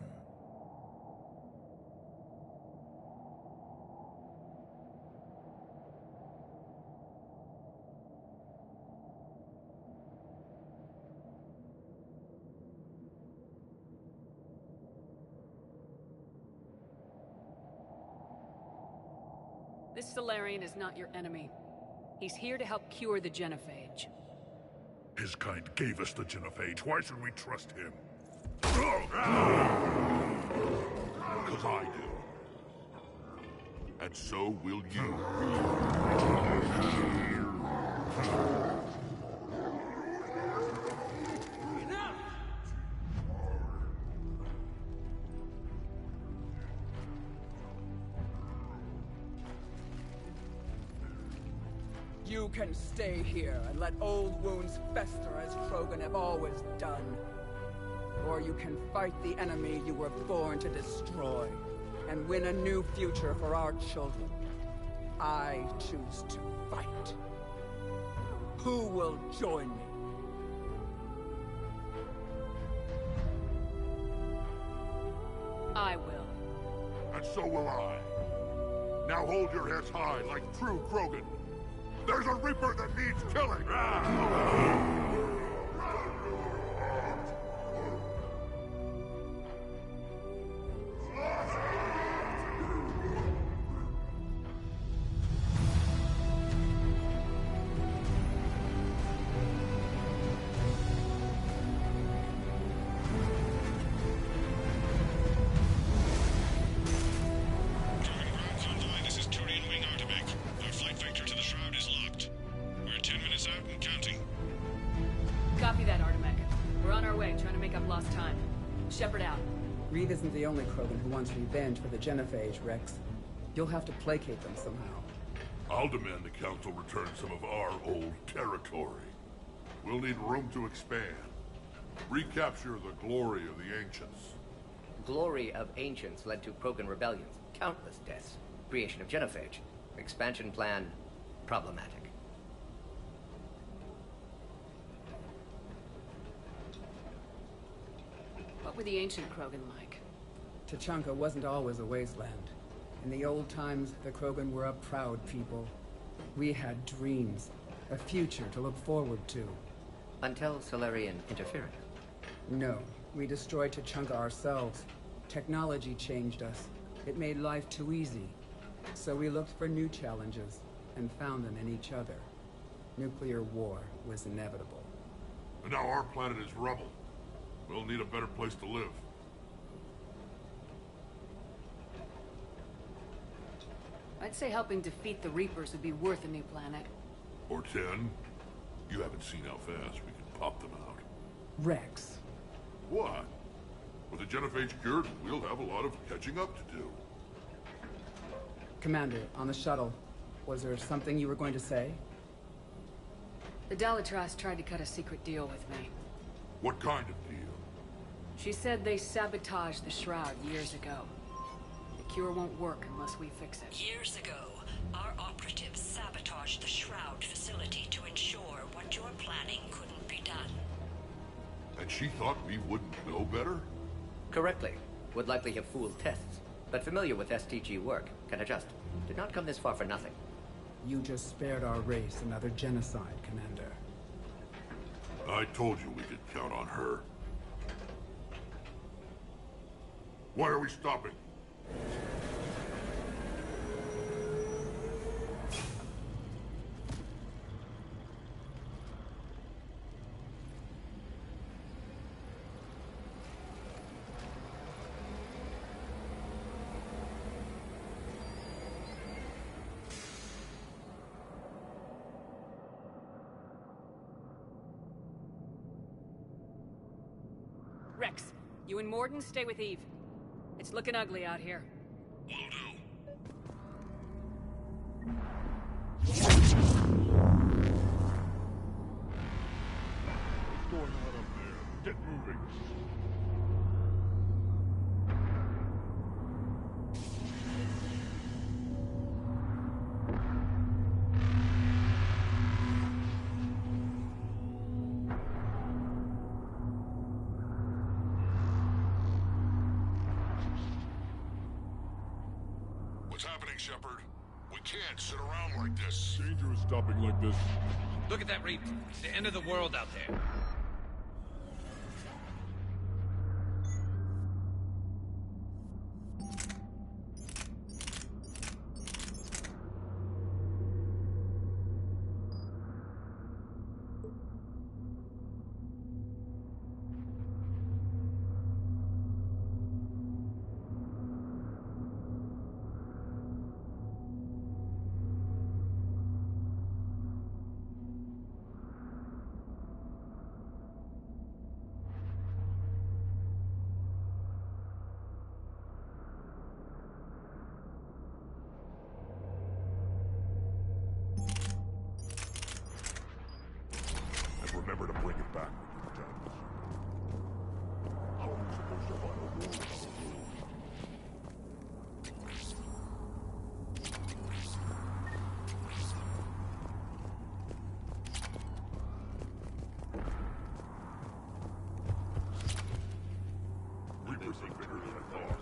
Speaker 2: This Solarian is not your enemy. He's here to help cure the genophage.
Speaker 7: His kind gave us the genophage. Why should we trust him? Because I do. And so will you.
Speaker 5: You can stay here and let old wounds fester as Krogan have always done. Or you can fight the enemy you were born to destroy, and win a new future for our children. I choose to fight. Who will join me?
Speaker 2: I will.
Speaker 7: And so will I. Now hold your heads high like true Krogan. There's a Reaper that needs killing!
Speaker 23: This is Turian Wing Artebec. Our flight vector to
Speaker 2: up lost time. Shepard out.
Speaker 5: Reed isn't the only Krogan who wants revenge for the Genophage, Rex. You'll have to placate them somehow.
Speaker 7: I'll demand the Council return some of our old territory. We'll need room to expand. Recapture the glory of the Ancients.
Speaker 20: Glory of Ancients led to Krogan rebellions, countless deaths, creation of Genophage. Expansion plan, problematic.
Speaker 2: What were the ancient Krogan like?
Speaker 5: Tuchanka wasn't always a wasteland. In the old times, the Krogan were a proud people. We had dreams, a future to look forward to.
Speaker 20: Until Solarian interference.
Speaker 5: No, we destroyed Tuchanka ourselves. Technology changed us. It made life too easy. So we looked for new challenges, and found them in each other. Nuclear war was inevitable.
Speaker 7: And now our planet is rubble. We'll need a better place to live.
Speaker 2: I'd say helping defeat the Reapers would be worth a new planet.
Speaker 7: Or 10. You haven't seen how fast we can pop them out.
Speaker 5: Rex.
Speaker 7: What? With the Genophage cured, we'll have a lot of catching up to do.
Speaker 5: Commander, on the shuttle, was there something you were going to say?
Speaker 2: The Dalitras tried to cut a secret deal with me.
Speaker 7: What kind of deal?
Speaker 2: She said they sabotaged the Shroud years ago. The cure won't work unless we fix it.
Speaker 22: Years ago, our operatives sabotaged the Shroud facility to ensure what you're planning couldn't be done.
Speaker 7: And she thought we wouldn't know better?
Speaker 20: Correctly. Would likely have fooled tests, but familiar with STG work, can adjust. Did not come this far for nothing.
Speaker 5: You just spared our race another genocide, Commander.
Speaker 7: I told you we could count on her. Why are we stopping?
Speaker 2: Rex, you and Morden stay with Eve. It's looking ugly out here.
Speaker 7: Will do. What's going on up there? Get moving. What's happening, Shepard? We can't sit around like this. Danger is stopping like this.
Speaker 3: Look at that reap. It's the end of the world out there. Remember to bring it back when you're done. How are we supposed to fight a war without a war? Reapers are bigger than I thought.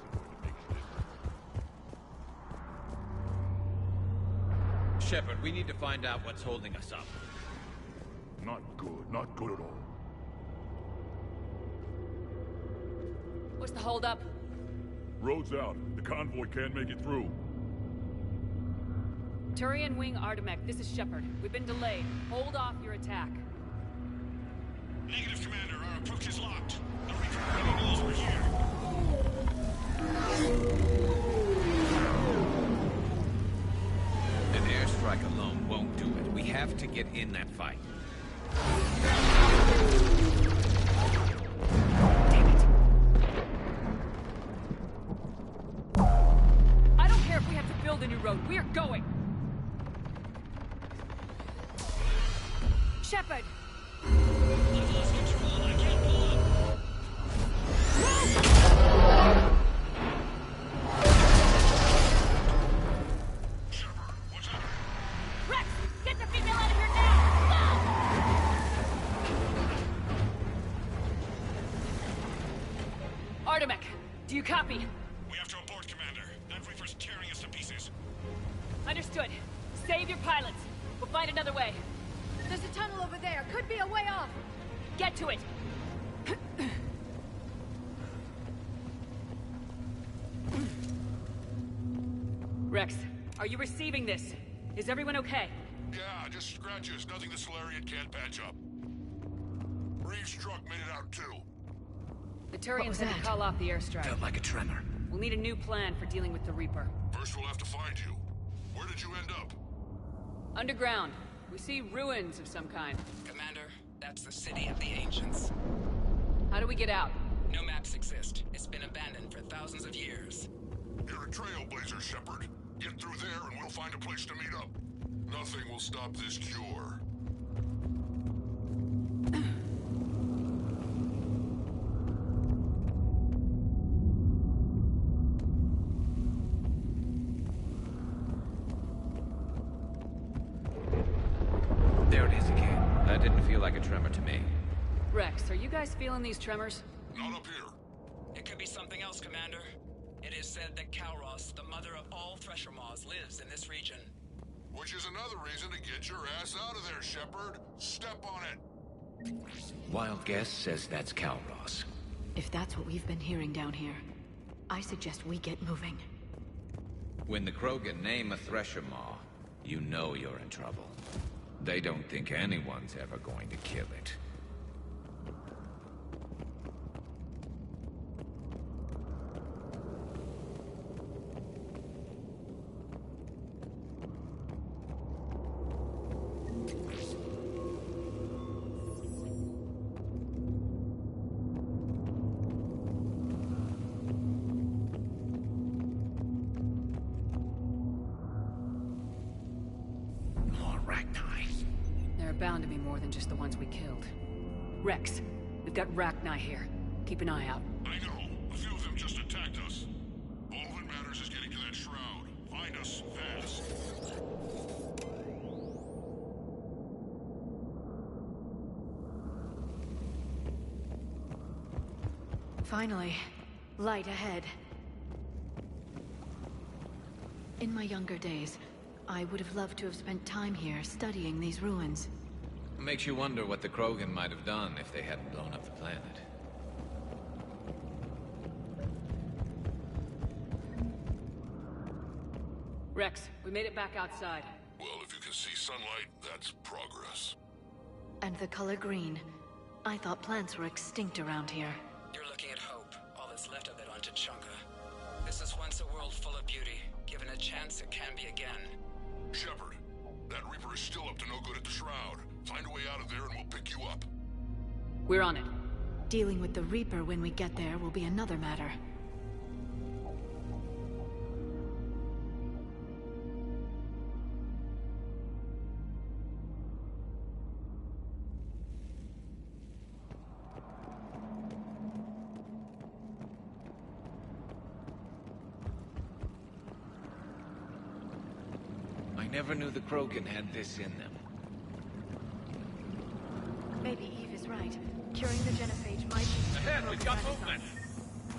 Speaker 3: Shepard, we need to find out what's holding us up.
Speaker 7: Not good at all.
Speaker 2: What's the holdup?
Speaker 7: Road's out. The convoy can't make it through.
Speaker 2: Turian Wing Artemek, this is Shepard. We've been delayed. Hold off your attack.
Speaker 6: Negative, Commander. Our approach is locked. The Reaper Army knows we're here.
Speaker 3: An airstrike alone won't do it. We have to get in that fight.
Speaker 2: going! Shepard!
Speaker 6: I've lost control. I can't pull up.
Speaker 7: Shepard, what's happening?
Speaker 18: Rex, get the female out of here now!
Speaker 2: Artemek, do you copy?
Speaker 6: We have to abort, Commander. That Reaper's tearing us to pieces.
Speaker 2: Understood. Save your pilots. We'll find another way.
Speaker 18: There's a tunnel over there. Could be a way off.
Speaker 2: Get to it! Rex, are you receiving this? Is everyone okay?
Speaker 7: Yeah, just scratches. Nothing the Solarian can't patch up. Reeves' truck made it out too.
Speaker 2: The Turians had to call off the airstrike.
Speaker 20: Felt like a tremor.
Speaker 2: We'll need a new plan for dealing with the Reaper.
Speaker 7: First we'll have to find you. Where did you end up?
Speaker 2: Underground. We see ruins of some kind.
Speaker 10: Commander, that's the city of the ancients.
Speaker 2: How do we get out?
Speaker 10: No maps exist. It's been abandoned for thousands of years.
Speaker 7: You're a trailblazer, Shepard. Get through there and we'll find a place to meet up. Nothing will stop this cure.
Speaker 3: There it is again. That didn't feel like a tremor to me.
Speaker 2: Rex, are you guys feeling these tremors?
Speaker 7: Not up here.
Speaker 10: It could be something else, Commander. It is said that Kalros, the mother of all Thresher Maws, lives in this region.
Speaker 7: Which is another reason to get your ass out of there, Shepard. Step on it.
Speaker 11: Wild guess says that's Kalros.
Speaker 1: If that's what we've been hearing down here, I suggest we get moving.
Speaker 3: When the Krogan name a Thresher Maw, you know you're in trouble. They don't think anyone's ever going to kill it.
Speaker 2: Bound to be more than just the ones we killed. Rex, we've got Rachni here. Keep an eye out.
Speaker 7: I know. A few of them just attacked us. All that matters is getting to that shroud. Find us fast.
Speaker 1: Finally, light ahead. In my younger days, I would have loved to have spent time here studying these ruins.
Speaker 3: Makes you wonder what the Krogan might have done if they hadn't blown up the planet.
Speaker 2: Rex, we made it back outside.
Speaker 7: Well, if you can see sunlight, that's progress.
Speaker 1: And the color green. I thought plants were extinct around here.
Speaker 10: You're looking at hope, all that's left of it on Tuchanka. This is once a world full of beauty. Given a chance, it can be again.
Speaker 7: Shepard, that Reaper is still up to no good at the Shroud. Find a way out of there and we'll pick you up.
Speaker 2: We're on it.
Speaker 1: Dealing with the Reaper when we get there will be another matter.
Speaker 3: I never knew the Krogan had this in them.
Speaker 1: Maybe Eve is right. Curing the genophage might be...
Speaker 3: Ahead, we've got movement!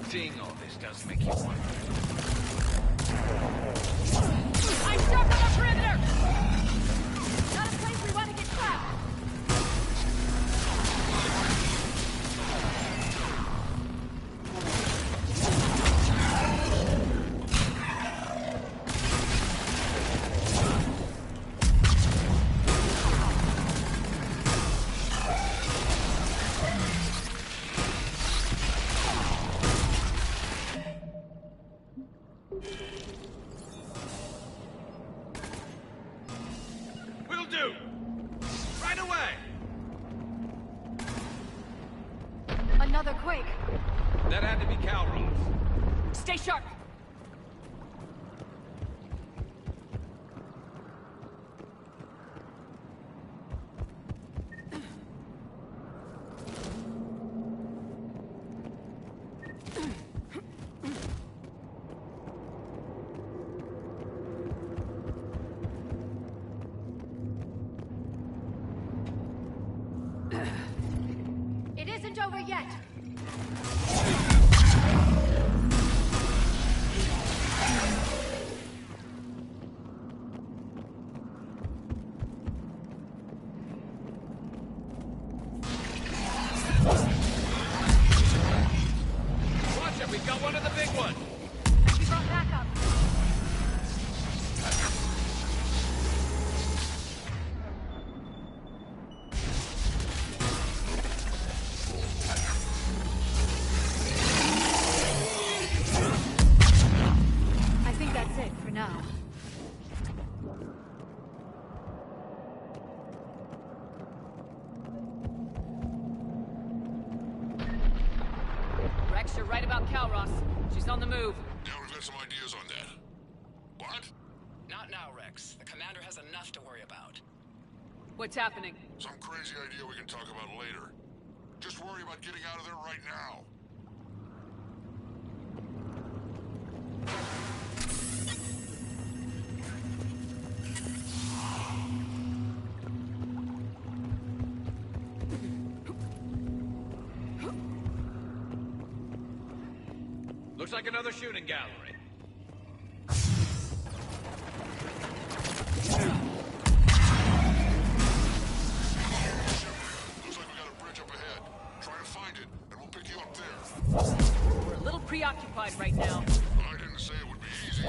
Speaker 3: Seeing all this does make you wonder.
Speaker 18: I'm stuck on the perimeter! Not a place we want to get trapped! Another quake.
Speaker 3: That had to be Kalros.
Speaker 2: Stay sharp!
Speaker 12: It isn't over yet!
Speaker 3: Watch it, we've got one of the big ones!
Speaker 12: We brought backup! I think that's it for now.
Speaker 2: Rex, you're right about Calros. She's on the move.
Speaker 6: Now we've got some ideas on that. What?
Speaker 10: Not now, Rex. The commander has enough to worry about.
Speaker 2: What's happening?
Speaker 6: Some crazy idea we can talk about later. Just worry about getting out of there right now.
Speaker 3: Looks like another shooting gallery.
Speaker 6: Looks like we got a bridge up ahead. Try to find it, and we'll pick you up there.
Speaker 2: We're a little preoccupied right now.
Speaker 6: I didn't say it would be easy.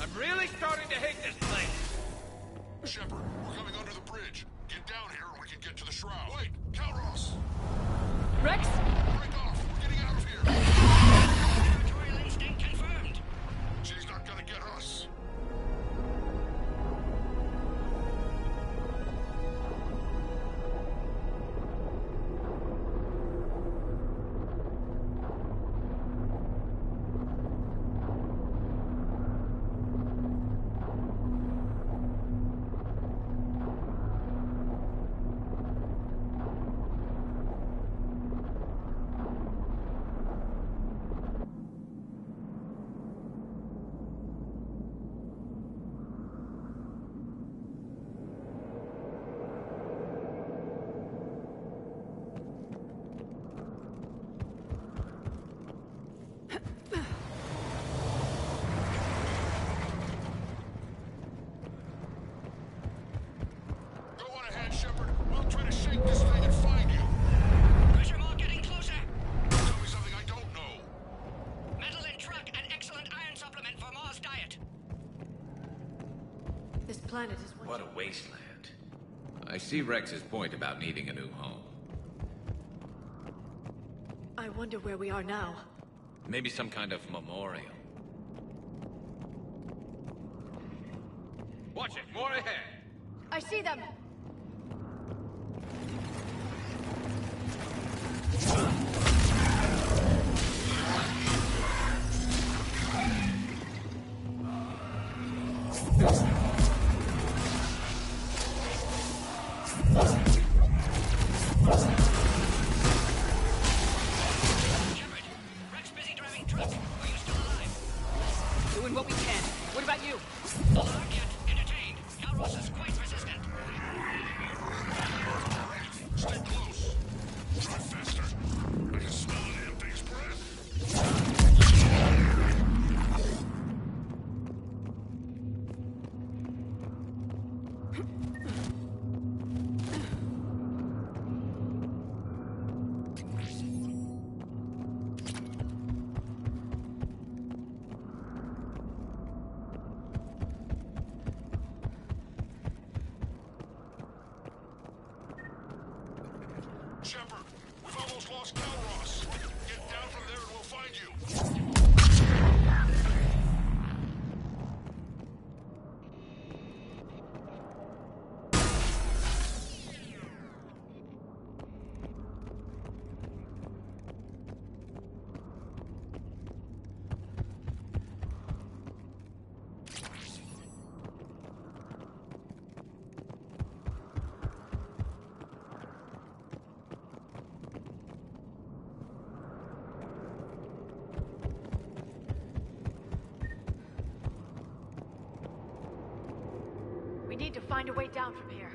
Speaker 3: I'm really starting to hate this place.
Speaker 6: Shepard, we're coming under the bridge. Get down here and we can get to the shroud. Wait, Calros!
Speaker 2: Rex?
Speaker 6: Break off! We're getting out of here!
Speaker 10: Territorial instinct confirmed.
Speaker 6: She's not gonna get us. Go on ahead, Shepard. We'll try to shake this thing and find you.
Speaker 10: Pressure more getting closer.
Speaker 6: Tell me something I don't know.
Speaker 10: Metal in truck and excellent iron supplement for Mars diet.
Speaker 2: This planet is one...
Speaker 3: What a wasteland. I see Rex's point about needing a new home.
Speaker 2: I wonder where we are now.
Speaker 3: Maybe some kind of memorial. Watch it, more ahead!
Speaker 12: I see them!
Speaker 10: Shepard, Rex busy driving truck. Are you still alive?
Speaker 2: Doing what we can. What about you?
Speaker 10: Alert yet entertained. Calros is quite resistant.
Speaker 6: Stay close. Drive faster. I can smell the damn thing's breath.
Speaker 22: need to find a way down from here.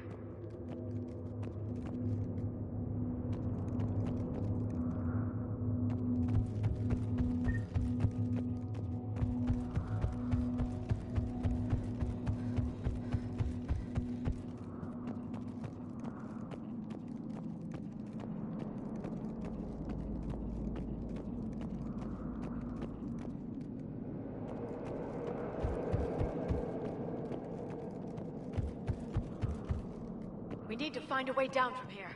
Speaker 22: We need to find a way down from here.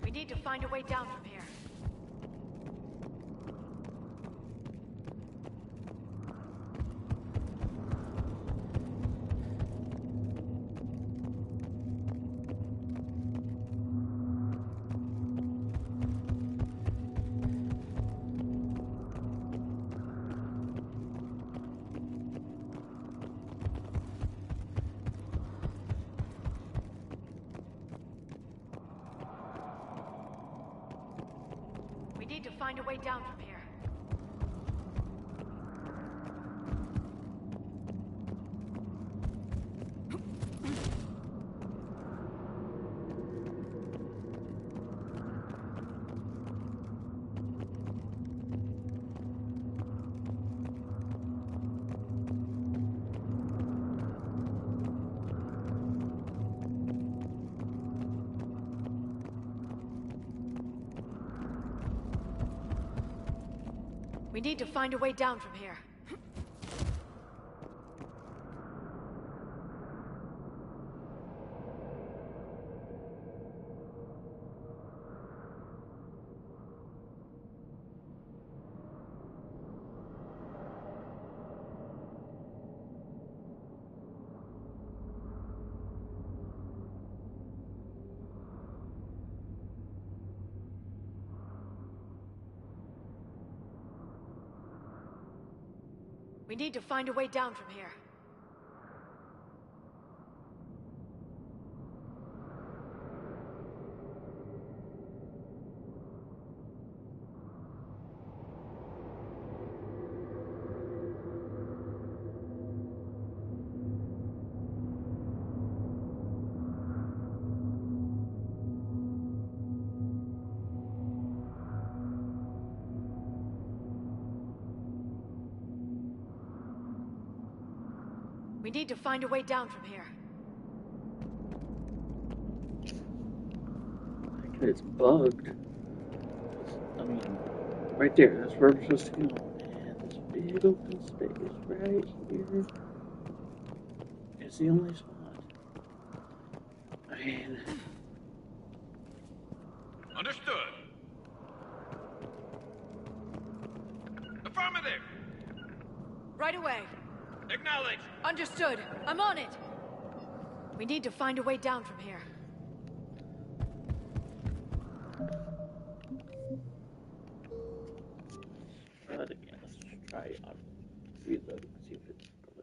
Speaker 22: We need to find a way down from here. We need to find a way down from here. We need to find a way down from here. We need to find a way down from here. We need to find a way down from here.
Speaker 4: It's bugged. I mean, right there, that's where we're supposed to go. And this big open space right here is the only spot. I mean...
Speaker 3: Understood. Affirmative.
Speaker 22: Right away.
Speaker 3: Acknowledge.
Speaker 22: Understood. I'm on it. We need to find a way down from here.
Speaker 4: Try it again. Let's try it on reload. See if it